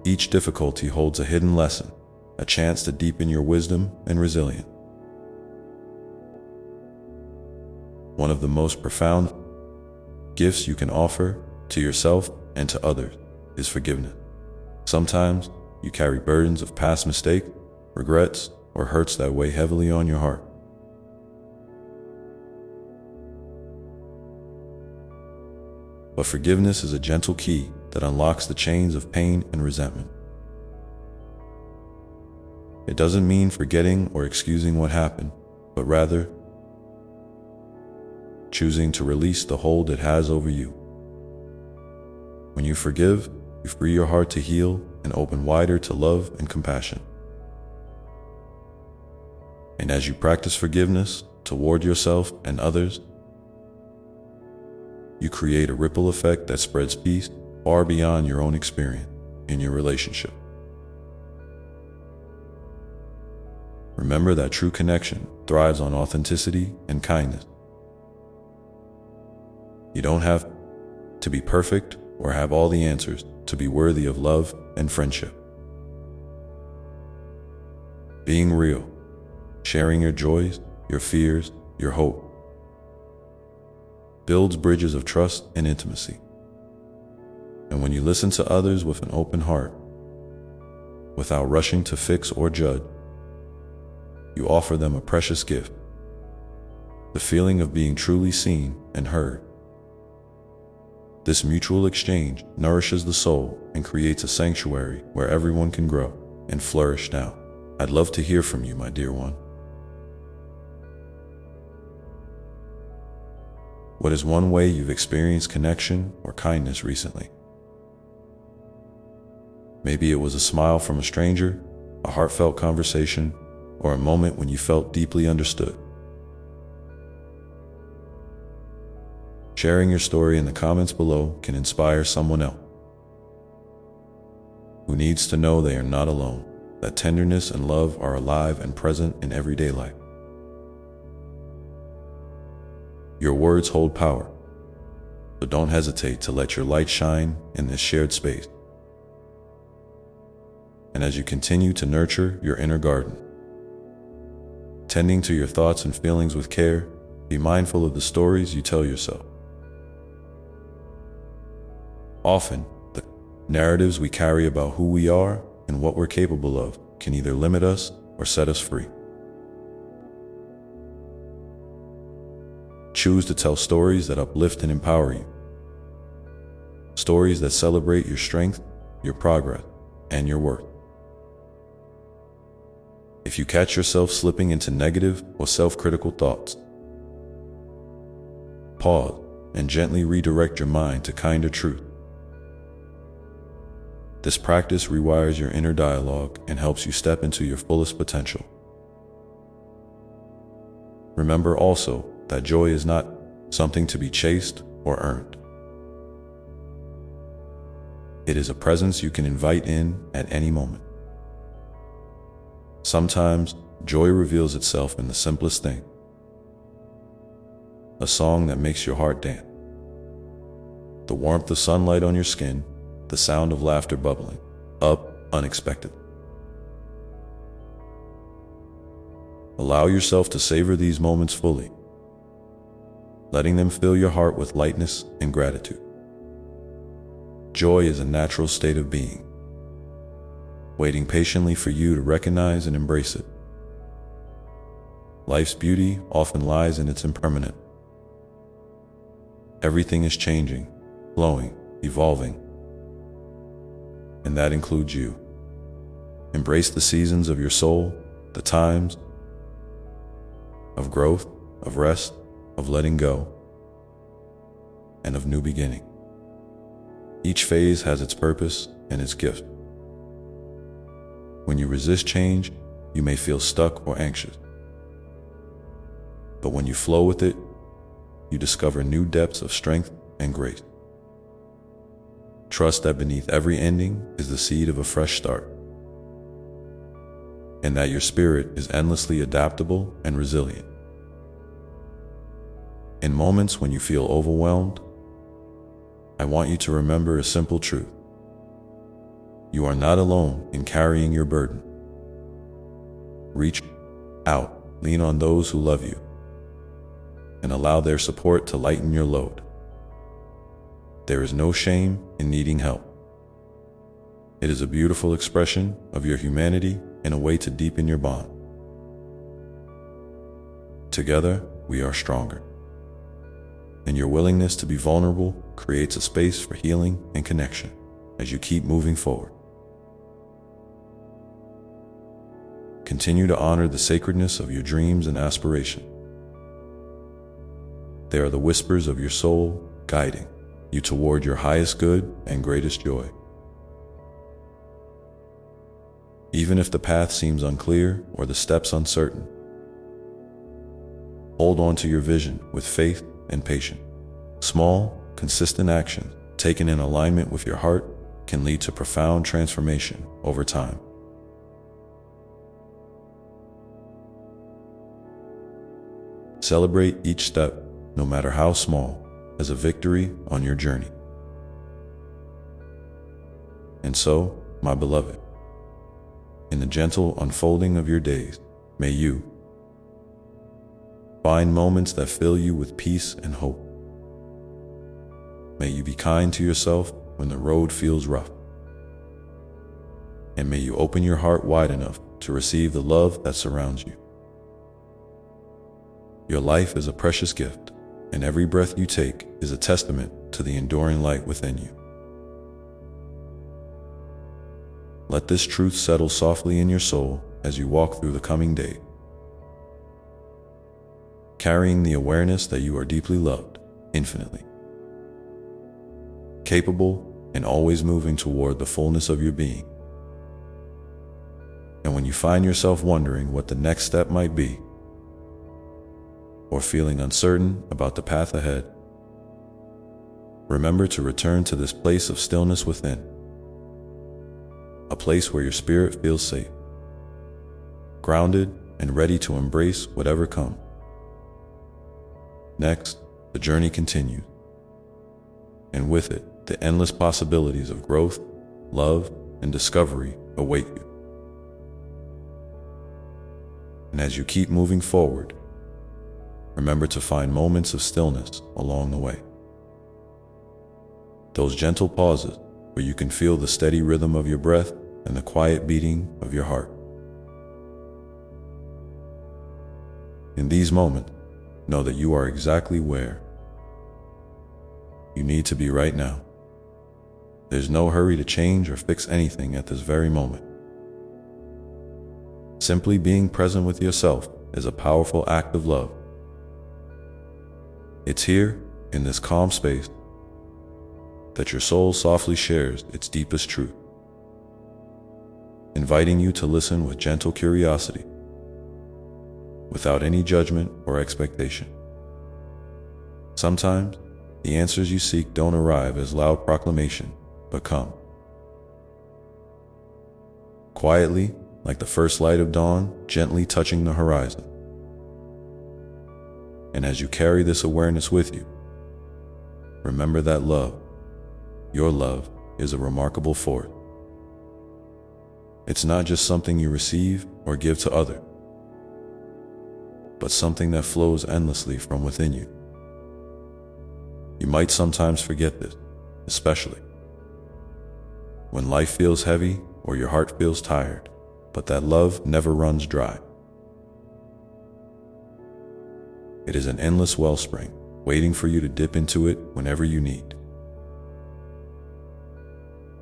Each difficulty holds a hidden lesson, a chance to deepen your wisdom and resilience. One of the most profound gifts you can offer to yourself and to others is forgiveness. Sometimes you carry burdens of past mistakes, regrets, or hurts that weigh heavily on your heart. But forgiveness is a gentle key that unlocks the chains of pain and resentment. It doesn't mean forgetting or excusing what happened, but rather choosing to release the hold it has over you. When you forgive, you free your heart to heal and open wider to love and compassion. And as you practice forgiveness toward yourself and others, you create a ripple effect that spreads peace far beyond your own experience in your relationship. Remember that true connection thrives on authenticity and kindness. You don't have to be perfect or have all the answers to be worthy of love and friendship. Being real, sharing your joys, your fears, your hope, builds bridges of trust and intimacy. And when you listen to others with an open heart, without rushing to fix or judge, you offer them a precious gift, the feeling of being truly seen and heard. This mutual exchange nourishes the soul and creates a sanctuary where everyone can grow and flourish now. I'd love to hear from you, my dear one. What is one way you've experienced connection or kindness recently? Maybe it was a smile from a stranger, a heartfelt conversation, or a moment when you felt deeply understood. Sharing your story in the comments below can inspire someone else who needs to know they are not alone, that tenderness and love are alive and present in everyday life. Your words hold power, so don't hesitate to let your light shine in this shared space. And as you continue to nurture your inner garden, tending to your thoughts and feelings with care, be mindful of the stories you tell yourself. Often, the narratives we carry about who we are and what we're capable of can either limit us or set us free. Choose to tell stories that uplift and empower you. Stories that celebrate your strength, your progress, and your worth. If you catch yourself slipping into negative or self-critical thoughts, pause and gently redirect your mind to kinder truth. This practice rewires your inner dialogue and helps you step into your fullest potential. Remember also that joy is not something to be chased or earned. It is a presence you can invite in at any moment. Sometimes, joy reveals itself in the simplest thing. A song that makes your heart dance. The warmth of sunlight on your skin, the sound of laughter bubbling up unexpectedly. Allow yourself to savor these moments fully, letting them fill your heart with lightness and gratitude. Joy is a natural state of being, waiting patiently for you to recognize and embrace it. Life's beauty often lies in its impermanence. Everything is changing, flowing, evolving, and that includes you. Embrace the seasons of your soul, the times of growth, of rest, of letting go, and of new beginning. Each phase has its purpose and its gift. When you resist change, you may feel stuck or anxious. But when you flow with it, you discover new depths of strength and grace. Trust that beneath every ending is the seed of a fresh start, and that your spirit is endlessly adaptable and resilient. In moments when you feel overwhelmed, I want you to remember a simple truth. You are not alone in carrying your burden. Reach out, lean on those who love you, and allow their support to lighten your load. There is no shame in needing help. It is a beautiful expression of your humanity and a way to deepen your bond. Together, we are stronger. And your willingness to be vulnerable creates a space for healing and connection as you keep moving forward. Continue to honor the sacredness of your dreams and aspirations. They are the whispers of your soul, guiding you toward your highest good and greatest joy. Even if the path seems unclear or the steps uncertain, hold on to your vision with faith and patience. Small, consistent actions taken in alignment with your heart can lead to profound transformation over time. Celebrate each step, no matter how small, as a victory on your journey. And so, my beloved, in the gentle unfolding of your days, may you find moments that fill you with peace and hope. May you be kind to yourself when the road feels rough. And may you open your heart wide enough to receive the love that surrounds you. Your life is a precious gift, and every breath you take is a testament to the enduring light within you. Let this truth settle softly in your soul as you walk through the coming day, carrying the awareness that you are deeply loved, infinitely capable, and always moving toward the fullness of your being. And when you find yourself wondering what the next step might be, or feeling uncertain about the path ahead, remember to return to this place of stillness within, a place where your spirit feels safe, grounded, and ready to embrace whatever comes. Next, the journey continues, and with it, the endless possibilities of growth, love, and discovery await you. And as you keep moving forward, remember to find moments of stillness along the way. Those gentle pauses where you can feel the steady rhythm of your breath and the quiet beating of your heart. In these moments, know that you are exactly where you need to be right now. There's no hurry to change or fix anything at this very moment. Simply being present with yourself is a powerful act of love. It's here, in this calm space, that your soul softly shares its deepest truth, inviting you to listen with gentle curiosity, without any judgment or expectation. Sometimes, the answers you seek don't arrive as loud proclamation, but come quietly, like the first light of dawn, gently touching the horizon. And as you carry this awareness with you, remember that love, your love, is a remarkable force. It's not just something you receive or give to others, but something that flows endlessly from within you. You might sometimes forget this, especially when life feels heavy or your heart feels tired, but that love never runs dry. It is an endless wellspring, waiting for you to dip into it whenever you need.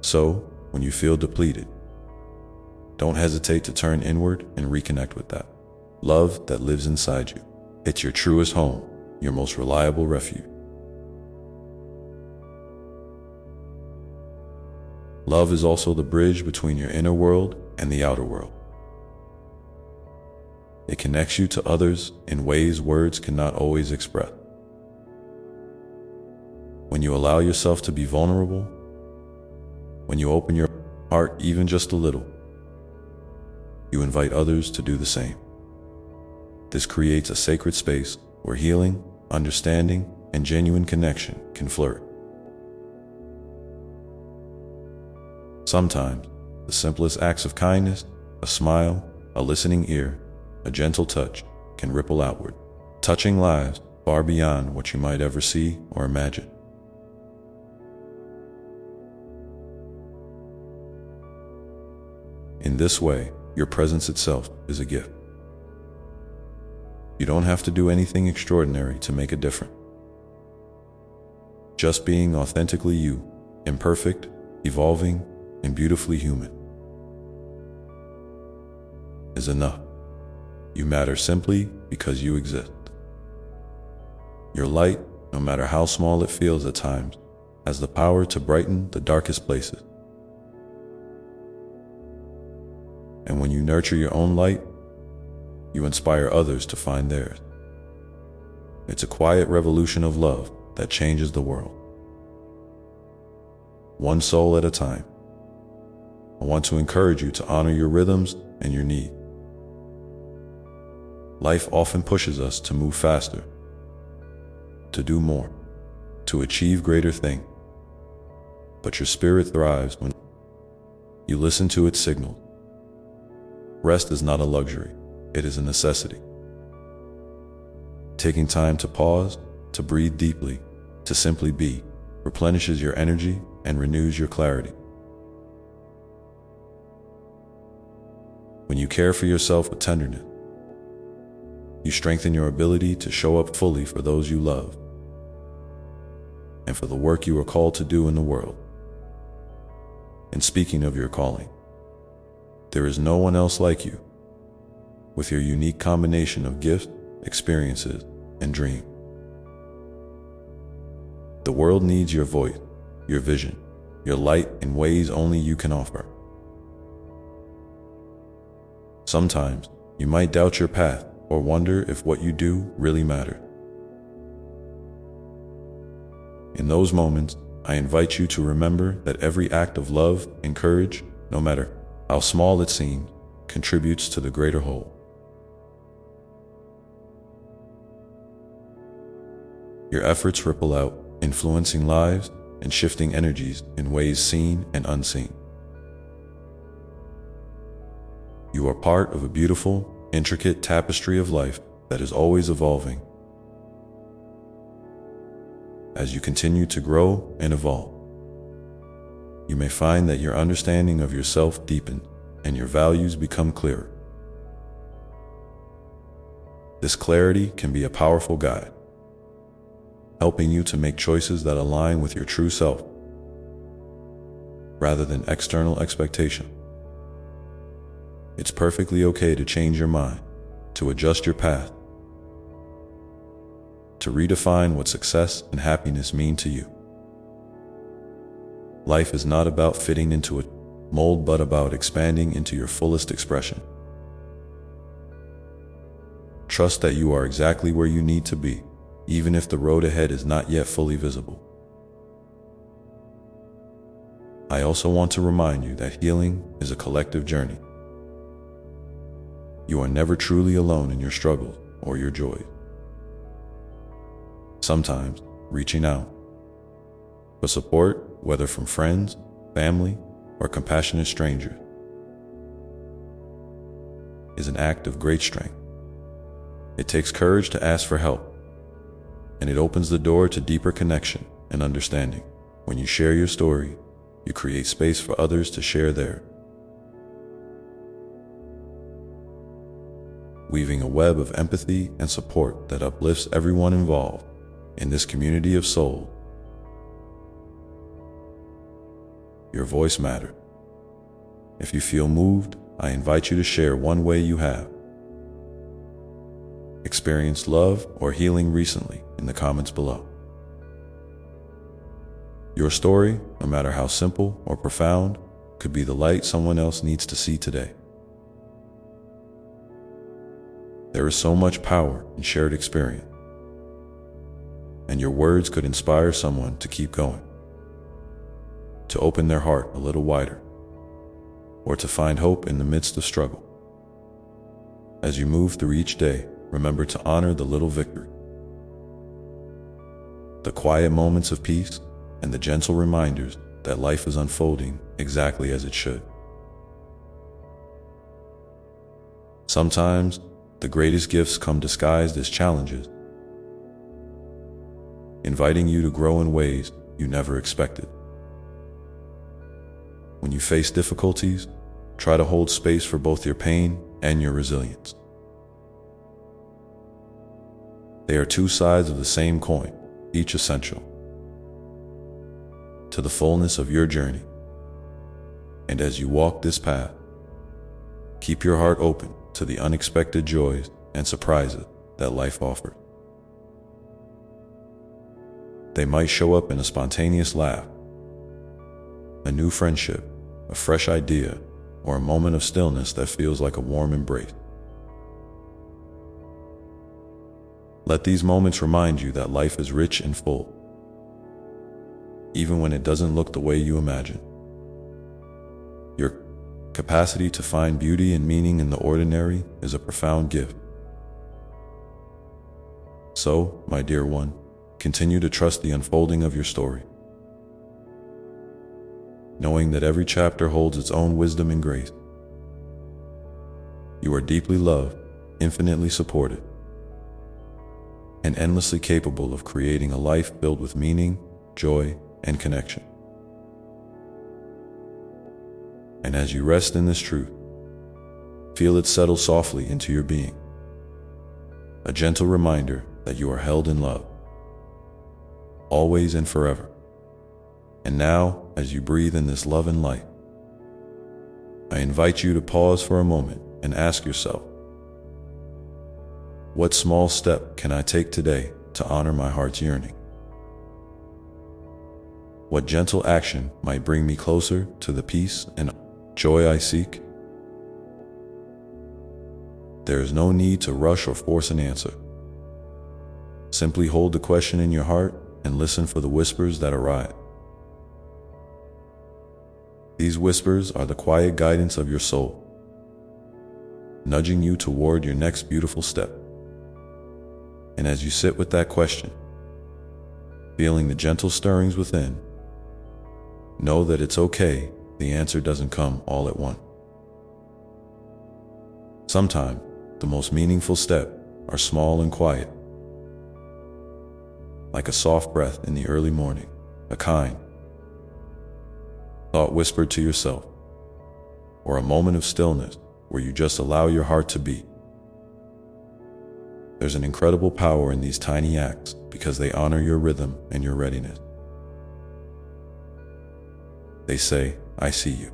So, when you feel depleted, don't hesitate to turn inward and reconnect with that love that lives inside you. It's your truest home, your most reliable refuge. Love is also the bridge between your inner world and the outer world. It connects you to others in ways words cannot always express. When you allow yourself to be vulnerable, when you open your heart even just a little, you invite others to do the same. This creates a sacred space where healing, understanding, and genuine connection can flourish. Sometimes, the simplest acts of kindness, a smile, a listening ear, a gentle touch, can ripple outward, touching lives far beyond what you might ever see or imagine. In this way, your presence itself is a gift. You don't have to do anything extraordinary to make a difference. Just being authentically you, imperfect, evolving, and beautifully human, is enough. You matter simply because you exist. Your light, no matter how small it feels at times, has the power to brighten the darkest places. And when you nurture your own light, you inspire others to find theirs. It's a quiet revolution of love that changes the world. One soul at a time. I want to encourage you to honor your rhythms and your needs. Life often pushes us to move faster, to do more, to achieve greater things. But your spirit thrives when you listen to its signals. Rest is not a luxury, it is a necessity. Taking time to pause, to breathe deeply, to simply be, replenishes your energy and renews your clarity. When you care for yourself with tenderness, you strengthen your ability to show up fully for those you love and for the work you are called to do in the world. And speaking of your calling, there is no one else like you, with your unique combination of gifts, experiences, and dreams. The world needs your voice, your vision, your light in ways only you can offer. Sometimes, you might doubt your path or wonder if what you do really matters. In those moments, I invite you to remember that every act of love and courage, no matter how small it seems, contributes to the greater whole. Your efforts ripple out, influencing lives and shifting energies in ways seen and unseen. You are part of a beautiful, intricate tapestry of life that is always evolving. As you continue to grow and evolve, you may find that your understanding of yourself deepens and your values become clearer. This clarity can be a powerful guide, helping you to make choices that align with your true self, rather than external expectation. It's perfectly okay to change your mind, to adjust your path, to redefine what success and happiness mean to you. Life is not about fitting into a mold, but about expanding into your fullest expression. Trust that you are exactly where you need to be, even if the road ahead is not yet fully visible. I also want to remind you that healing is a collective journey. You are never truly alone in your struggles or your joys. Sometimes, reaching out for support, whether from friends, family, or compassionate strangers, is an act of great strength. It takes courage to ask for help, and it opens the door to deeper connection and understanding. When you share your story, you create space for others to share theirs, weaving a web of empathy and support that uplifts everyone involved in this community of souls. Your voice matters. If you feel moved, I invite you to share one way you have experienced love or healing recently in the comments below. Your story, no matter how simple or profound, could be the light someone else needs to see today. There is so much power in shared experience, and your words could inspire someone to keep going, to open their heart a little wider, or to find hope in the midst of struggle. As you move through each day, remember to honor the little victory, the quiet moments of peace, and the gentle reminders that life is unfolding exactly as it should. Sometimes, the greatest gifts come disguised as challenges, inviting you to grow in ways you never expected. When you face difficulties, try to hold space for both your pain and your resilience. They are two sides of the same coin, each essential to the fullness of your journey. And as you walk this path, keep your heart open to the unexpected joys and surprises that life offers. They might show up in a spontaneous laugh, a new friendship, a fresh idea, or a moment of stillness that feels like a warm embrace. Let these moments remind you that life is rich and full, even when it doesn't look the way you imagine. Your capacity to find beauty and meaning in the ordinary is a profound gift. So, my dear one, continue to trust the unfolding of your story, knowing that every chapter holds its own wisdom and grace. You are deeply loved, infinitely supported, and endlessly capable of creating a life filled with meaning, joy, and connection. And as you rest in this truth, feel it settle softly into your being, a gentle reminder that you are held in love, always and forever. And now, as you breathe in this love and light, I invite you to pause for a moment and ask yourself, what small step can I take today to honor my heart's yearning? What gentle action might bring me closer to the peace and joy I seek? There is no need to rush or force an answer. Simply hold the question in your heart and listen for the whispers that arise. These whispers are the quiet guidance of your soul, nudging you toward your next beautiful step. And as you sit with that question, feeling the gentle stirrings within, know that it's okay, the answer doesn't come all at once. Sometimes, the most meaningful steps are small and quiet, like a soft breath in the early morning, a kind thought whispered to yourself, or a moment of stillness where you just allow your heart to beat. There's an incredible power in these tiny acts because they honor your rhythm and your readiness. They say, I see you.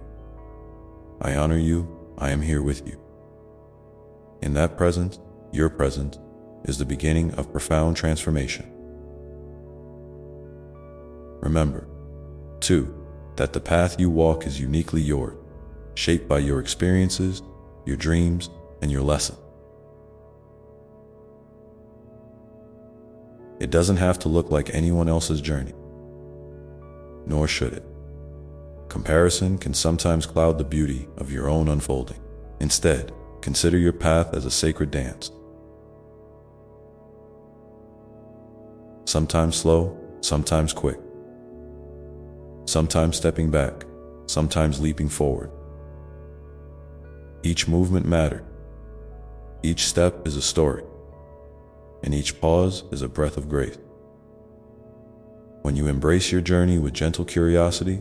I honor you. I am here with you. In that presence, your presence, is the beginning of profound transformation. Remember, too, that the path you walk is uniquely yours, shaped by your experiences, your dreams, and your lessons. It doesn't have to look like anyone else's journey, nor should it. Comparison can sometimes cloud the beauty of your own unfolding. Instead, consider your path as a sacred dance. Sometimes slow, sometimes quick. Sometimes stepping back, sometimes leaping forward. Each movement mattered. Each step is a story, and each pause is a breath of grace. When you embrace your journey with gentle curiosity,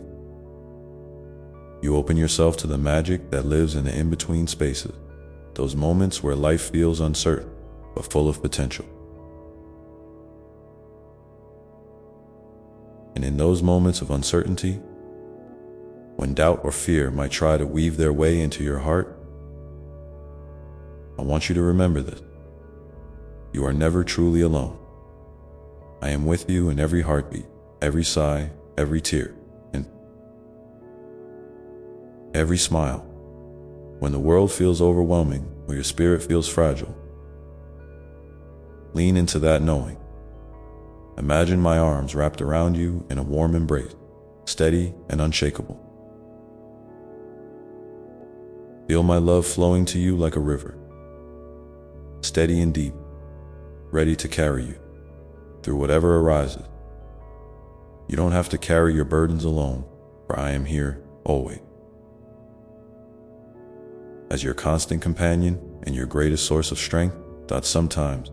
you open yourself to the magic that lives in the in-between spaces, those moments where life feels uncertain but full of potential. And in those moments of uncertainty, when doubt or fear might try to weave their way into your heart, I want you to remember this. You are never truly alone. I am with you in every heartbeat, every sigh, every tear, and every smile. When the world feels overwhelming or your spirit feels fragile, lean into that knowing. Imagine my arms wrapped around you in a warm embrace, steady and unshakable. Feel my love flowing to you like a river, steady and deep, ready to carry you through whatever arises. You don't have to carry your burdens alone, for I am here always, as your constant companion and your greatest source of strength. Sometimes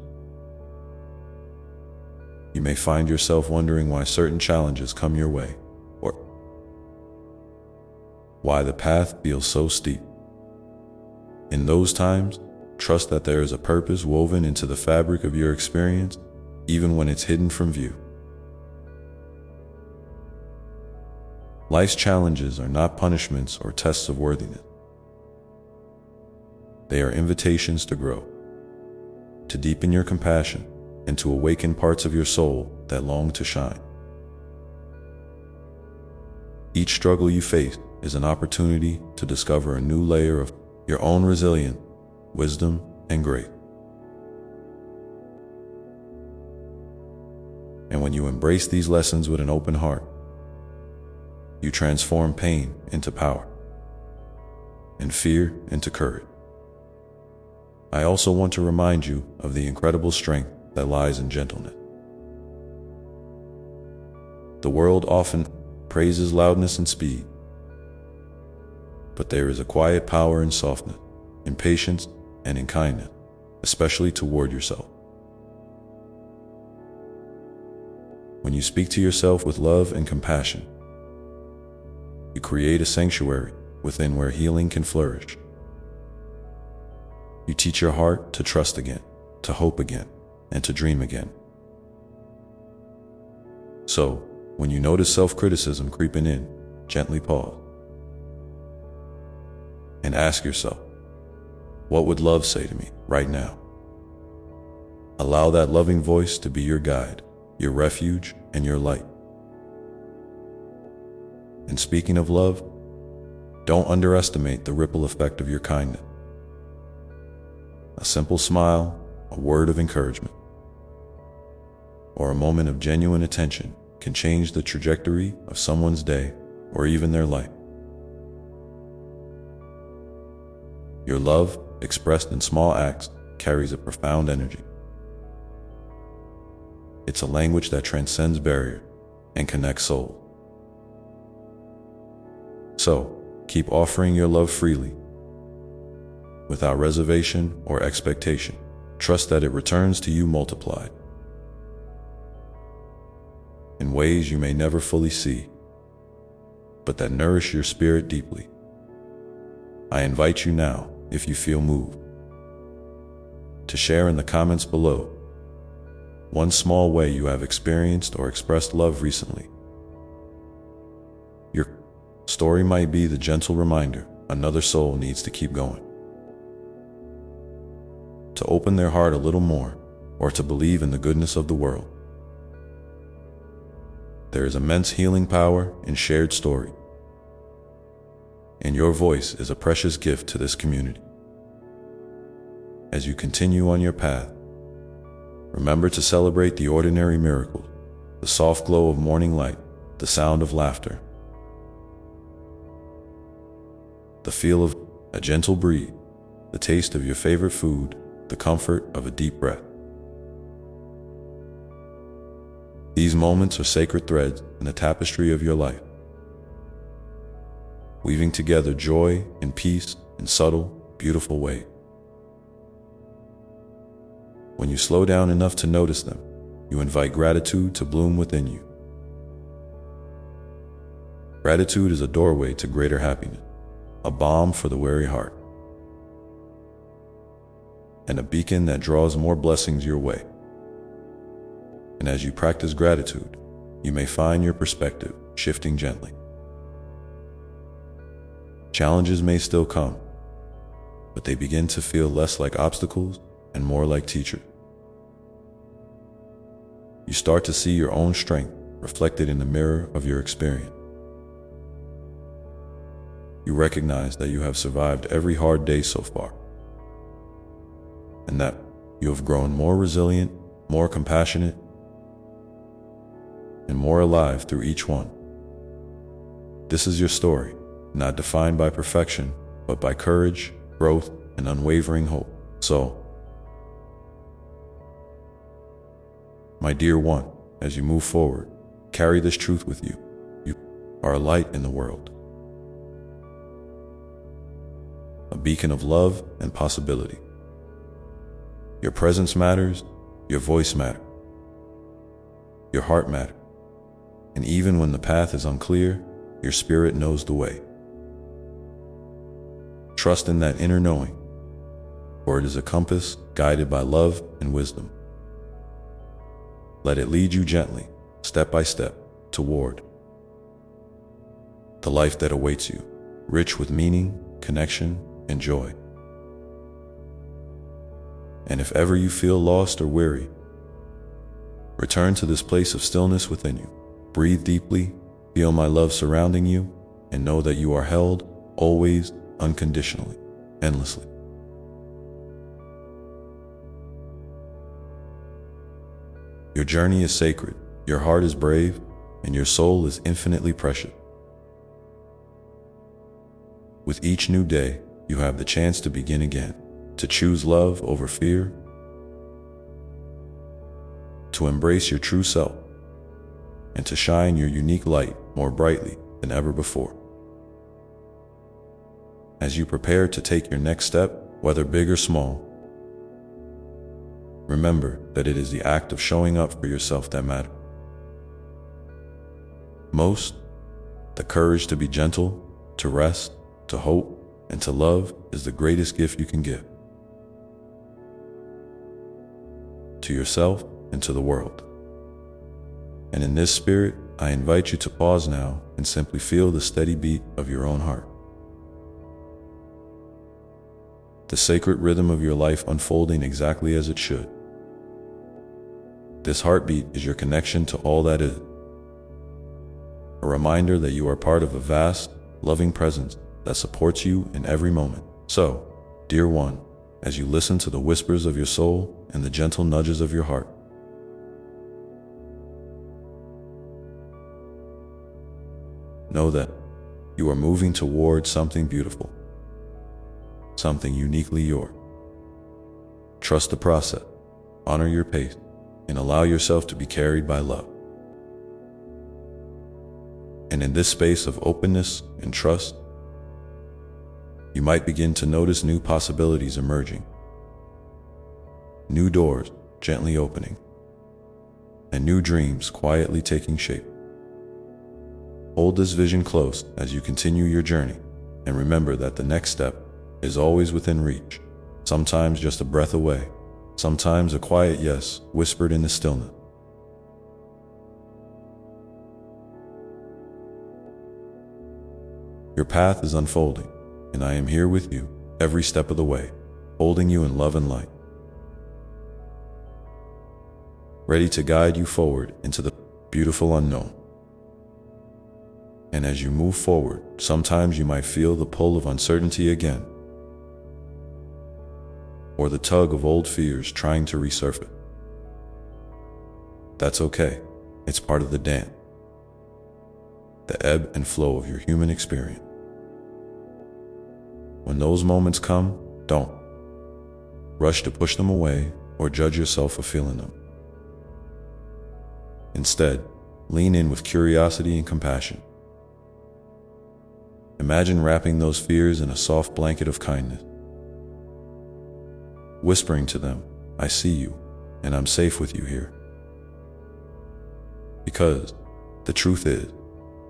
you may find yourself wondering why certain challenges come your way, or why the path feels so steep. In those times, trust that there is a purpose woven into the fabric of your experience, even when it's hidden from view. Life's challenges are not punishments or tests of worthiness. They are invitations to grow, to deepen your compassion, and to awaken parts of your soul that long to shine. Each struggle you face is an opportunity to discover a new layer of your own resilience, wisdom, and grace. And when you embrace these lessons with an open heart, you transform pain into power and fear into courage. I also want to remind you of the incredible strength that lies in gentleness. The world often praises loudness and speed, but there is a quiet power in softness, in patience, and in kindness, especially toward yourself. When you speak to yourself with love and compassion, you create a sanctuary within where healing can flourish. You teach your heart to trust again, to hope again, and to dream again. So, when you notice self-criticism creeping in, gently pause and ask yourself, what would love say to me right now? Allow that loving voice to be your guide, your refuge, and your light. And speaking of love, don't underestimate the ripple effect of your kindness. A simple smile, a word of encouragement, or a moment of genuine attention can change the trajectory of someone's day or even their life. Your love, expressed in small acts, carries a profound energy. It's a language that transcends barriers and connects souls. So, keep offering your love freely, without reservation or expectation. Trust that it returns to you multiplied, in ways you may never fully see, but that nourish your spirit deeply. I invite you now, if you feel moved, to share in the comments below one small way you have experienced or expressed love recently. Your story might be the gentle reminder another soul needs to keep going, to open their heart a little more, or to believe in the goodness of the world. There is immense healing power in shared story, and your voice is a precious gift to this community. As you continue on your path, remember to celebrate the ordinary miracles, the soft glow of morning light, the sound of laughter, the feel of a gentle breeze, the taste of your favorite food, the comfort of a deep breath. These moments are sacred threads in the tapestry of your life, weaving together joy and peace in subtle, beautiful ways. When you slow down enough to notice them, you invite gratitude to bloom within you. Gratitude is a doorway to greater happiness, a balm for the weary heart, and a beacon that draws more blessings your way. And as you practice gratitude, you may find your perspective shifting gently. Challenges may still come, but they begin to feel less like obstacles and more like teachers. You start to see your own strength reflected in the mirror of your experience. You recognize that you have survived every hard day so far, and that you have grown more resilient, more compassionate, and more alive through each one. This is your story, not defined by perfection, but by courage, growth, and unwavering hope. So, my dear one, as you move forward, carry this truth with you. You are a light in the world, a beacon of love and possibility. Your presence matters, your voice matters, your heart matters, and even when the path is unclear, your spirit knows the way. Trust in that inner knowing, for it is a compass guided by love and wisdom. Let it lead you gently, step by step, toward the life that awaits you, rich with meaning, connection, and joy. And if ever you feel lost or weary, return to this place of stillness within you. Breathe deeply, feel my love surrounding you, and know that you are held, always, unconditionally, endlessly. Your journey is sacred, your heart is brave, and your soul is infinitely precious. With each new day, you have the chance to begin again, to choose love over fear, to embrace your true self, and to shine your unique light more brightly than ever before. As you prepare to take your next step, whether big or small, remember that it is the act of showing up for yourself that matters. Most, the courage to be gentle, to rest, to hope, and to love is the greatest gift you can give to yourself and to the world. And in this spirit, I invite you to pause now and simply feel the steady beat of your own heart. The sacred rhythm of your life unfolding exactly as it should. This heartbeat is your connection to all that is, a reminder that you are part of a vast, loving presence that supports you in every moment. So, dear one, as you listen to the whispers of your soul and the gentle nudges of your heart, know that you are moving toward something beautiful, something uniquely yours. Trust the process, honor your pace, and allow yourself to be carried by love. And in this space of openness and trust, you might begin to notice new possibilities emerging, new doors gently opening, and new dreams quietly taking shape. Hold this vision close as you continue your journey, and remember that the next step is always within reach, sometimes just a breath away, sometimes a quiet yes whispered in the stillness. Your path is unfolding, and I am here with you every step of the way, holding you in love and light, ready to guide you forward into the beautiful unknown. And as you move forward, sometimes you might feel the pull of uncertainty again, or the tug of old fears trying to resurface. That's okay. It's part of the dance, the ebb and flow of your human experience. When those moments come, don't rush to push them away or judge yourself for feeling them. Instead, lean in with curiosity and compassion. Imagine wrapping those fears in a soft blanket of kindness, whispering to them, I see you, and I'm safe with you here. Because the truth is,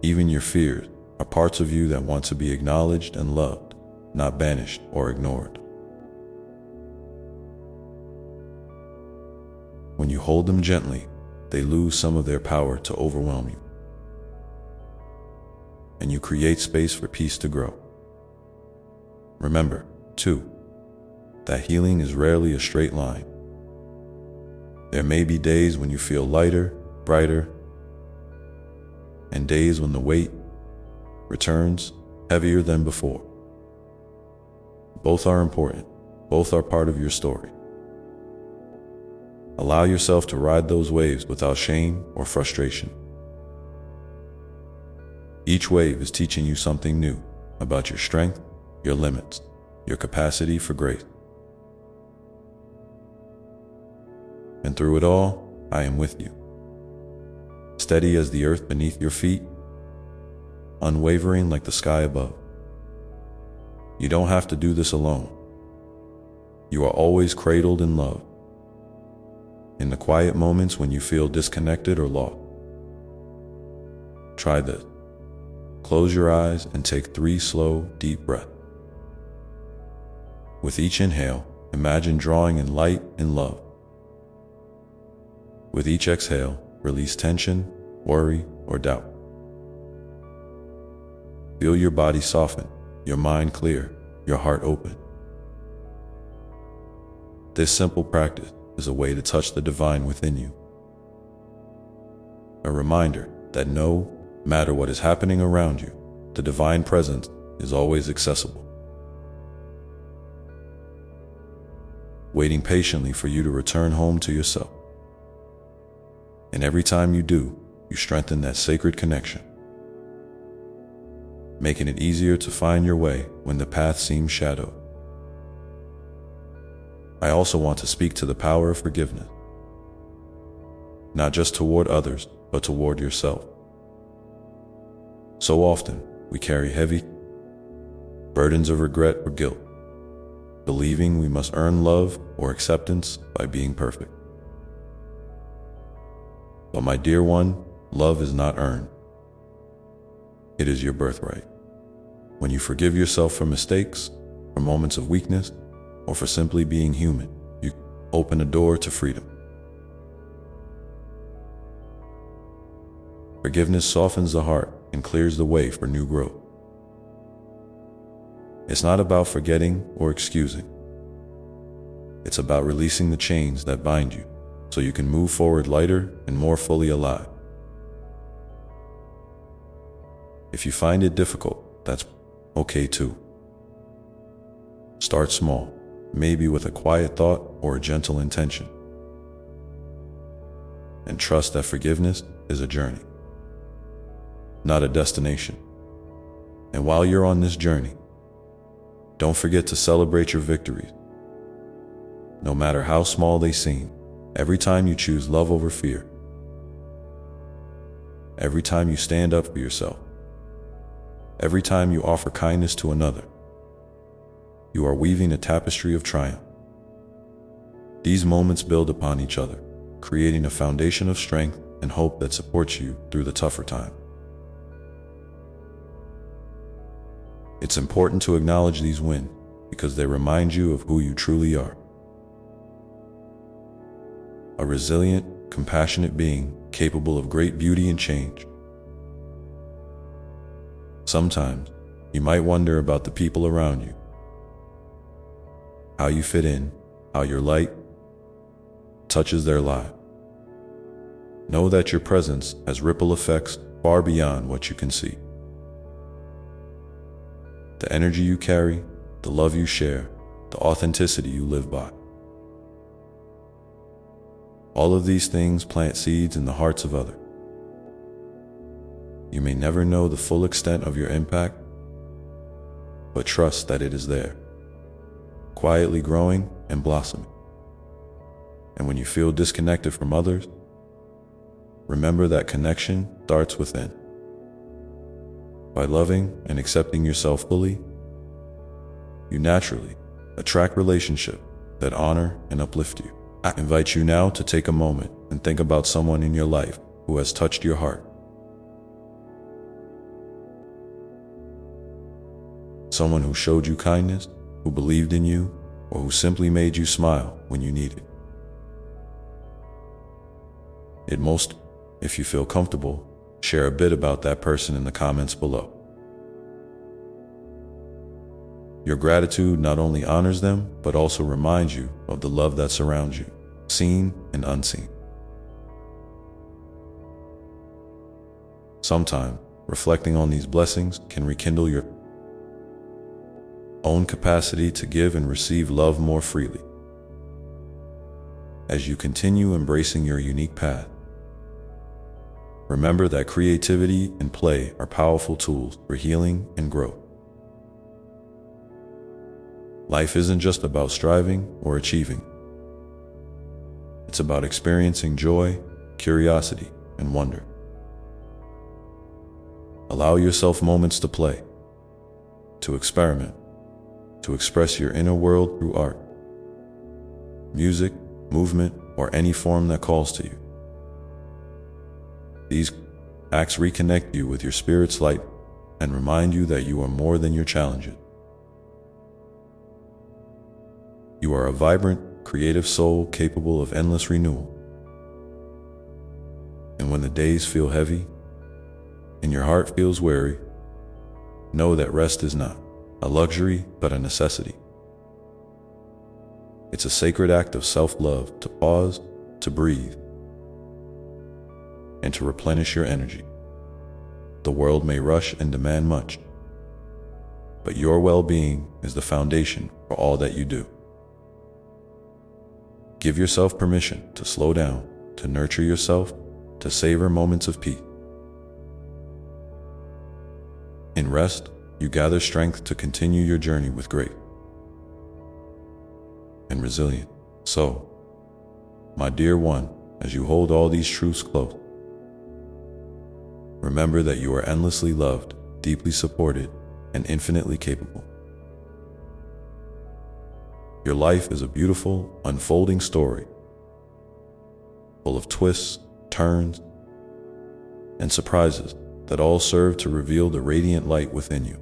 even your fears are parts of you that want to be acknowledged and loved, not banished or ignored. When you hold them gently, they lose some of their power to overwhelm you, and you create space for peace to grow. Remember, too, that healing is rarely a straight line. There may be days when you feel lighter, brighter, and days when the weight returns heavier than before. Both are important. Both are part of your story. Allow yourself to ride those waves without shame or frustration. Each wave is teaching you something new about your strength, your limits, your capacity for grace. And through it all, I am with you. Steady as the earth beneath your feet, unwavering like the sky above. You don't have to do this alone. You are always cradled in love. In the quiet moments when you feel disconnected or lost, try this. Close your eyes and take 3 slow, deep breaths. With each inhale, imagine drawing in light and love. With each exhale, release tension, worry, or doubt. Feel your body soften, your mind clear, your heart open. This simple practice is a way to touch the divine within you. A reminder that no matter what is happening around you, the divine presence is always accessible, waiting patiently for you to return home to yourself. And every time you do, you strengthen that sacred connection, making it easier to find your way when the path seems shadowed. I also want to speak to the power of forgiveness, not just toward others, but toward yourself. So often, we carry heavy burdens of regret or guilt, believing we must earn love or acceptance by being perfect. But my dear one, love is not earned. It is your birthright. When you forgive yourself for mistakes, for moments of weakness, or for simply being human, you open a door to freedom. Forgiveness softens the heart and clears the way for new growth. It's not about forgetting or excusing. It's about releasing the chains that bind you so you can move forward lighter and more fully alive. If you find it difficult, that's okay too. Start small, maybe with a quiet thought or a gentle intention. And trust that forgiveness is a journey, not a destination. And while you're on this journey, don't forget to celebrate your victories. No matter how small they seem, every time you choose love over fear, every time you stand up for yourself, every time you offer kindness to another, you are weaving a tapestry of triumph. These moments build upon each other, creating a foundation of strength and hope that supports you through the tougher times. It's important to acknowledge these wins because they remind you of who you truly are. A resilient, compassionate being capable of great beauty and change. Sometimes, you might wonder about the people around you, how you fit in, how your light touches their lives. Know that your presence has ripple effects far beyond what you can see. The energy you carry, the love you share, the authenticity you live by. All of these things plant seeds in the hearts of others. You may never know the full extent of your impact, but trust that it is there, quietly growing and blossoming. And when you feel disconnected from others, remember that connection starts within. By loving and accepting yourself fully, you naturally attract relationships that honor and uplift you. I invite you now to take a moment and think about someone in your life who has touched your heart. Someone who showed you kindness, who believed in you, or who simply made you smile when you needed it. If you feel comfortable, share a bit about that person in the comments below. Your gratitude not only honors them, but also reminds you of the love that surrounds you, seen and unseen. Sometimes, reflecting on these blessings can rekindle your own capacity to give and receive love more freely. As you continue embracing your unique path, remember that creativity and play are powerful tools for healing and growth. Life isn't just about striving or achieving. It's about experiencing joy, curiosity, and wonder. Allow yourself moments to play, to experiment, to express your inner world through art, music, movement, or any form that calls to you. These acts reconnect you with your spirit's light and remind you that you are more than your challenges. You are a vibrant, creative soul capable of endless renewal. And when the days feel heavy and your heart feels weary, know that rest is not a luxury but a necessity. It's a sacred act of self-love to pause, to breathe, and to replenish your energy. The world may rush and demand much, but your well-being is the foundation for all that you do. Give yourself permission to slow down, to nurture yourself, to savor moments of peace. In rest, you gather strength to continue your journey with grace and resilience. So, my dear one, as you hold all these truths close, remember that you are endlessly loved, deeply supported, and infinitely capable. Your life is a beautiful, unfolding story, full of twists, turns, and surprises that all serve to reveal the radiant light within you.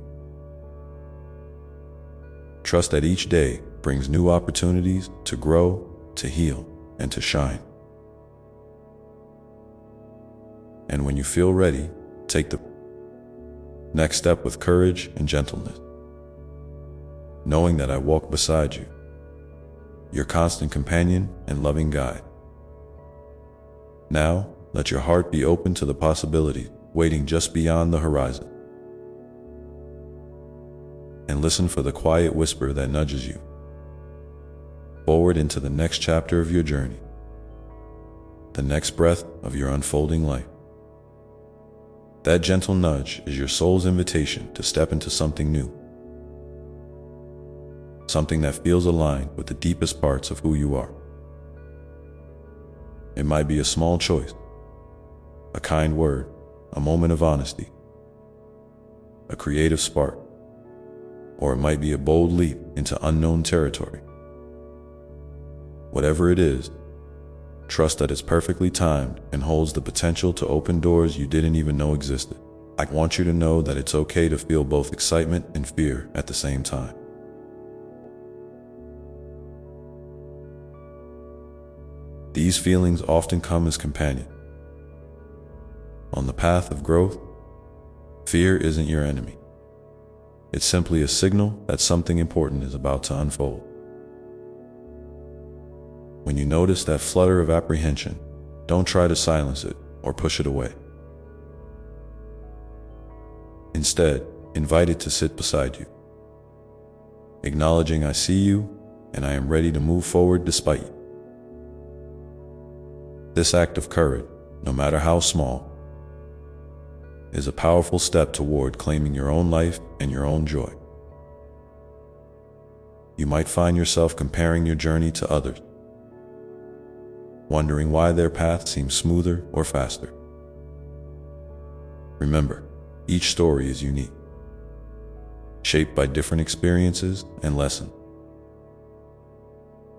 Trust that each day brings new opportunities to grow, to heal, and to shine. And when you feel ready, take the next step with courage and gentleness, knowing that I walk beside you, your constant companion and loving guide. Now, let your heart be open to the possibilities waiting just beyond the horizon. And listen for the quiet whisper that nudges you forward into the next chapter of your journey, the next breath of your unfolding life. That gentle nudge is your soul's invitation to step into something new, something that feels aligned with the deepest parts of who you are. It might be a small choice, a kind word, a moment of honesty, a creative spark, or it might be a bold leap into unknown territory. Whatever it is, trust that it's perfectly timed and holds the potential to open doors you didn't even know existed. I want you to know that it's okay to feel both excitement and fear at the same time. These feelings often come as companions. On the path of growth, fear isn't your enemy. It's simply a signal that something important is about to unfold. When you notice that flutter of apprehension, don't try to silence it or push it away. Instead, invite it to sit beside you, acknowledging I see you and I am ready to move forward despite you. This act of courage, no matter how small, is a powerful step toward claiming your own life and your own joy. You might find yourself comparing your journey to others, wondering why their path seems smoother or faster. Remember, each story is unique, shaped by different experiences and lessons.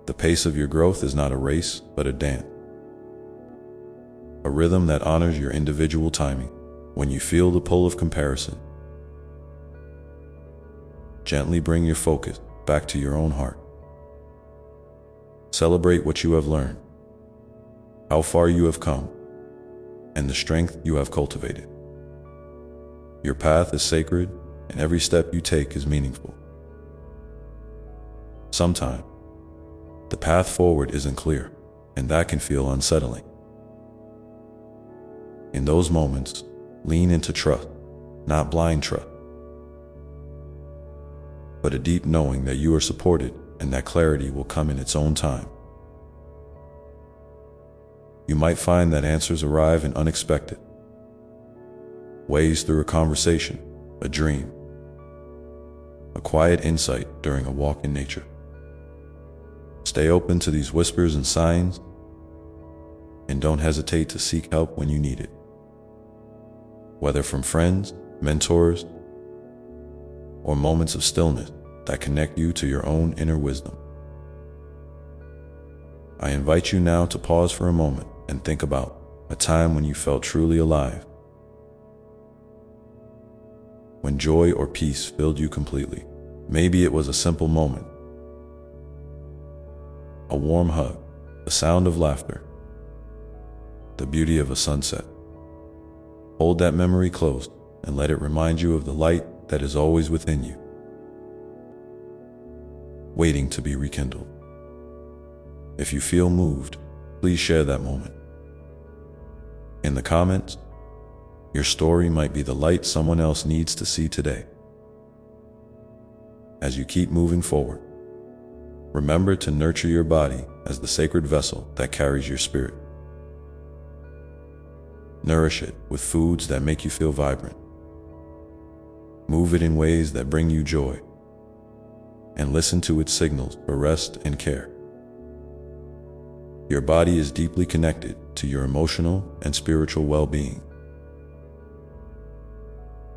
The pace of your growth is not a race, but a dance, a rhythm that honors your individual timing. When you feel the pull of comparison, gently bring your focus back to your own heart. Celebrate what you have learned, how far you have come, and the strength you have cultivated. Your path is sacred, and every step you take is meaningful. Sometimes, the path forward isn't clear, and that can feel unsettling. In those moments, Lean into trust, not blind trust, but a deep knowing that you are supported and that clarity will come in its own time. You might find that answers arrive in unexpected ways, through a conversation, a dream, a quiet insight during a walk in nature. Stay open to these whispers and signs, and don't hesitate to seek help when you need it, whether from friends, mentors, or moments of stillness that connect you to your own inner wisdom. I invite you now to pause for a moment and think about a time when you felt truly alive, when joy or peace filled you completely. Maybe it was a simple moment, a warm hug, the sound of laughter, the beauty of a sunset. Hold that memory close and let it remind you of the light that is always within you, waiting to be rekindled. If you feel moved, please share that moment. In the comments, your story might be the light someone else needs to see today. As you keep moving forward, remember to nurture your body as the sacred vessel that carries your spirit. Nourish it with foods that make you feel vibrant. Move it in ways that bring you joy, and listen to its signals for rest and care. Your body is deeply connected to your emotional and spiritual well-being,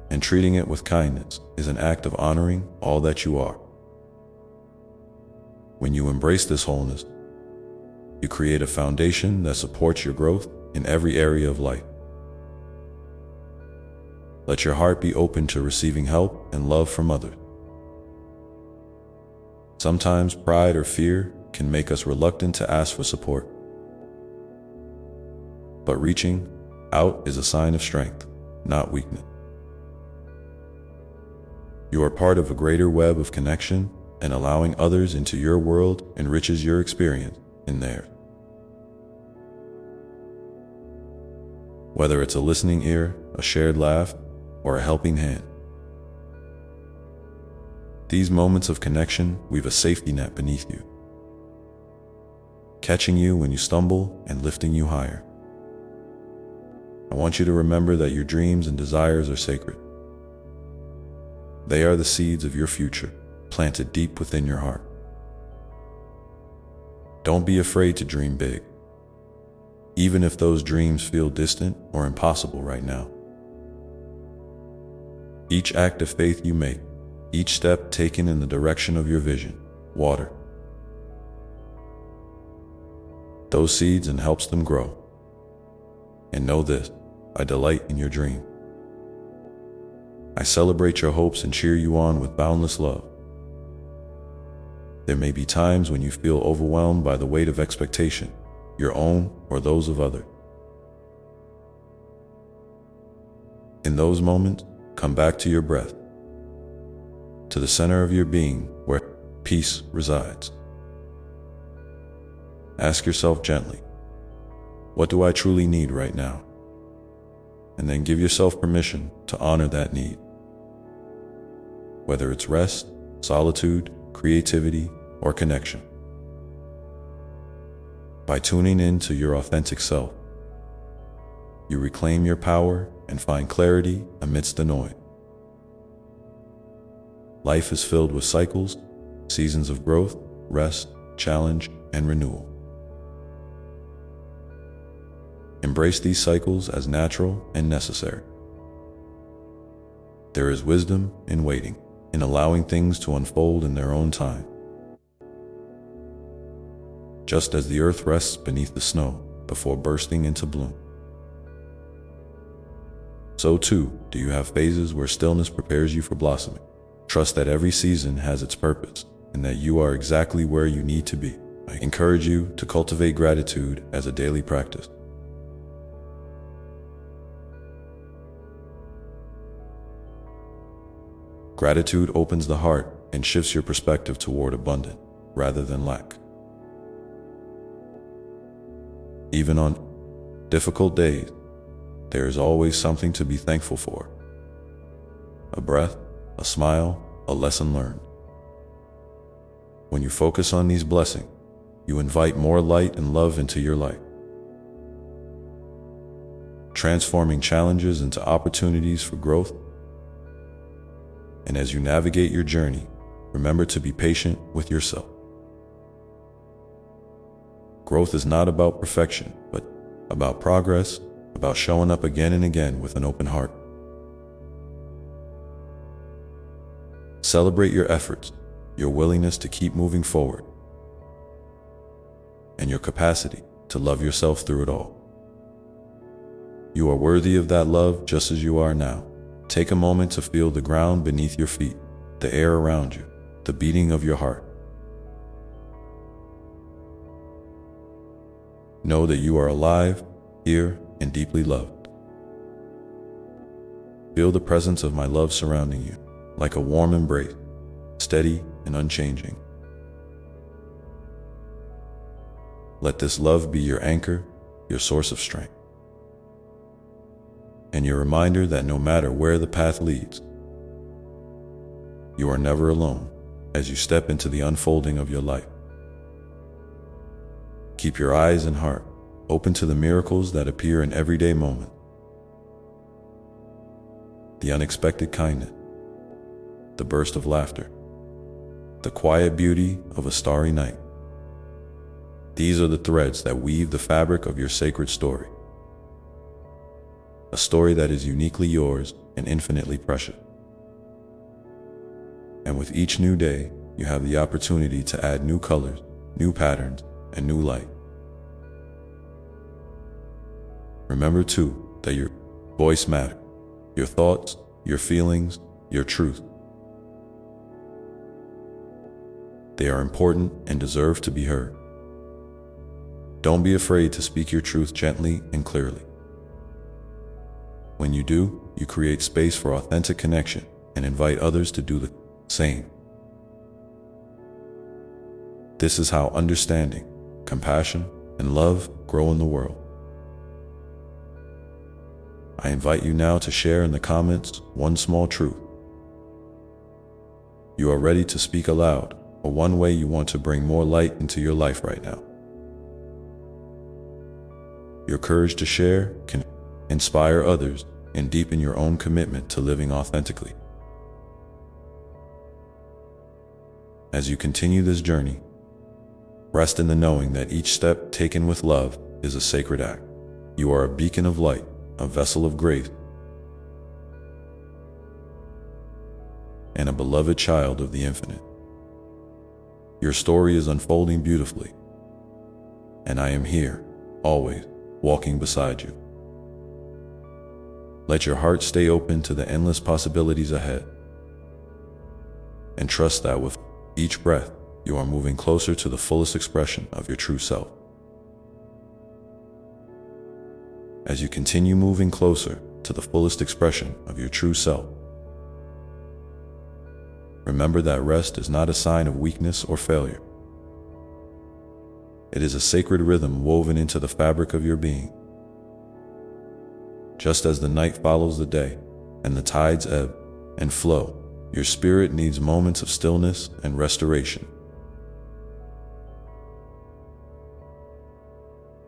and treating it with kindness is an act of honoring all that you are. When you embrace this wholeness, you create a foundation that supports your growth in every area of life. Let your heart be open to receiving help and love from others. Sometimes pride or fear can make us reluctant to ask for support, but reaching out is a sign of strength, not weakness. You are part of a greater web of connection, and allowing others into your world enriches your experience in theirs. Whether it's a listening ear, a shared laugh, or a helping hand, these moments of connection weave a safety net beneath you, catching you when you stumble and lifting you higher. I want you to remember that your dreams and desires are sacred. They are the seeds of your future, planted deep within your heart. Don't be afraid to dream big, even if those dreams feel distant or impossible right now. Each act of faith you make, each step taken in the direction of your vision, water those seeds and helps them grow. And know this, I delight in your dream. I celebrate your hopes and cheer you on with boundless love. There may be times when you feel overwhelmed by the weight of expectation, your own or those of others. In those moments, come back to your breath, to the center of your being where peace resides. Ask yourself gently, what do I truly need right now? And then give yourself permission to honor that need. Whether it's rest, solitude, creativity, or connection. By tuning in to your authentic self, you reclaim your power and find clarity amidst the noise. Life is filled with cycles, seasons of growth, rest, challenge, and renewal. Embrace these cycles as natural and necessary. There is wisdom in waiting, in allowing things to unfold in their own time. Just as the earth rests beneath the snow before bursting into bloom, so too do you have phases where stillness prepares you for blossoming. Trust that every season has its purpose and that you are exactly where you need to be. I encourage you to cultivate gratitude as a daily practice. Gratitude opens the heart and shifts your perspective toward abundance rather than lack. Even on difficult days, there is always something to be thankful for. A breath, a smile, a lesson learned. When you focus on these blessings, you invite more light and love into your life, transforming challenges into opportunities for growth. And as you navigate your journey, remember to be patient with yourself. Growth is not about perfection, but about progress, about showing up again and again with an open heart. Celebrate your efforts, your willingness to keep moving forward, and your capacity to love yourself through it all. You are worthy of that love just as you are now. Take a moment to feel the ground beneath your feet, the air around you, the beating of your heart. Know that you are alive, here, and deeply loved. Feel the presence of my love surrounding you, like a warm embrace, steady and unchanging. Let this love be your anchor, your source of strength, and your reminder that no matter where the path leads, you are never alone as you step into the unfolding of your life. Keep your eyes and heart open to the miracles that appear in everyday moments. The unexpected kindness, the burst of laughter, the quiet beauty of a starry night. These are the threads that weave the fabric of your sacred story. A story that is uniquely yours and infinitely precious. And with each new day, you have the opportunity to add new colors, new patterns, and new light. Remember too that your voice matters, your thoughts, your feelings, your truth. They are important and deserve to be heard. Don't be afraid to speak your truth gently and clearly. When you do, you create space for authentic connection and invite others to do the same. This is how understanding, compassion, and love grow in the world. I invite you now to share in the comments one small truth you are ready to speak aloud, or one way you want to bring more light into your life right now. Your courage to share can inspire others and deepen your own commitment to living authentically. As you continue this journey, rest in the knowing that each step taken with love is a sacred act. You are a beacon of light, a vessel of grace, and a beloved child of the infinite. Your story is unfolding beautifully, and I am here, always, walking beside you. Let your heart stay open to the endless possibilities ahead, and trust that with each breath, you are moving closer to the fullest expression of your true self. As you continue moving closer to the fullest expression of your true self, remember that rest is not a sign of weakness or failure. It is a sacred rhythm woven into the fabric of your being. Just as the night follows the day and the tides ebb and flow, your spirit needs moments of stillness and restoration.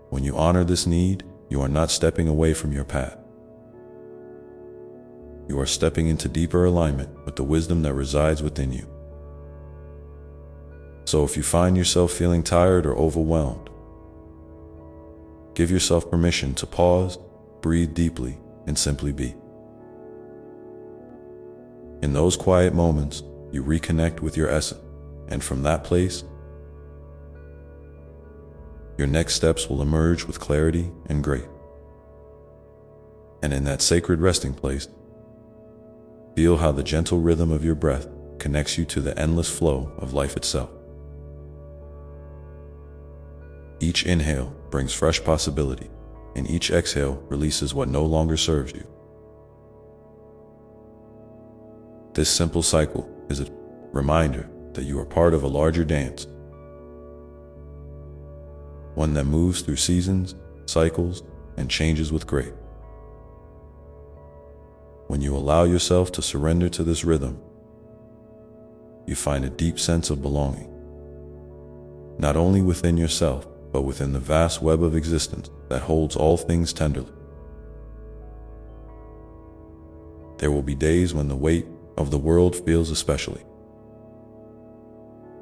When you honor this need, you are not stepping away from your path. You are stepping into deeper alignment with the wisdom that resides within you. So if you find yourself feeling tired or overwhelmed, give yourself permission to pause, breathe deeply, and simply be. In those quiet moments, you reconnect with your essence, and from that place, your next steps will emerge with clarity and grace. And in that sacred resting place, feel how the gentle rhythm of your breath connects you to the endless flow of life itself. Each inhale brings fresh possibility, and each exhale releases what no longer serves you. This simple cycle is a reminder that you are part of a larger dance, one that moves through seasons, cycles, and changes with grace. When you allow yourself to surrender to this rhythm, you find a deep sense of belonging, not only within yourself, but within the vast web of existence that holds all things tenderly. There will be days when the weight of the world feels especially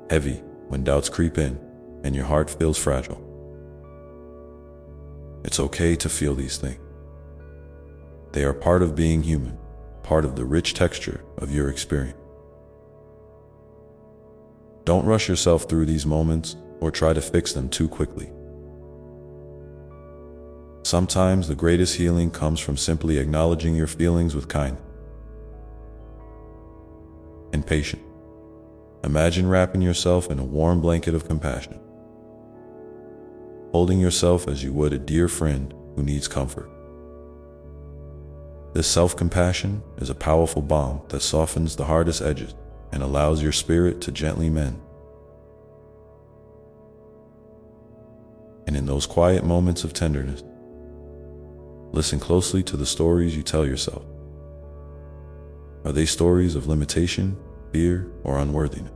heavy, when doubts creep in and your heart feels fragile. It's okay to feel these things. They are part of being human, part of the rich texture of your experience. Don't rush yourself through these moments or try to fix them too quickly. Sometimes the greatest healing comes from simply acknowledging your feelings with kindness and patience. Imagine wrapping yourself in a warm blanket of compassion, holding yourself as you would a dear friend who needs comfort. This self-compassion is a powerful balm that softens the hardest edges and allows your spirit to gently mend. And in those quiet moments of tenderness, listen closely to the stories you tell yourself. Are they stories of limitation, fear, or unworthiness?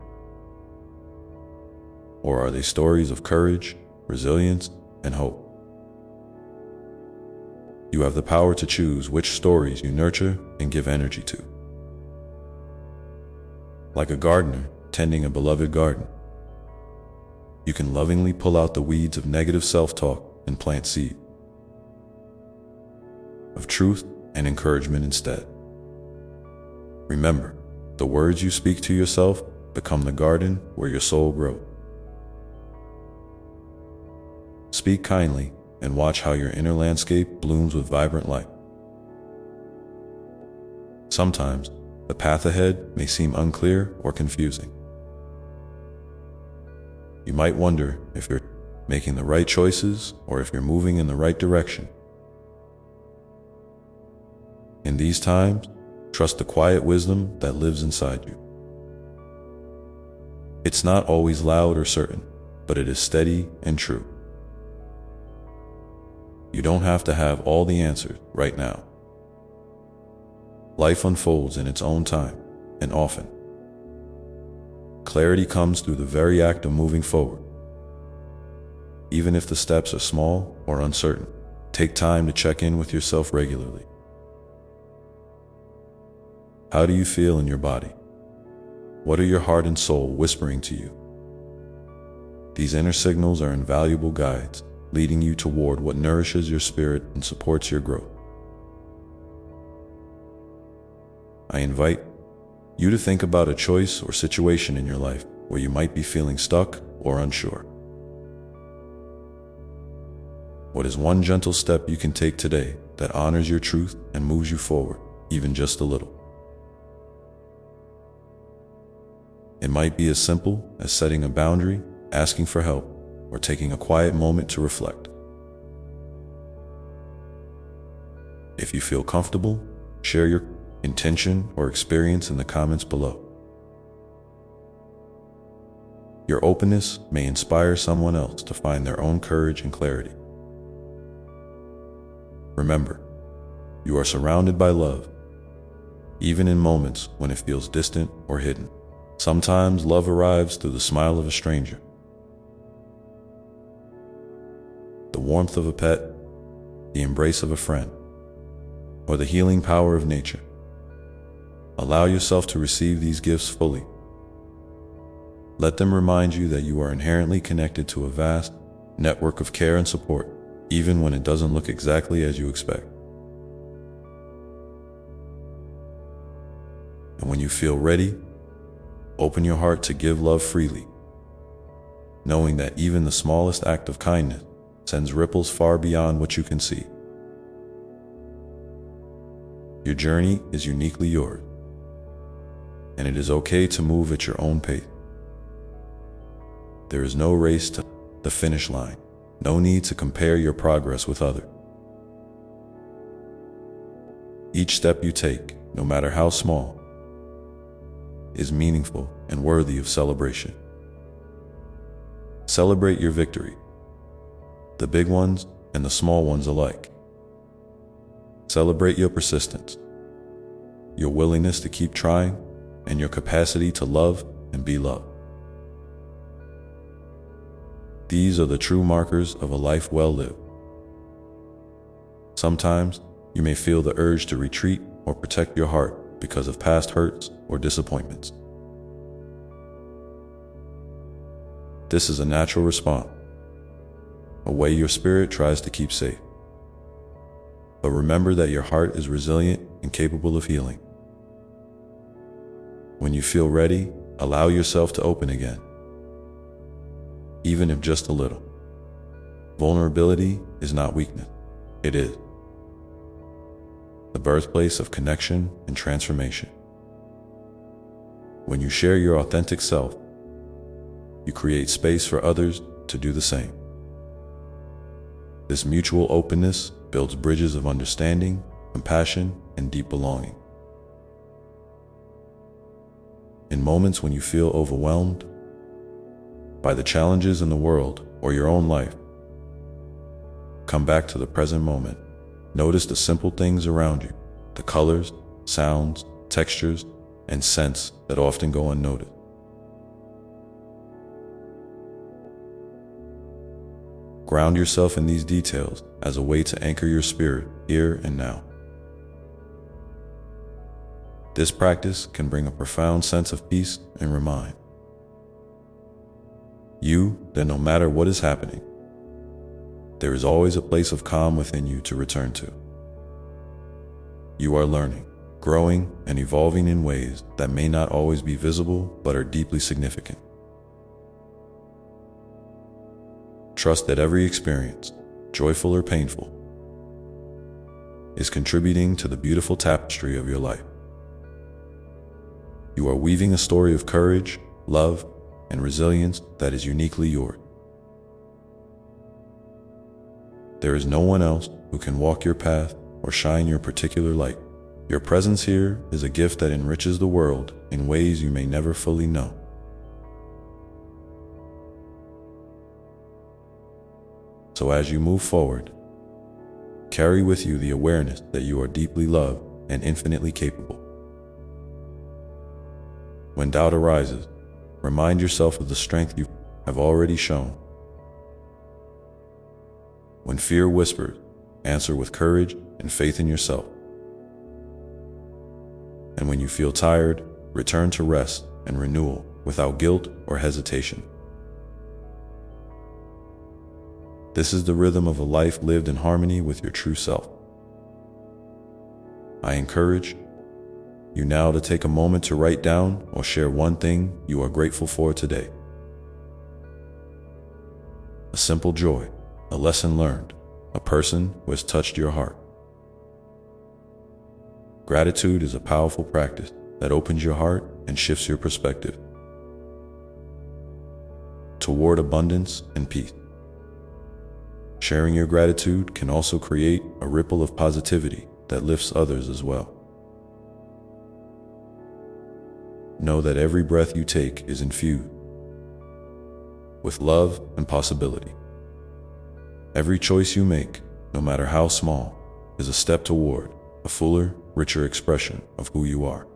Or are they stories of courage, resilience, and hope? You have the power to choose which stories you nurture and give energy to. Like a gardener tending a beloved garden, you can lovingly pull out the weeds of negative self-talk and plant seed of truth and encouragement instead. Remember, the words you speak to yourself become the garden where your soul grows. Speak kindly and watch how your inner landscape blooms with vibrant light. Sometimes, the path ahead may seem unclear or confusing. You might wonder if you're making the right choices or if you're moving in the right direction. In these times, trust the quiet wisdom that lives inside you. It's not always loud or certain, but it is steady and true. You don't have to have all the answers right now. Life unfolds in its own time, and often, clarity comes through the very act of moving forward. Even if the steps are small or uncertain, take time to check in with yourself regularly. How do you feel in your body? What are your heart and soul whispering to you? These inner signals are invaluable guides, leading you toward what nourishes your spirit and supports your growth. I invite you to think about a choice or situation in your life where you might be feeling stuck or unsure. What is one gentle step you can take today that honors your truth and moves you forward, even just a little? It might be as simple as setting a boundary, asking for help, or taking a quiet moment to reflect. If you feel comfortable, share your intention or experience in the comments below. Your openness may inspire someone else to find their own courage and clarity. Remember, you are surrounded by love, even in moments when it feels distant or hidden. Sometimes love arrives through the smile of a stranger, the warmth of a pet, the embrace of a friend, or the healing power of nature. Allow yourself to receive these gifts fully. Let them remind you that you are inherently connected to a vast network of care and support, even when it doesn't look exactly as you expect. And when you feel ready, open your heart to give love freely, knowing that even the smallest act of kindness sends ripples far beyond what you can see. Your journey is uniquely yours, and it is okay to move at your own pace. There is no race to the finish line, no need to compare your progress with others. Each step you take, no matter how small, is meaningful and worthy of celebration. Celebrate your victory, the big ones, and the small ones alike. Celebrate your persistence, your willingness to keep trying, and your capacity to love and be loved. These are the true markers of a life well lived. Sometimes you may feel the urge to retreat or protect your heart because of past hurts or disappointments. This is a natural response, a way your spirit tries to keep safe. But remember that your heart is resilient and capable of healing. When you feel ready, allow yourself to open again, even if just a little. Vulnerability is not weakness, it is the birthplace of connection and transformation. When you share your authentic self, you create space for others to do the same. This mutual openness builds bridges of understanding, compassion, and deep belonging. In moments when you feel overwhelmed by the challenges in the world or your own life, come back to the present moment. Notice the simple things around you, the colors, sounds, textures, and scents that often go unnoticed. Ground yourself in these details as a way to anchor your spirit here and now. This practice can bring a profound sense of peace and remind you that no matter what is happening, there is always a place of calm within you to return to. You are learning, growing, and evolving in ways that may not always be visible but are deeply significant. Trust that every experience, joyful or painful, is contributing to the beautiful tapestry of your life. You are weaving a story of courage, love, and resilience that is uniquely yours. There is no one else who can walk your path or shine your particular light. Your presence here is a gift that enriches the world in ways you may never fully know. So as you move forward, carry with you the awareness that you are deeply loved and infinitely capable. When doubt arises, remind yourself of the strength you have already shown. When fear whispers, answer with courage and faith in yourself. And when you feel tired, return to rest and renewal without guilt or hesitation. This is the rhythm of a life lived in harmony with your true self. I encourage you now to take a moment to write down or share one thing you are grateful for today. A simple joy, a lesson learned, a person who has touched your heart. Gratitude is a powerful practice that opens your heart and shifts your perspective toward abundance and peace. Sharing your gratitude can also create a ripple of positivity that lifts others as well. Know that every breath you take is infused with love and possibility. Every choice you make, no matter how small, is a step toward a fuller, richer expression of who you are.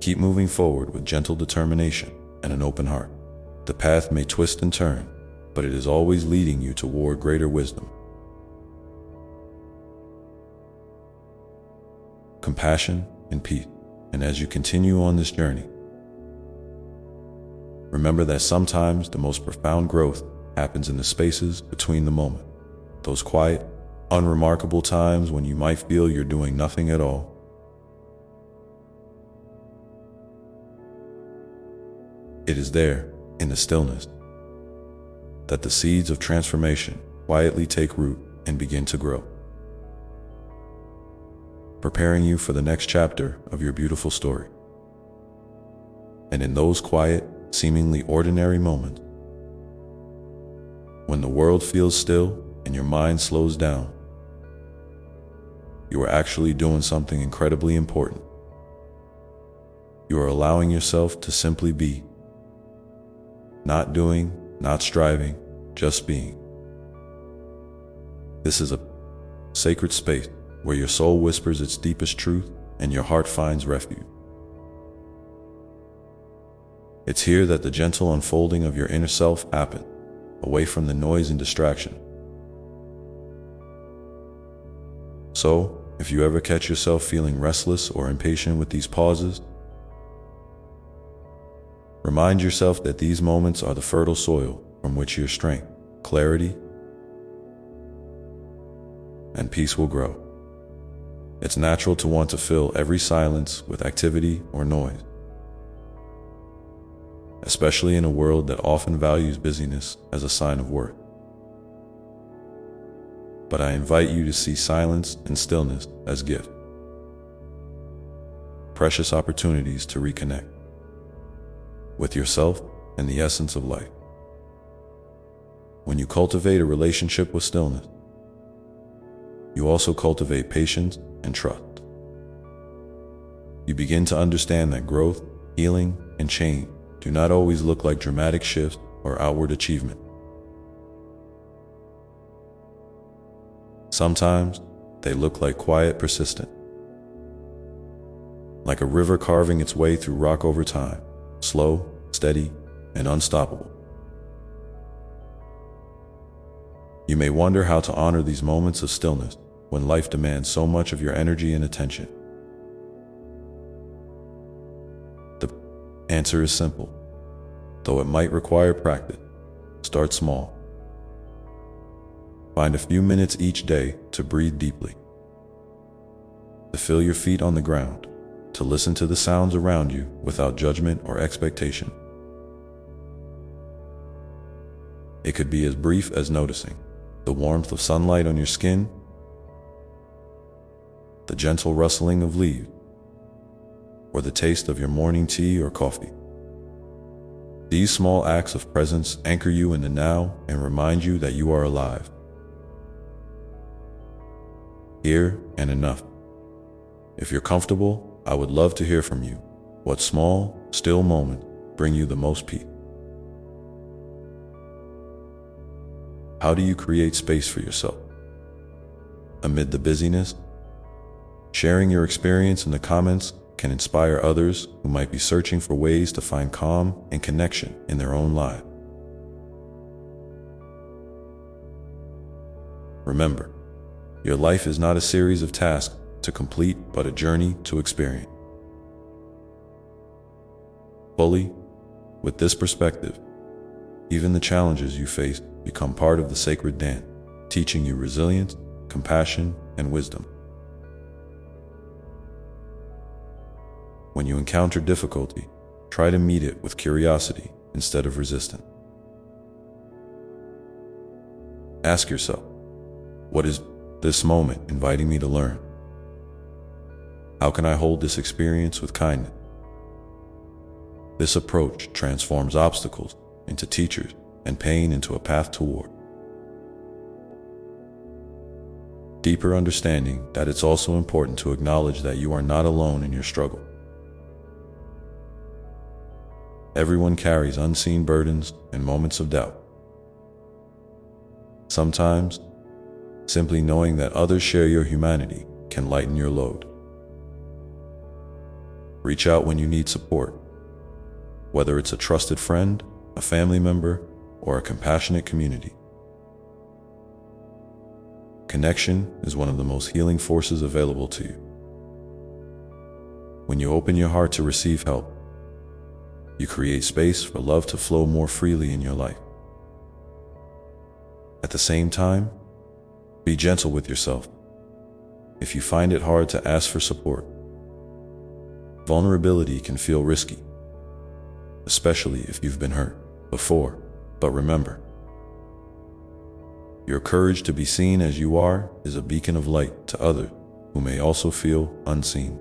Keep moving forward with gentle determination and an open heart. The path may twist and turn, but it is always leading you toward greater wisdom, compassion, and peace. And as you continue on this journey, remember that sometimes the most profound growth happens in the spaces between the moment. Those quiet, unremarkable times when you might feel you're doing nothing at all. It is there, in the stillness, that the seeds of transformation quietly take root and begin to grow, preparing you for the next chapter of your beautiful story. And in those quiet, seemingly ordinary moments, when the world feels still and your mind slows down, you are actually doing something incredibly important. You are allowing yourself to simply be. Not doing, not striving, just being. This is a sacred space where your soul whispers its deepest truth and your heart finds refuge. It's here that the gentle unfolding of your inner self happens, away from the noise and distraction. So, if you ever catch yourself feeling restless or impatient with these pauses, remind yourself that these moments are the fertile soil from which your strength, clarity, and peace will grow. It's natural to want to fill every silence with activity or noise, especially in a world that often values busyness as a sign of worth. But I invite you to see silence and stillness as gifts, precious opportunities to reconnect with yourself and the essence of life. When you cultivate a relationship with stillness, you also cultivate patience and trust. You begin to understand that growth, healing, and change do not always look like dramatic shifts or outward achievement. Sometimes they look like quiet persistence, like a river carving its way through rock over time, slow, steady, and unstoppable. You may wonder how to honor these moments of stillness when life demands so much of your energy and attention. The answer is simple, though it might require practice. Start small. Find a few minutes each day to breathe deeply, to feel your feet on the ground, to listen to the sounds around you without judgment or expectation. It could be as brief as noticing the warmth of sunlight on your skin, the gentle rustling of leaves, or the taste of your morning tea or coffee. These small acts of presence anchor you in the now and remind you that you are alive, here and enough. If you're comfortable, I would love to hear from you. What small, still moments bring you the most peace? How do you create space for yourself amid the busyness? Sharing your experience in the comments can inspire others who might be searching for ways to find calm and connection in their own lives. Remember, your life is not a series of tasks to complete, but a journey to experience fully. With this perspective, even the challenges you face become part of the sacred dance, teaching you resilience, compassion, and wisdom. When you encounter difficulty, try to meet it with curiosity instead of resistance. Ask yourself, what is this moment inviting me to learn? How can I hold this experience with kindness? This approach transforms obstacles into teachers and pain into a path toward deeper understanding. That it's also important to acknowledge that you are not alone in your struggle. Everyone carries unseen burdens and moments of doubt. Sometimes, simply knowing that others share your humanity can lighten your load. Reach out when you need support, whether it's a trusted friend, a family member, or a compassionate community. Connection is one of the most healing forces available to you. When you open your heart to receive help, you create space for love to flow more freely in your life. At the same time, be gentle with yourself. If you find it hard to ask for support, vulnerability can feel risky, especially if you've been hurt before. But remember, your courage to be seen as you are is a beacon of light to others who may also feel unseen.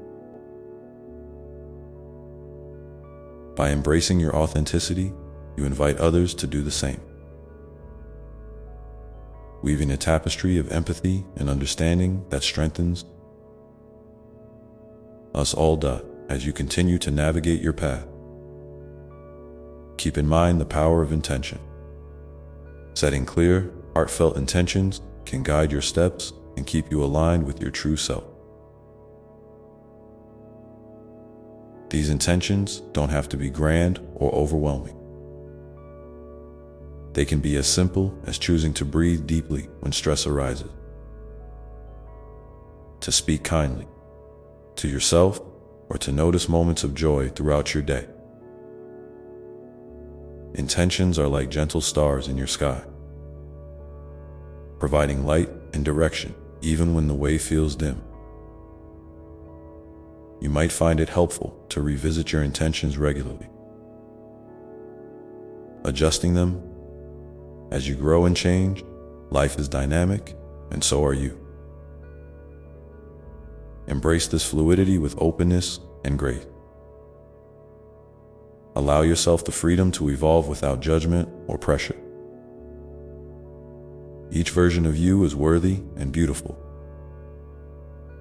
By embracing your authenticity, you invite others to do the same, weaving a tapestry of empathy and understanding that strengthens us all. As you continue to navigate your path, keep in mind the power of intention. Setting clear, heartfelt intentions can guide your steps and keep you aligned with your true self. These intentions don't have to be grand or overwhelming. They can be as simple as choosing to breathe deeply when stress arises, to speak kindly to yourself, or to notice moments of joy throughout your day. Intentions are like gentle stars in your sky, providing light and direction even when the way feels dim. You might find it helpful to revisit your intentions regularly, adjusting them. As you grow and change, life is dynamic, and so are you. Embrace this fluidity with openness and grace. Allow yourself the freedom to evolve without judgment or pressure. Each version of you is worthy and beautiful,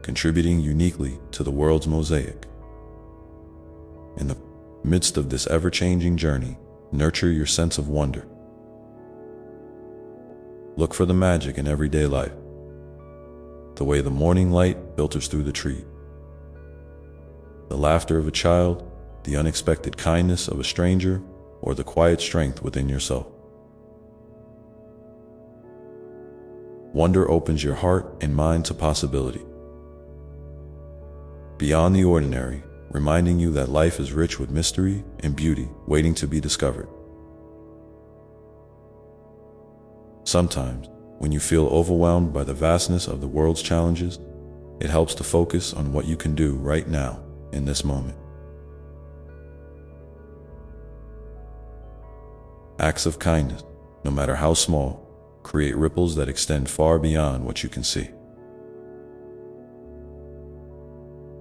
contributing uniquely to the world's mosaic. In the midst of this ever-changing journey, nurture your sense of wonder. Look for the magic in everyday life, the way the morning light filters through the tree, the laughter of a child, the unexpected kindness of a stranger, or the quiet strength within yourself. Wonder opens your heart and mind to possibility, beyond the ordinary, reminding you that life is rich with mystery and beauty waiting to be discovered. Sometimes, when you feel overwhelmed by the vastness of the world's challenges, it helps to focus on what you can do right now, in this moment. Acts of kindness, no matter how small, create ripples that extend far beyond what you can see.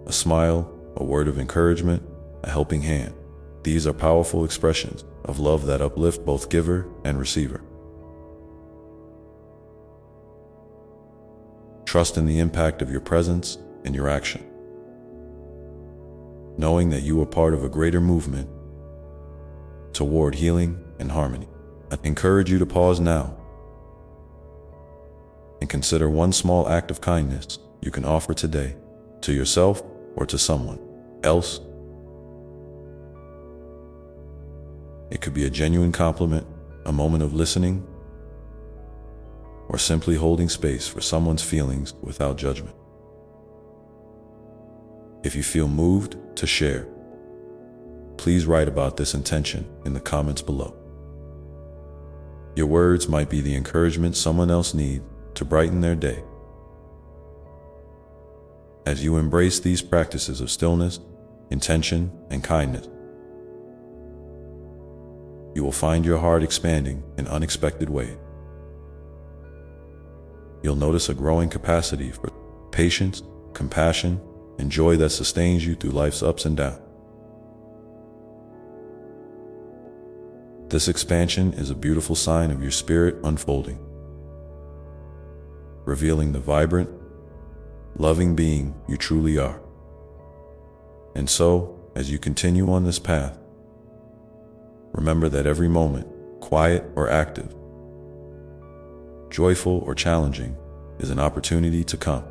A smile, a word of encouragement, a helping hand. These are powerful expressions of love that uplift both giver and receiver. Trust in the impact of your presence and your action, knowing that you are part of a greater movement toward healing and harmony. I encourage you to pause now and consider one small act of kindness you can offer today to yourself or to someone else. It could be a genuine compliment, a moment of listening, or simply holding space for someone's feelings without judgment. If you feel moved to share, please write about this intention in the comments below. Your words might be the encouragement someone else needs to brighten their day. As you embrace these practices of stillness, intention, and kindness, you will find your heart expanding in unexpected ways. You'll notice a growing capacity for patience, compassion, and joy that sustains you through life's ups and downs. This expansion is a beautiful sign of your spirit unfolding, revealing the vibrant, loving being you truly are. And so, as you continue on this path, remember that every moment, quiet or active, joyful or challenging, is an opportunity to come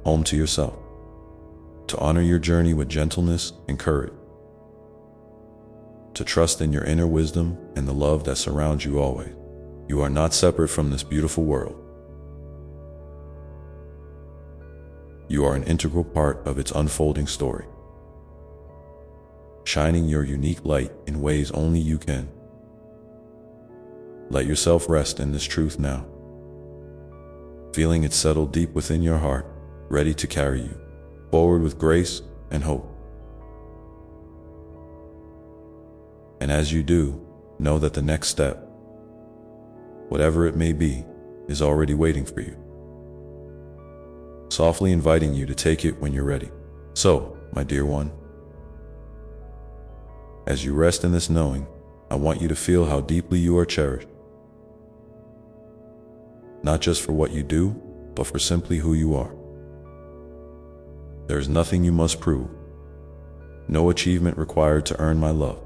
home to yourself, to honor your journey with gentleness and courage, to trust in your inner wisdom and the love that surrounds you always. You are not separate from this beautiful world. You are an integral part of its unfolding story, shining your unique light in ways only you can. Let yourself rest in this truth now, feeling it settle deep within your heart, ready to carry you forward with grace and hope. And as you do, know that the next step, whatever it may be, is already waiting for you, softly inviting you to take it when you're ready. So, my dear one, as you rest in this knowing, I want you to feel how deeply you are cherished, not just for what you do, but for simply who you are. There is nothing you must prove, no achievement required to earn my love.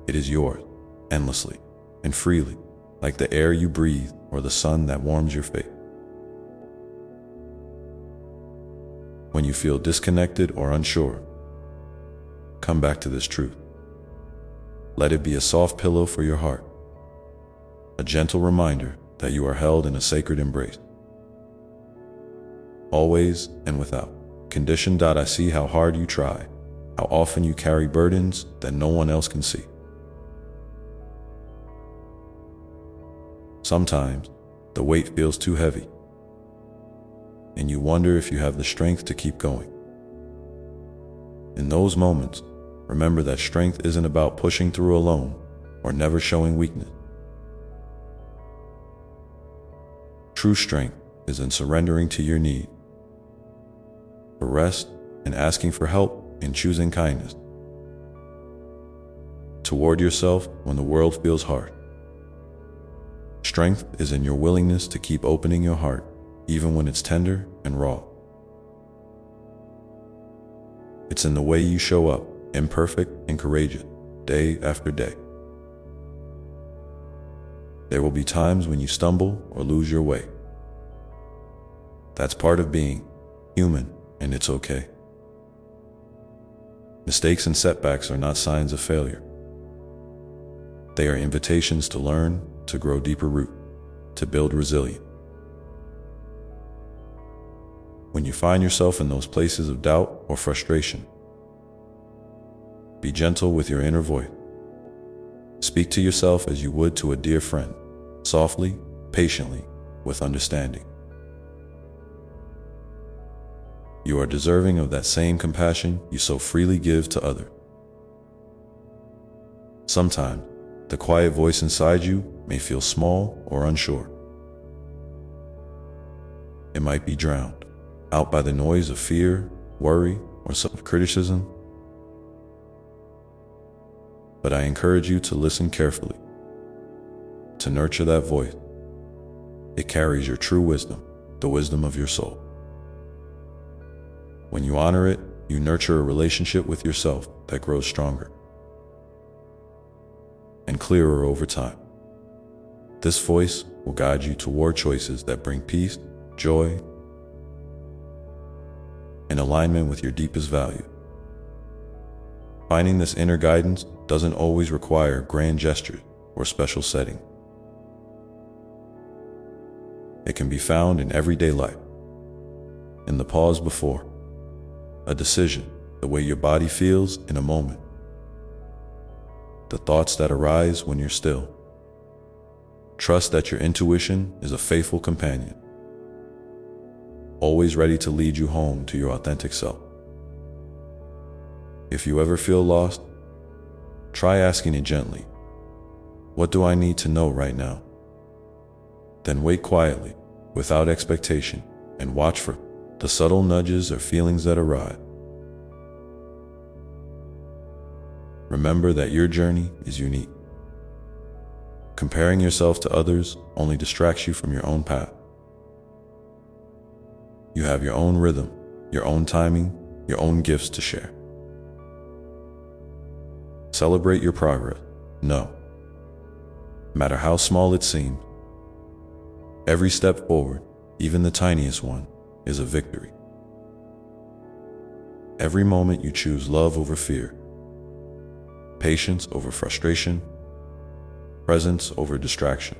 It is yours, endlessly and freely, like the air you breathe or or the sun that warms your face. When you feel disconnected or unsure, come back to this truth. Let it be a soft pillow for your heart, a gentle reminder that you are held in a sacred embrace. Always and without condition. I see how hard you try, how often you carry burdens that no one else can see. Sometimes the weight feels too heavy, and you wonder if you have the strength to keep going. In those moments, remember that strength isn't about pushing through alone or never showing weakness. True strength is in surrendering to your need for rest and asking for help in choosing kindness toward yourself when the world feels hard. Strength is in your willingness to keep opening your heart even when it's tender and raw. It's in the way you show up, imperfect and courageous, day after day. There will be times when you stumble or lose your way. That's part of being human, and it's okay. Mistakes and setbacks are not signs of failure. They are invitations to learn, to grow deeper root, to build resilience. When you find yourself in those places of doubt or frustration, be gentle with your inner voice. Speak to yourself as you would to a dear friend, softly, patiently, with understanding. You are deserving of that same compassion you so freely give to others. Sometimes, the quiet voice inside you may feel small or unsure. It might be drowned out by the noise of fear, worry, or self-criticism. But I encourage you to listen carefully, to nurture that voice. It carries your true wisdom, the wisdom of your soul. When you honor it, you nurture a relationship with yourself that grows stronger and clearer over time. This voice will guide you toward choices that bring peace, joy, and alignment with your deepest value. Finding this inner guidance doesn't always require grand gestures or special settings. It can be found in everyday life, in the pause before a decision, the way your body feels in a moment, the thoughts that arise when you're still. Trust that your intuition is a faithful companion, always ready to lead you home to your authentic self. If you ever feel lost, try asking it gently, what do I need to know right now? Then wait quietly, without expectation, and watch for the subtle nudges or feelings that arise. Remember that your journey is unique. Comparing yourself to others only distracts you from your own path. You have your own rhythm, your own timing, your own gifts to share. Celebrate your progress. No matter how small it seems, every step forward, even the tiniest one, is a victory. Every moment you choose love over fear, patience over frustration, presence over distraction,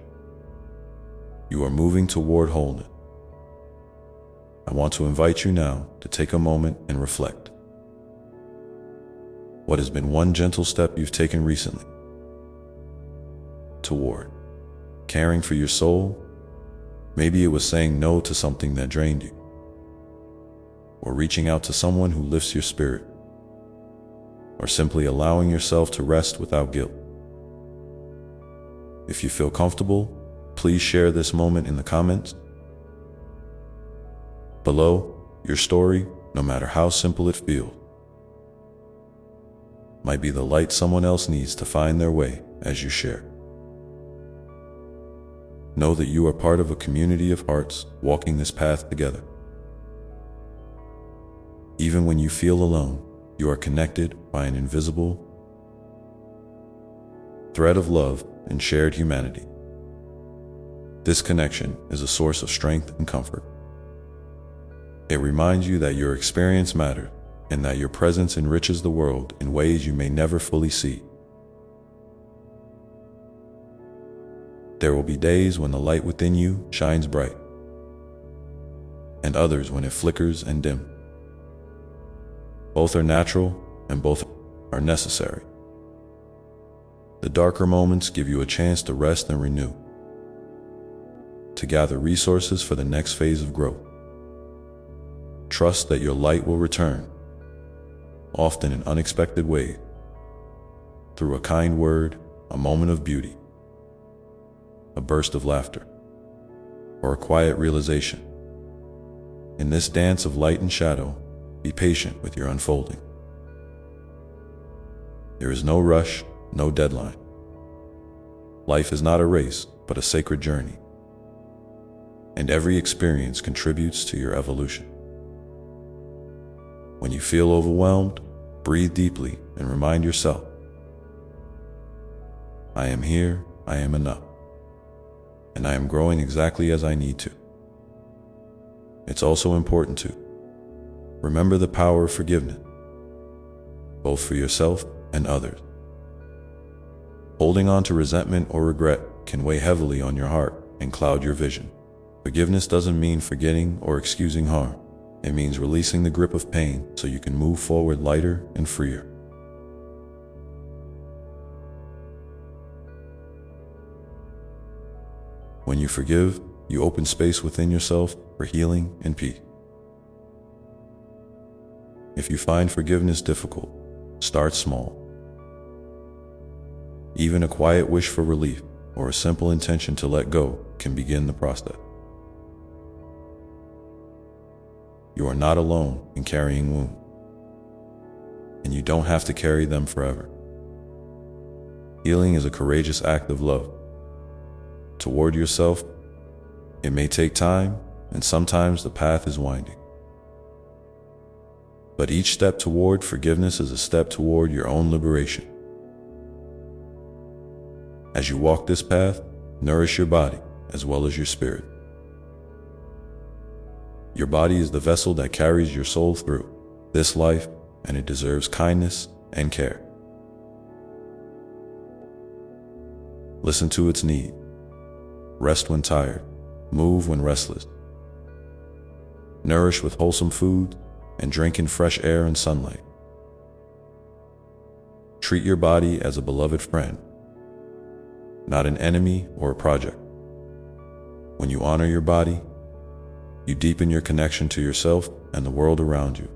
you are moving toward wholeness. I want to invite you now to take a moment and reflect. What has been one gentle step you've taken recently toward caring for your soul? Maybe it was saying no to something that drained you, or reaching out to someone who lifts your spirit, or simply allowing yourself to rest without guilt. If you feel comfortable, please share this moment in the comments below. Your story, no matter how simple it feels, might be the light someone else needs to find their way as you share. Know that you are part of a community of hearts walking this path together. Even when you feel alone, you are connected by an invisible thread of love and shared humanity. This connection is a source of strength and comfort. It reminds you that your experience matters and that your presence enriches the world in ways you may never fully see. There will be days when the light within you shines bright, and others when it flickers and dims. Both are natural and both are necessary. The darker moments give you a chance to rest and renew, to gather resources for the next phase of growth. Trust that your light will return, often in unexpected ways, through a kind word, a moment of beauty, a burst of laughter, or a quiet realization. In this dance of light and shadow, be patient with your unfolding. There is no rush, no deadline. Life is not a race, but a sacred journey, and every experience contributes to your evolution. When you feel overwhelmed, breathe deeply and remind yourself, I am here, I am enough, and I am growing exactly as I need to. It's also important to remember the power of forgiveness, both for yourself and others. Holding on to resentment or regret can weigh heavily on your heart and cloud your vision. Forgiveness doesn't mean forgetting or excusing harm. It means releasing the grip of pain so you can move forward lighter and freer. When you forgive, you open space within yourself for healing and peace. If you find forgiveness difficult, start small. Even a quiet wish for relief or a simple intention to let go can begin the process. You are not alone in carrying wounds, and you don't have to carry them forever. Healing is a courageous act of love toward yourself. It may take time, and sometimes the path is winding. But each step toward forgiveness is a step toward your own liberation. As you walk this path, nourish your body as well as your spirit. Your body is the vessel that carries your soul through this life, and it deserves kindness and care. Listen to its need. Rest when tired. Move when restless. Nourish with wholesome food and drink in fresh air and sunlight. Treat your body as a beloved friend, not an enemy or a project. When you honor your body, you deepen your connection to yourself and the world around you.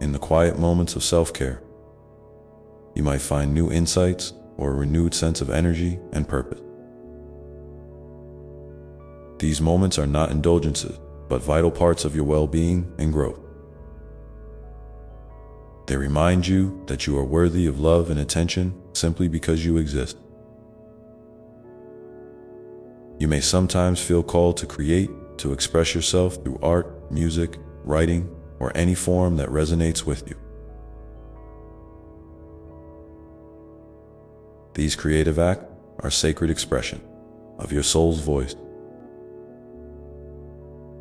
In the quiet moments of self-care, you might find new insights or a renewed sense of energy and purpose. These moments are not indulgences, but vital parts of your well-being and growth. They remind you that you are worthy of love and attention simply because you exist. You may sometimes feel called to create, to express yourself through art, music, writing, or any form that resonates with you. These creative acts are sacred expression of your soul's voice.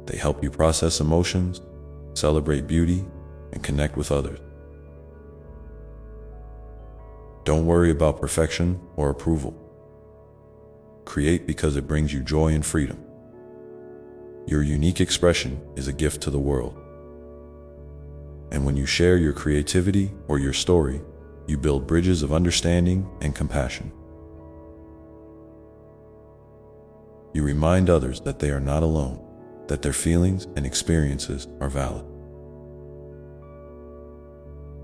They help you process emotions, celebrate beauty, and connect with others. Don't worry about perfection or approval. Create because it brings you joy and freedom. Your unique expression is a gift to the world. And when you share your creativity or your story, you build bridges of understanding and compassion. You remind others that they are not alone, that their feelings and experiences are valid.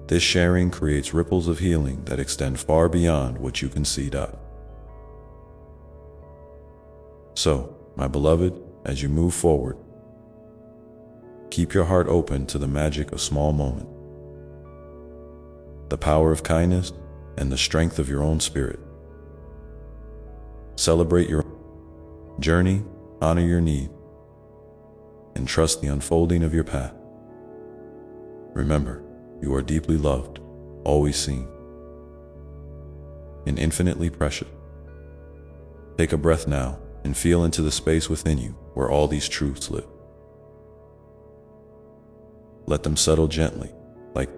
This sharing creates ripples of healing that extend far beyond what you can see. So, my beloved, as you move forward, keep your heart open to the magic of small moments, the power of kindness, and the strength of your own spirit. Celebrate your journey, honor your need, and trust the unfolding of your path. Remember, you are deeply loved, always seen, and infinitely precious. Take a breath now and feel into the space within you where all these truths live. Let them settle gently, like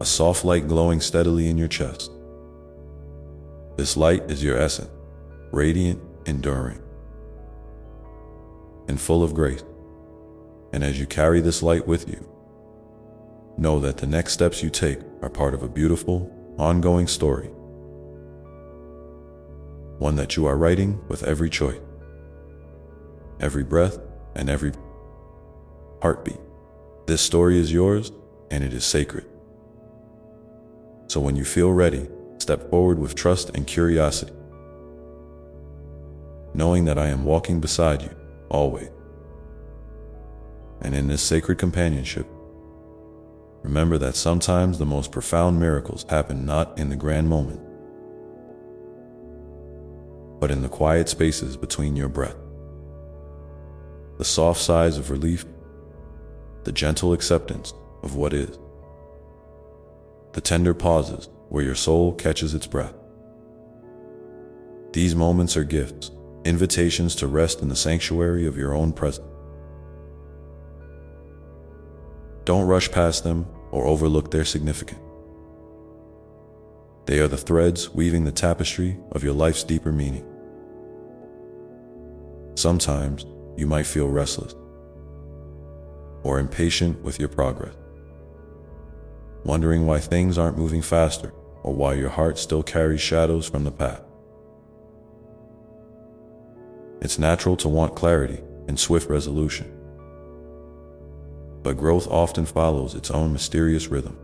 a soft light glowing steadily in your chest. This light is your essence, radiant, enduring, and full of grace. And as you carry this light with you, know that the next steps you take are part of a beautiful, ongoing story, one that you are writing with every choice, every breath, and every heartbeat. This story is yours, and it is sacred. So when you feel ready, step forward with trust and curiosity, knowing that I am walking beside you, always. And in this sacred companionship, remember that sometimes the most profound miracles happen not in the grand moment, but in the quiet spaces between your breath. The soft sighs of relief, the gentle acceptance of what is, the tender pauses where your soul catches its breath. These moments are gifts, invitations to rest in the sanctuary of your own presence. Don't rush past them or overlook their significance. They are the threads weaving the tapestry of your life's deeper meaning. Sometimes you might feel restless or impatient with your progress, wondering why things aren't moving faster or why your heart still carries shadows from the past. It's natural to want clarity and swift resolution, but growth often follows its own mysterious rhythm.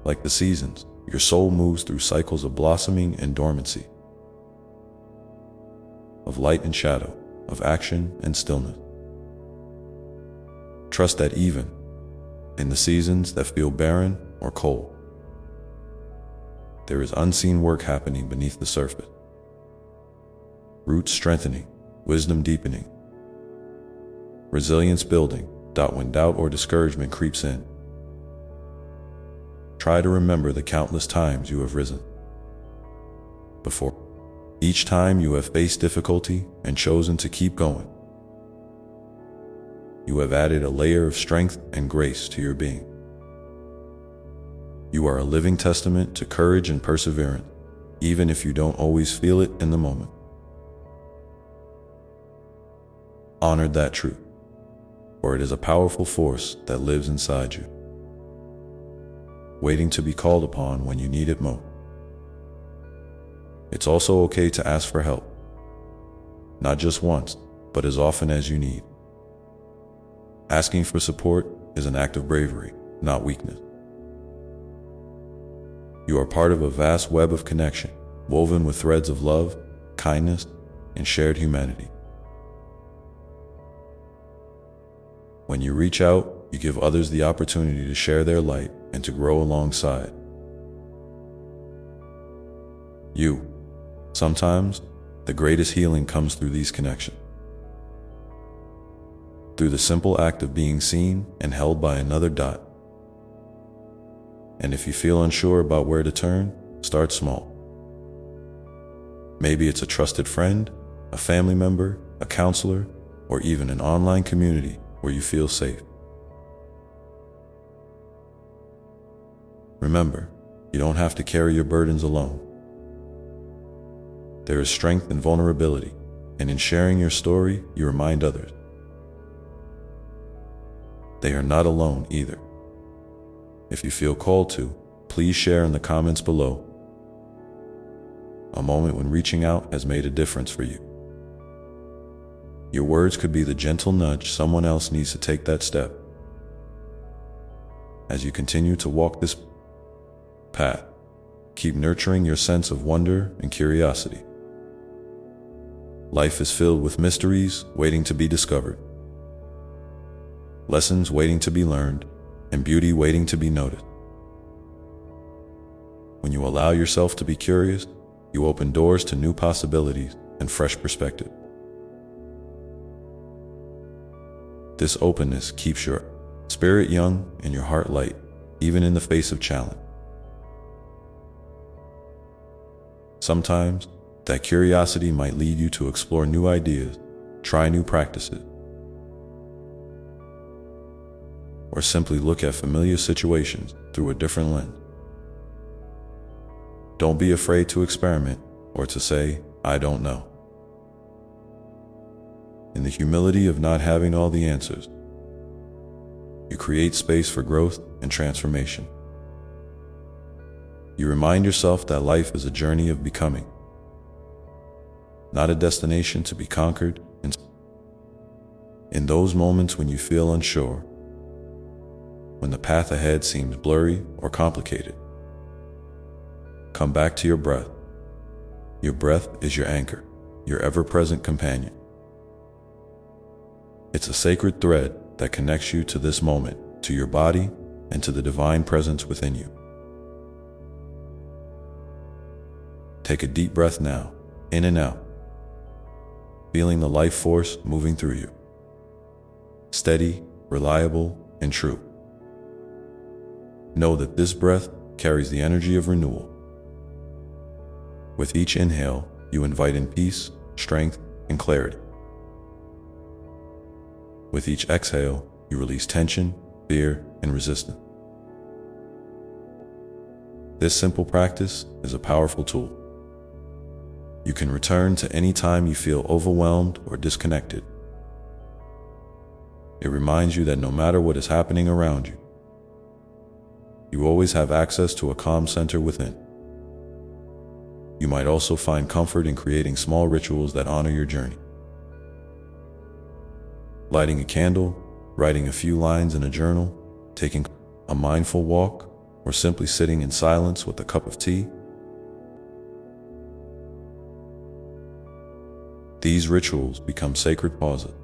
Like the seasons, your soul moves through cycles of blossoming and dormancy, of light and shadow, of action and stillness. Trust that even in the seasons that feel barren or cold, there is unseen work happening beneath the surface. Roots strengthening, wisdom deepening, resilience building, when doubt or discouragement creeps in. Try to remember the countless times you have risen before. Each time you have faced difficulty and chosen to keep going, you have added a layer of strength and grace to your being. You are a living testament to courage and perseverance, even if you don't always feel it in the moment. Honor that truth, for it is a powerful force that lives inside you, waiting to be called upon when you need it most. It's also okay to ask for help, not just once, but as often as you need. Asking for support is an act of bravery, not weakness. You are part of a vast web of connection, woven with threads of love, kindness, and shared humanity. When you reach out, you give others the opportunity to share their light and to grow alongside you. Sometimes, the greatest healing comes through these connections, through the simple act of being seen and held by another. And if you feel unsure about where to turn, start small. Maybe it's a trusted friend, a family member, a counselor, or even an online community where you feel safe. Remember, you don't have to carry your burdens alone. There is strength in vulnerability, and in sharing your story, you remind others they are not alone either. If you feel called to, please share in the comments below a moment when reaching out has made a difference for you. Your words could be the gentle nudge someone else needs to take that step. As you continue to walk this path, keep nurturing your sense of wonder and curiosity. Life is filled with mysteries waiting to be discovered, lessons waiting to be learned, and beauty waiting to be noticed. When you allow yourself to be curious, you open doors to new possibilities and fresh perspective. This openness keeps your spirit young and your heart light, even in the face of challenge. Sometimes, That curiosity might lead you to explore new ideas, try new practices, or simply look at familiar situations through a different lens. Don't be afraid to experiment or to say, "I don't know." In the humility of not having all the answers, you create space for growth and transformation. You remind yourself that life is a journey of becoming, not a destination to be conquered. In those moments when you feel unsure, when the path ahead seems blurry or complicated, come back to your breath. Your breath is your anchor, your ever-present companion. It's a sacred thread that connects you to this moment, to your body, and to the divine presence within you. Take a deep breath now, in and out, feeling the life force moving through you. Steady, reliable, and true. Know that this breath carries the energy of renewal. With each inhale, you invite in peace, strength, and clarity. With each exhale, you release tension, fear, and resistance. This simple practice is a powerful tool. You can return to any time you feel overwhelmed or disconnected. It reminds you that no matter what is happening around you, you always have access to a calm center within. You might also find comfort in creating small rituals that honor your journey. Lighting a candle, writing a few lines in a journal, taking a mindful walk, or simply sitting in silence with a cup of tea. These rituals become sacred pauses,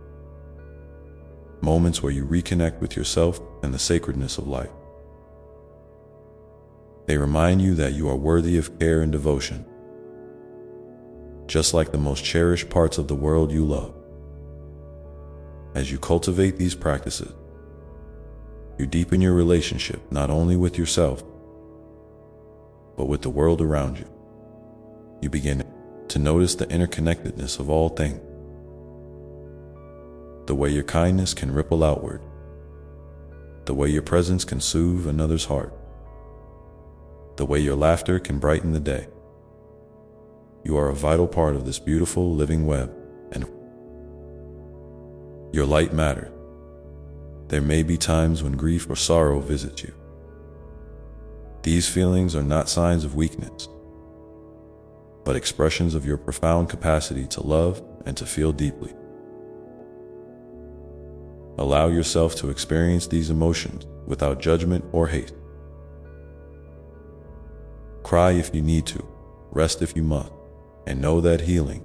moments where you reconnect with yourself and the sacredness of life. They remind you that you are worthy of care and devotion, just like the most cherished parts of the world you love. As you cultivate these practices, you deepen your relationship not only with yourself, but with the world around you. You begin to notice the interconnectedness of all things, the way your kindness can ripple outward, the way your presence can soothe another's heart, the way your laughter can brighten the day. You are a vital part of this beautiful living web, and your light matters. There may be times when grief or sorrow visits you. These feelings are not signs of weakness, but expressions of your profound capacity to love and to feel deeply. Allow yourself to experience these emotions without judgment or hate. Cry if you need to, rest if you must, and know that healing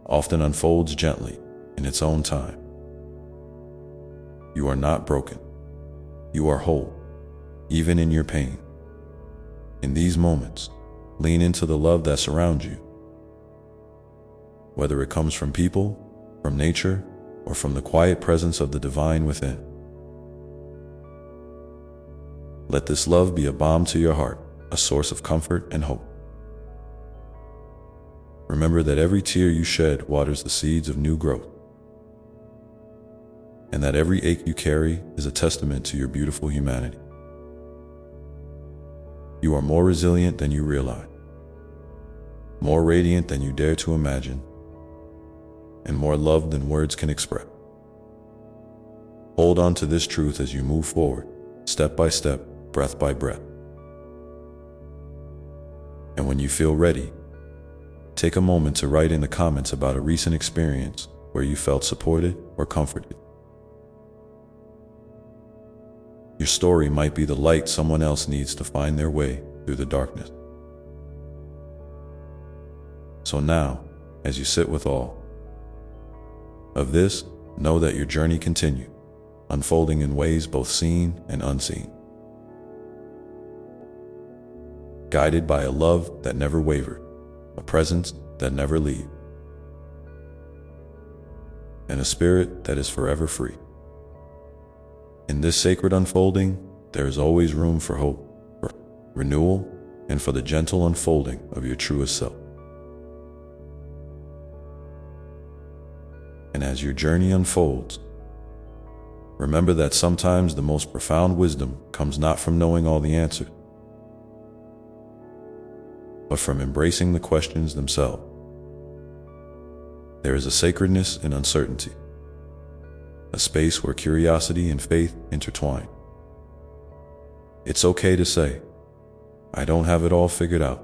often unfolds gently in its own time. You are not broken. You are whole, even in your pain. In these moments, lean into the love that surrounds you, whether it comes from people, from nature, or from the quiet presence of the divine within. Let this love be a balm to your heart, a source of comfort and hope. Remember that every tear you shed waters the seeds of new growth, and that every ache you carry is a testament to your beautiful humanity. You are more resilient than you realize, more radiant than you dare to imagine, and more loved than words can express. Hold on to this truth as you move forward, step by step, breath by breath. And when you feel ready, take a moment to write in the comments about a recent experience where you felt supported or comforted. Your story might be the light someone else needs to find their way through the darkness. So now, as you sit with all of this, know that your journey continues, unfolding in ways both seen and unseen. Guided by a love that never wavered, a presence that never leaves, and a spirit that is forever free. In this sacred unfolding, there is always room for hope, for renewal, and for the gentle unfolding of your truest self. And as your journey unfolds, remember that sometimes the most profound wisdom comes not from knowing all the answers, but from embracing the questions themselves. There is a sacredness in uncertainty, a space where curiosity and faith intertwine. It's okay to say, "I don't have it all figured out,"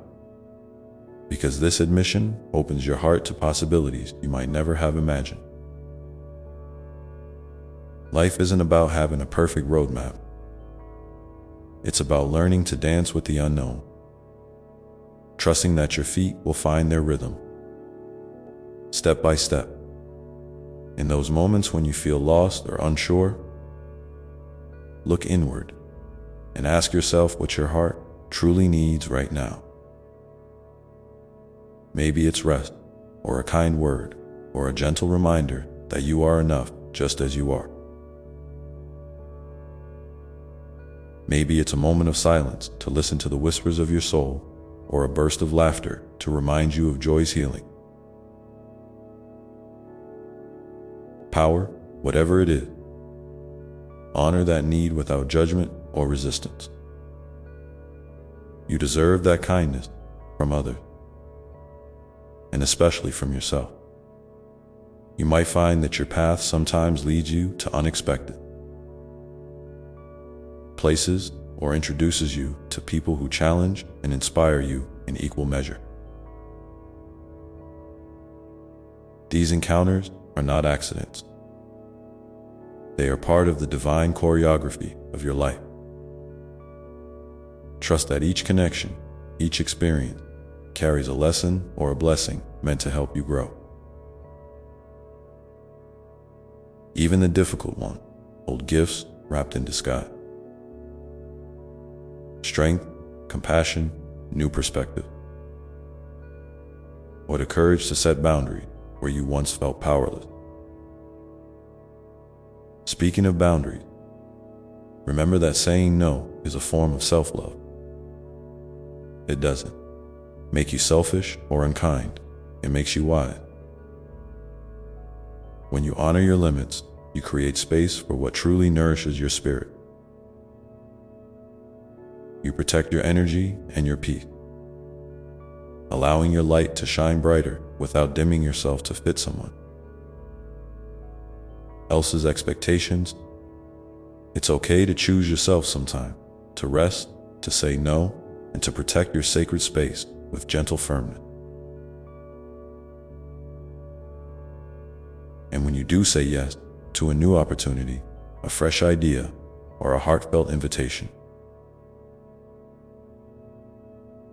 because this admission opens your heart to possibilities you might never have imagined. Life isn't about having a perfect roadmap. It's about learning to dance with the unknown, trusting that your feet will find their rhythm, step by step. In those moments when you feel lost or unsure, look inward and ask yourself what your heart truly needs right now. Maybe it's rest, or a kind word, or a gentle reminder that you are enough just as you are. Maybe it's a moment of silence to listen to the whispers of your soul, or a burst of laughter to remind you of joy's healing. Power, whatever it is, honor that need without judgment or resistance. You deserve that kindness from others, and especially from yourself. You might find that your path sometimes leads you to unexpected places or introduces you to people who challenge and inspire you in equal measure. These encounters are not accidents. They are part of the divine choreography of your life. Trust that each connection, each experience, carries a lesson or a blessing meant to help you grow. Even the difficult ones hold gifts wrapped in disguise. Strength, compassion, new perspective, or the courage to set boundaries where you once felt powerless. Speaking of boundaries, remember that saying no is a form of self-love. It doesn't make you selfish or unkind. It makes you wise. When you honor your limits, you create space for what truly nourishes your spirit. You protect your energy and your peace, allowing your light to shine brighter without dimming yourself to fit someone else's expectations. It's okay to choose yourself sometime, to rest, to say no, and to protect your sacred space with gentle firmness. And when you do say yes to a new opportunity, a fresh idea, or a heartfelt invitation,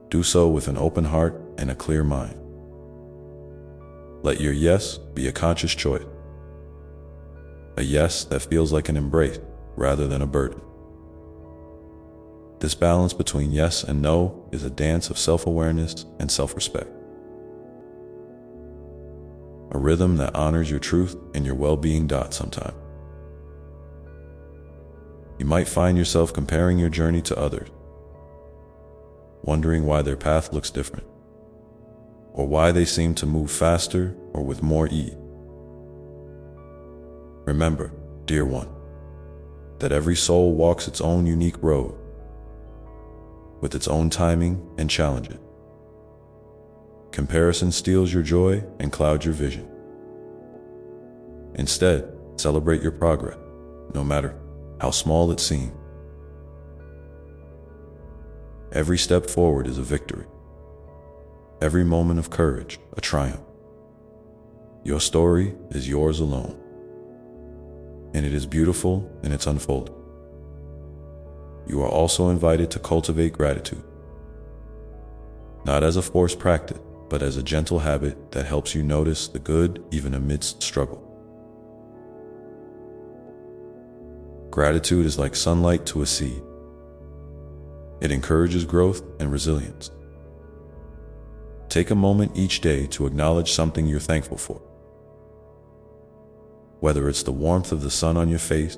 do so with an open heart and a clear mind. Let your yes be a conscious choice, a yes that feels like an embrace rather than a burden. This balance between yes and no is a dance of self-awareness and self-respect, a rhythm that honors your truth and your well-being. Sometime you might find yourself comparing your journey to others, wondering why their path looks different, or why they seem to move faster or with more ease. Remember, dear one, that every soul walks its own unique road, with its own timing and challenges. Comparison steals your joy and clouds your vision. Instead, celebrate your progress, no matter how small it seems. Every step forward is a victory. Every moment of courage, a triumph. Your story is yours alone, and it is beautiful in its unfolding. You are also invited to cultivate gratitude, not as a forced practice, but as a gentle habit that helps you notice the good even amidst struggle. Gratitude is like sunlight to a seed. It encourages growth and resilience. Take a moment each day to acknowledge something you're thankful for. Whether it's the warmth of the sun on your face,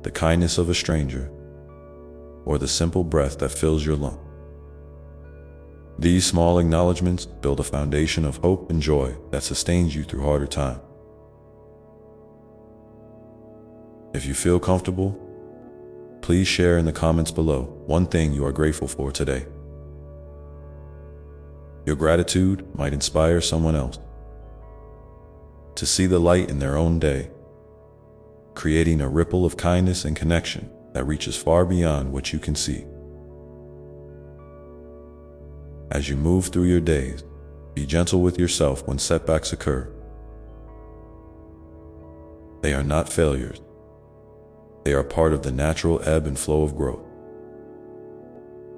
the kindness of a stranger, or the simple breath that fills your lungs. These small acknowledgments build a foundation of hope and joy that sustains you through harder times. If you feel comfortable, please share in the comments below one thing you are grateful for today. Your gratitude might inspire someone else to see the light in their own day, creating a ripple of kindness and connection that reaches far beyond what you can see. As you move through your days, be gentle with yourself when setbacks occur. They are not failures. They are part of the natural ebb and flow of growth.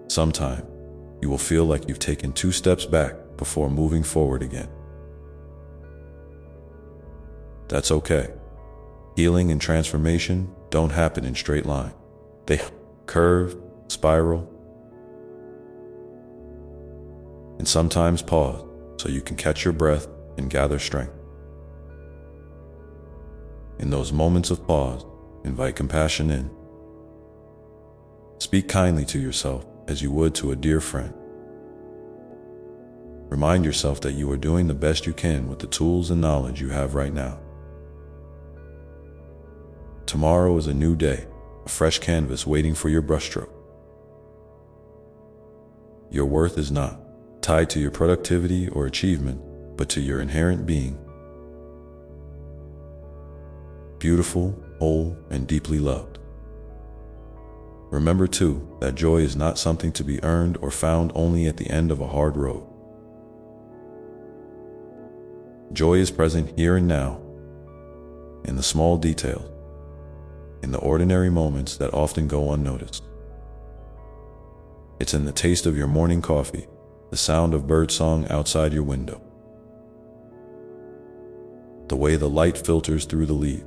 Sometime, you will feel like you've taken 2 steps back before moving forward again. That's okay. Healing and transformation don't happen in straight lines. They curve, spiral, and sometimes pause so you can catch your breath and gather strength. In those moments of pause, invite compassion in. Speak kindly to yourself as you would to a dear friend. Remind yourself that you are doing the best you can with the tools and knowledge you have right now. Tomorrow is a new day, a fresh canvas waiting for your brushstroke. Your worth is not tied to your productivity or achievement, but to your inherent being. Beautiful, whole, and deeply loved. Remember too that joy is not something to be earned or found only at the end of a hard road. Joy is present here and now, in the small details, in the ordinary moments that often go unnoticed. It's in the taste of your morning coffee, the sound of birdsong outside your window, the way the light filters through the leaves.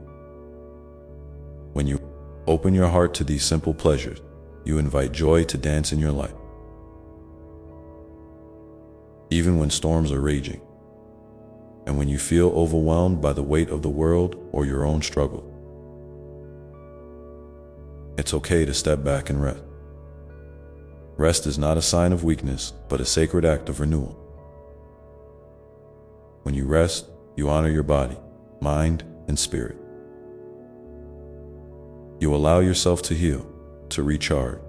When you open your heart to these simple pleasures, you invite joy to dance in your life. Even when storms are raging, and when you feel overwhelmed by the weight of the world or your own struggle, it's okay to step back and rest. Rest is not a sign of weakness, but a sacred act of renewal. When you rest, you honor your body, mind, and spirit. You allow yourself to heal, to recharge,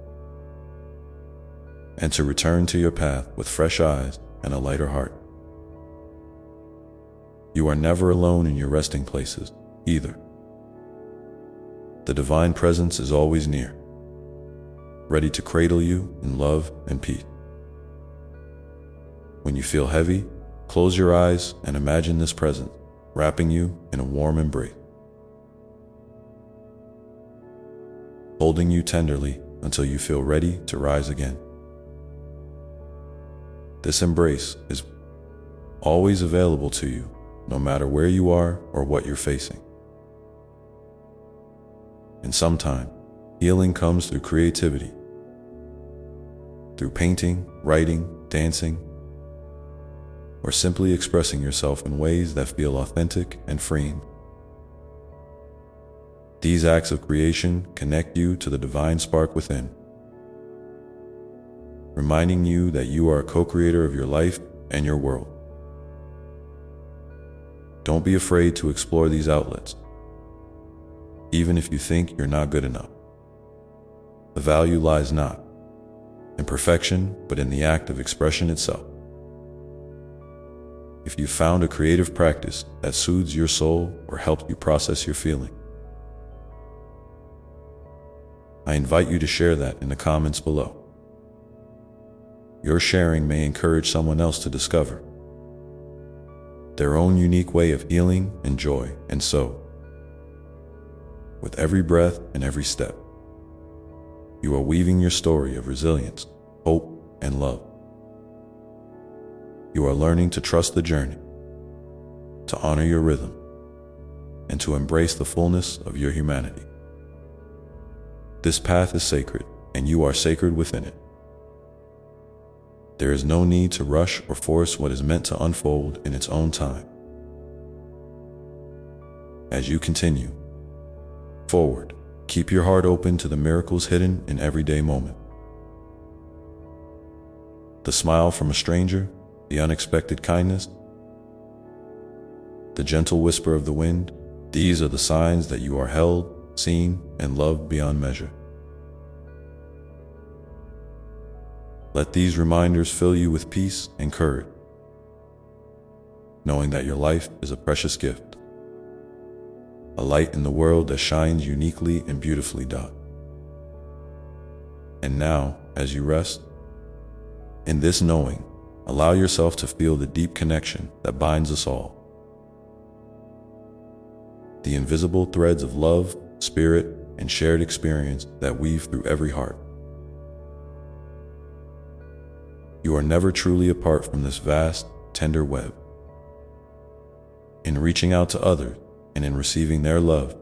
and to return to your path with fresh eyes and a lighter heart. You are never alone in your resting places, either. The divine presence is always near, ready to cradle you in love and peace. When you feel heavy, close your eyes and imagine this presence wrapping you in a warm embrace, holding you tenderly until you feel ready to rise again. This embrace is always available to you, no matter where you are or what you're facing. And sometimes, healing comes through creativity, through painting, writing, dancing, or simply expressing yourself in ways that feel authentic and freeing. These acts of creation connect you to the divine spark within, reminding you that you are a co-creator of your life and your world. Don't be afraid to explore these outlets, even if you think you're not good enough. The value lies not in perfection, but in the act of expression itself. If you found a creative practice that soothes your soul or helps you process your feelings, I invite you to share that in the comments below. Your sharing may encourage someone else to discover their own unique way of healing and joy, and so, with every breath and every step, you are weaving your story of resilience, hope, and love. You are learning to trust the journey, to honor your rhythm, and to embrace the fullness of your humanity. This path is sacred, and you are sacred within it. There is no need to rush or force what is meant to unfold in its own time. As you continue forward, keep your heart open to the miracles hidden in everyday moment. The smile from a stranger, the unexpected kindness, the gentle whisper of the wind, these are the signs that you are held, seen, and loved beyond measure. Let these reminders fill you with peace and courage, knowing that your life is a precious gift, a light in the world that shines uniquely and beautifully. And now, as you rest, in this knowing, allow yourself to feel the deep connection that binds us all. The invisible threads of love, spirit, and shared experience that weave through every heart. You are never truly apart from this vast, tender web. In reaching out to others and in receiving their love,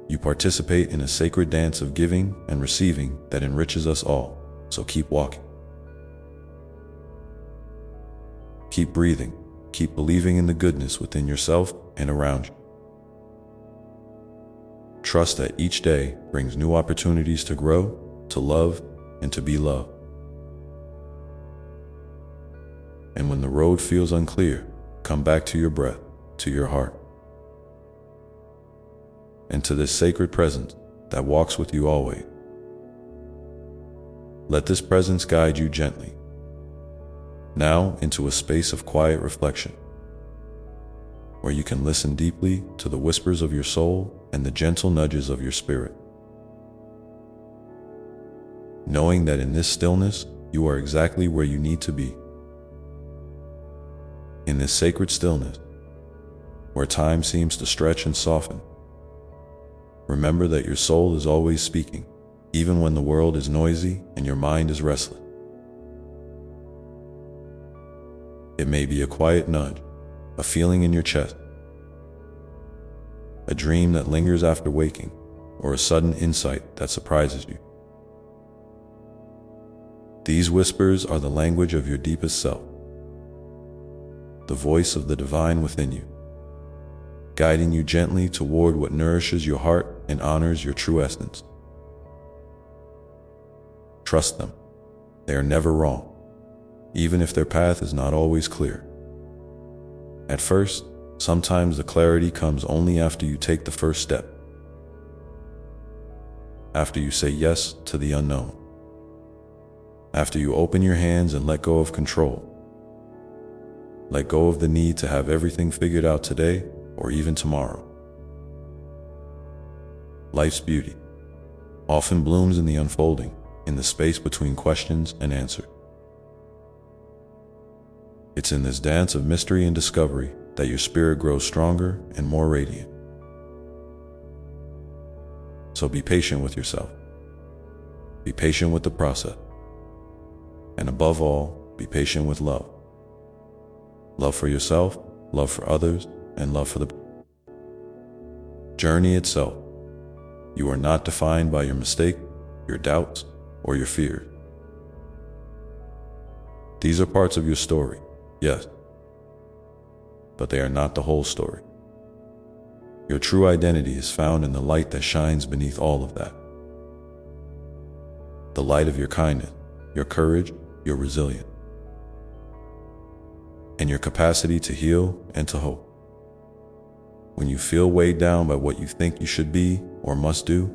you participate in a sacred dance of giving and receiving that enriches us all. So keep walking. Keep breathing. Keep believing in the goodness within yourself and around you. Trust that each day brings new opportunities to grow, to love, and to be loved. And when the road feels unclear, come back to your breath, to your heart, and to this sacred presence that walks with you always. Let this presence guide you gently, now into a space of quiet reflection, where you can listen deeply to the whispers of your soul and the gentle nudges of your spirit, knowing that in this stillness, you are exactly where you need to be. In this sacred stillness, where time seems to stretch and soften, remember that your soul is always speaking, even when the world is noisy and your mind is restless. It may be a quiet nudge, a feeling in your chest, a dream that lingers after waking, or a sudden insight that surprises you. These whispers are the language of your deepest self, the voice of the divine within you, guiding you gently toward what nourishes your heart and honors your true essence. Trust them. They are never wrong, even if their path is not always clear. At first, sometimes the clarity comes only after you take the first step, after you say yes to the unknown, after you open your hands and let go of control. Let go of the need to have everything figured out today or even tomorrow. Life's beauty often blooms in the unfolding, in the space between questions and answers. It's in this dance of mystery and discovery that your spirit grows stronger and more radiant. So be patient with yourself. Be patient with the process. And above all, be patient with love. Love for yourself, love for others, and love for the journey itself. You are not defined by your mistake, your doubts, or your fears. These are parts of your story, yes, but they are not the whole story. Your true identity is found in the light that shines beneath all of that. The light of your kindness, your courage, your resilience, and your capacity to heal and to hope. When you feel weighed down by what you think you should be or must do,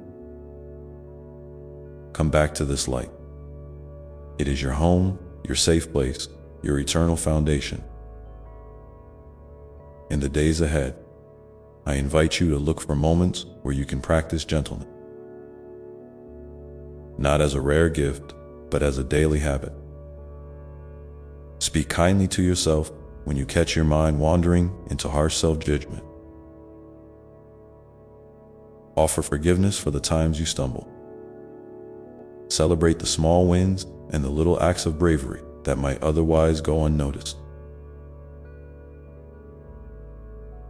come back to this light. It is your home, your safe place, your eternal foundation. In the days ahead, I invite you to look for moments where you can practice gentleness, not as a rare gift, but as a daily habit. Speak kindly to yourself when you catch your mind wandering into harsh self-judgment. Offer forgiveness for the times you stumble. Celebrate the small wins and the little acts of bravery that might otherwise go unnoticed.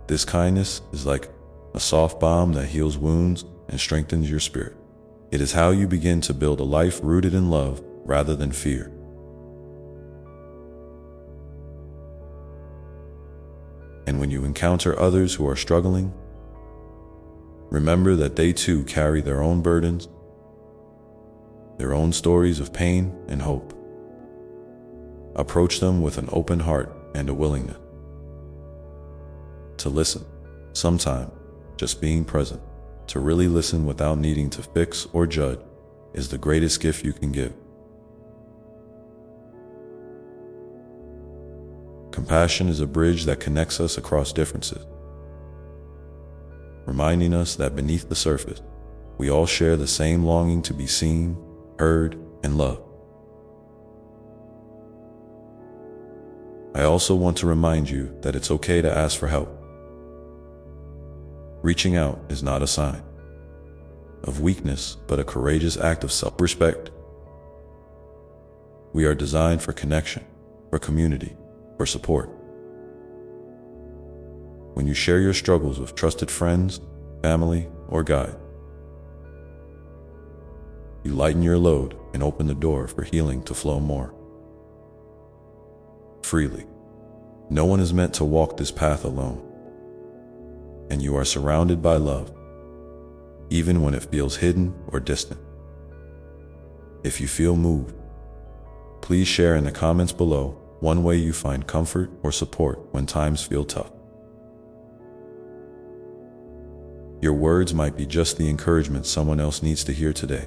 This kindness is like a soft balm that heals wounds and strengthens your spirit. It is how you begin to build a life rooted in love rather than fear. And when you encounter others who are struggling, remember that they too carry their own burdens, their own stories of pain and hope. Approach them with an open heart and a willingness to listen. Sometimes, just being present, to really listen without needing to fix or judge, is the greatest gift you can give. Compassion is a bridge that connects us across differences, reminding us that beneath the surface, we all share the same longing to be seen, heard, and loved. I also want to remind you that it's okay to ask for help. Reaching out is not a sign of weakness, but a courageous act of self-respect. We are designed for connection, for community, for support. When you share your struggles with trusted friends, family, or guide, you lighten your load and open the door for healing to flow more freely. No one is meant to walk this path alone, and you are surrounded by love, even when it feels hidden or distant. If you feel moved, please share in the comments below one way you find comfort or support when times feel tough. Your words might be just the encouragement someone else needs to hear today.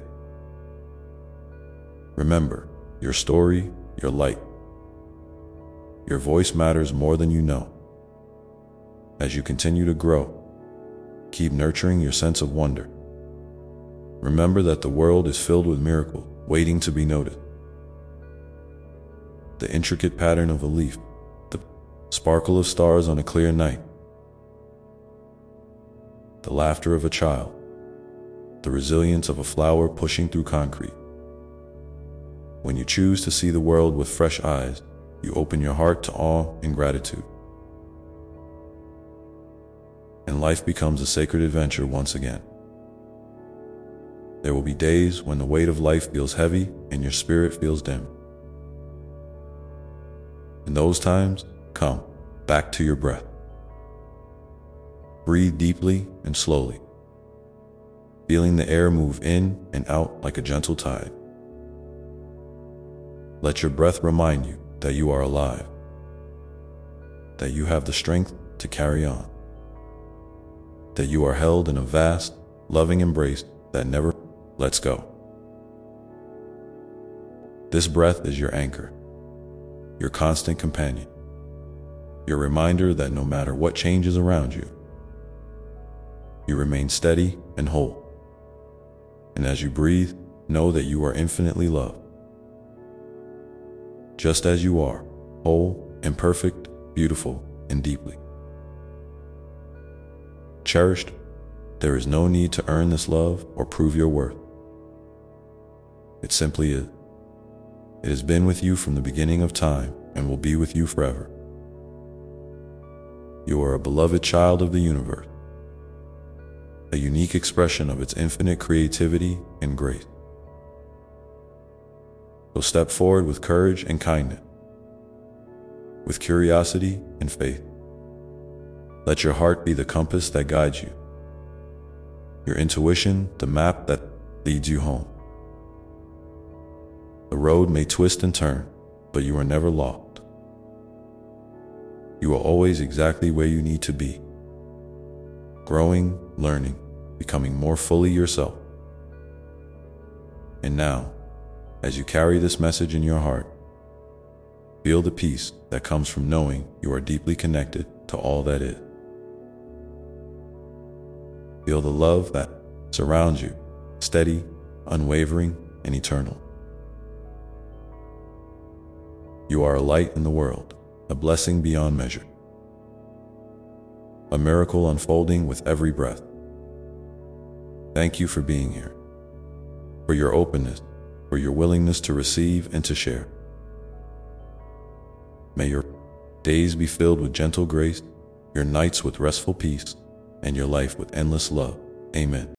Remember, your story, your light, your voice matters more than you know. As you continue to grow, keep nurturing your sense of wonder. Remember that the world is filled with miracles waiting to be noticed. The intricate pattern of a leaf, the sparkle of stars on a clear night, the laughter of a child, the resilience of a flower pushing through concrete. When you choose to see the world with fresh eyes, you open your heart to awe and gratitude. And life becomes a sacred adventure once again. There will be days when the weight of life feels heavy and your spirit feels dim. In those times, come back to your breath. Breathe deeply and slowly, feeling the air move in and out like a gentle tide. Let your breath remind you that you are alive, that you have the strength to carry on, that you are held in a vast, loving embrace that never lets go. This breath is your anchor, your constant companion, your reminder that no matter what changes around you, you remain steady and whole. And as you breathe, know that you are infinitely loved. Just as you are, whole, imperfect, beautiful, and deeply cherished. There is no need to earn this love or prove your worth. It simply is. It has been with you from the beginning of time and will be with you forever. You are a beloved child of the universe, a unique expression of its infinite creativity and grace. So step forward with courage and kindness, with curiosity and faith. Let your heart be the compass that guides you, your intuition the map that leads you home. The road may twist and turn, but you are never lost. You are always exactly where you need to be, growing, learning, becoming more fully yourself. And now, as you carry this message in your heart, feel the peace that comes from knowing you are deeply connected to all that is. Feel the love that surrounds you, steady, unwavering, and eternal. You are a light in the world, a blessing beyond measure, a miracle unfolding with every breath. Thank you for being here, for your openness, for your willingness to receive and to share. May your days be filled with gentle grace, your nights with restful peace, and your life with endless love. Amen.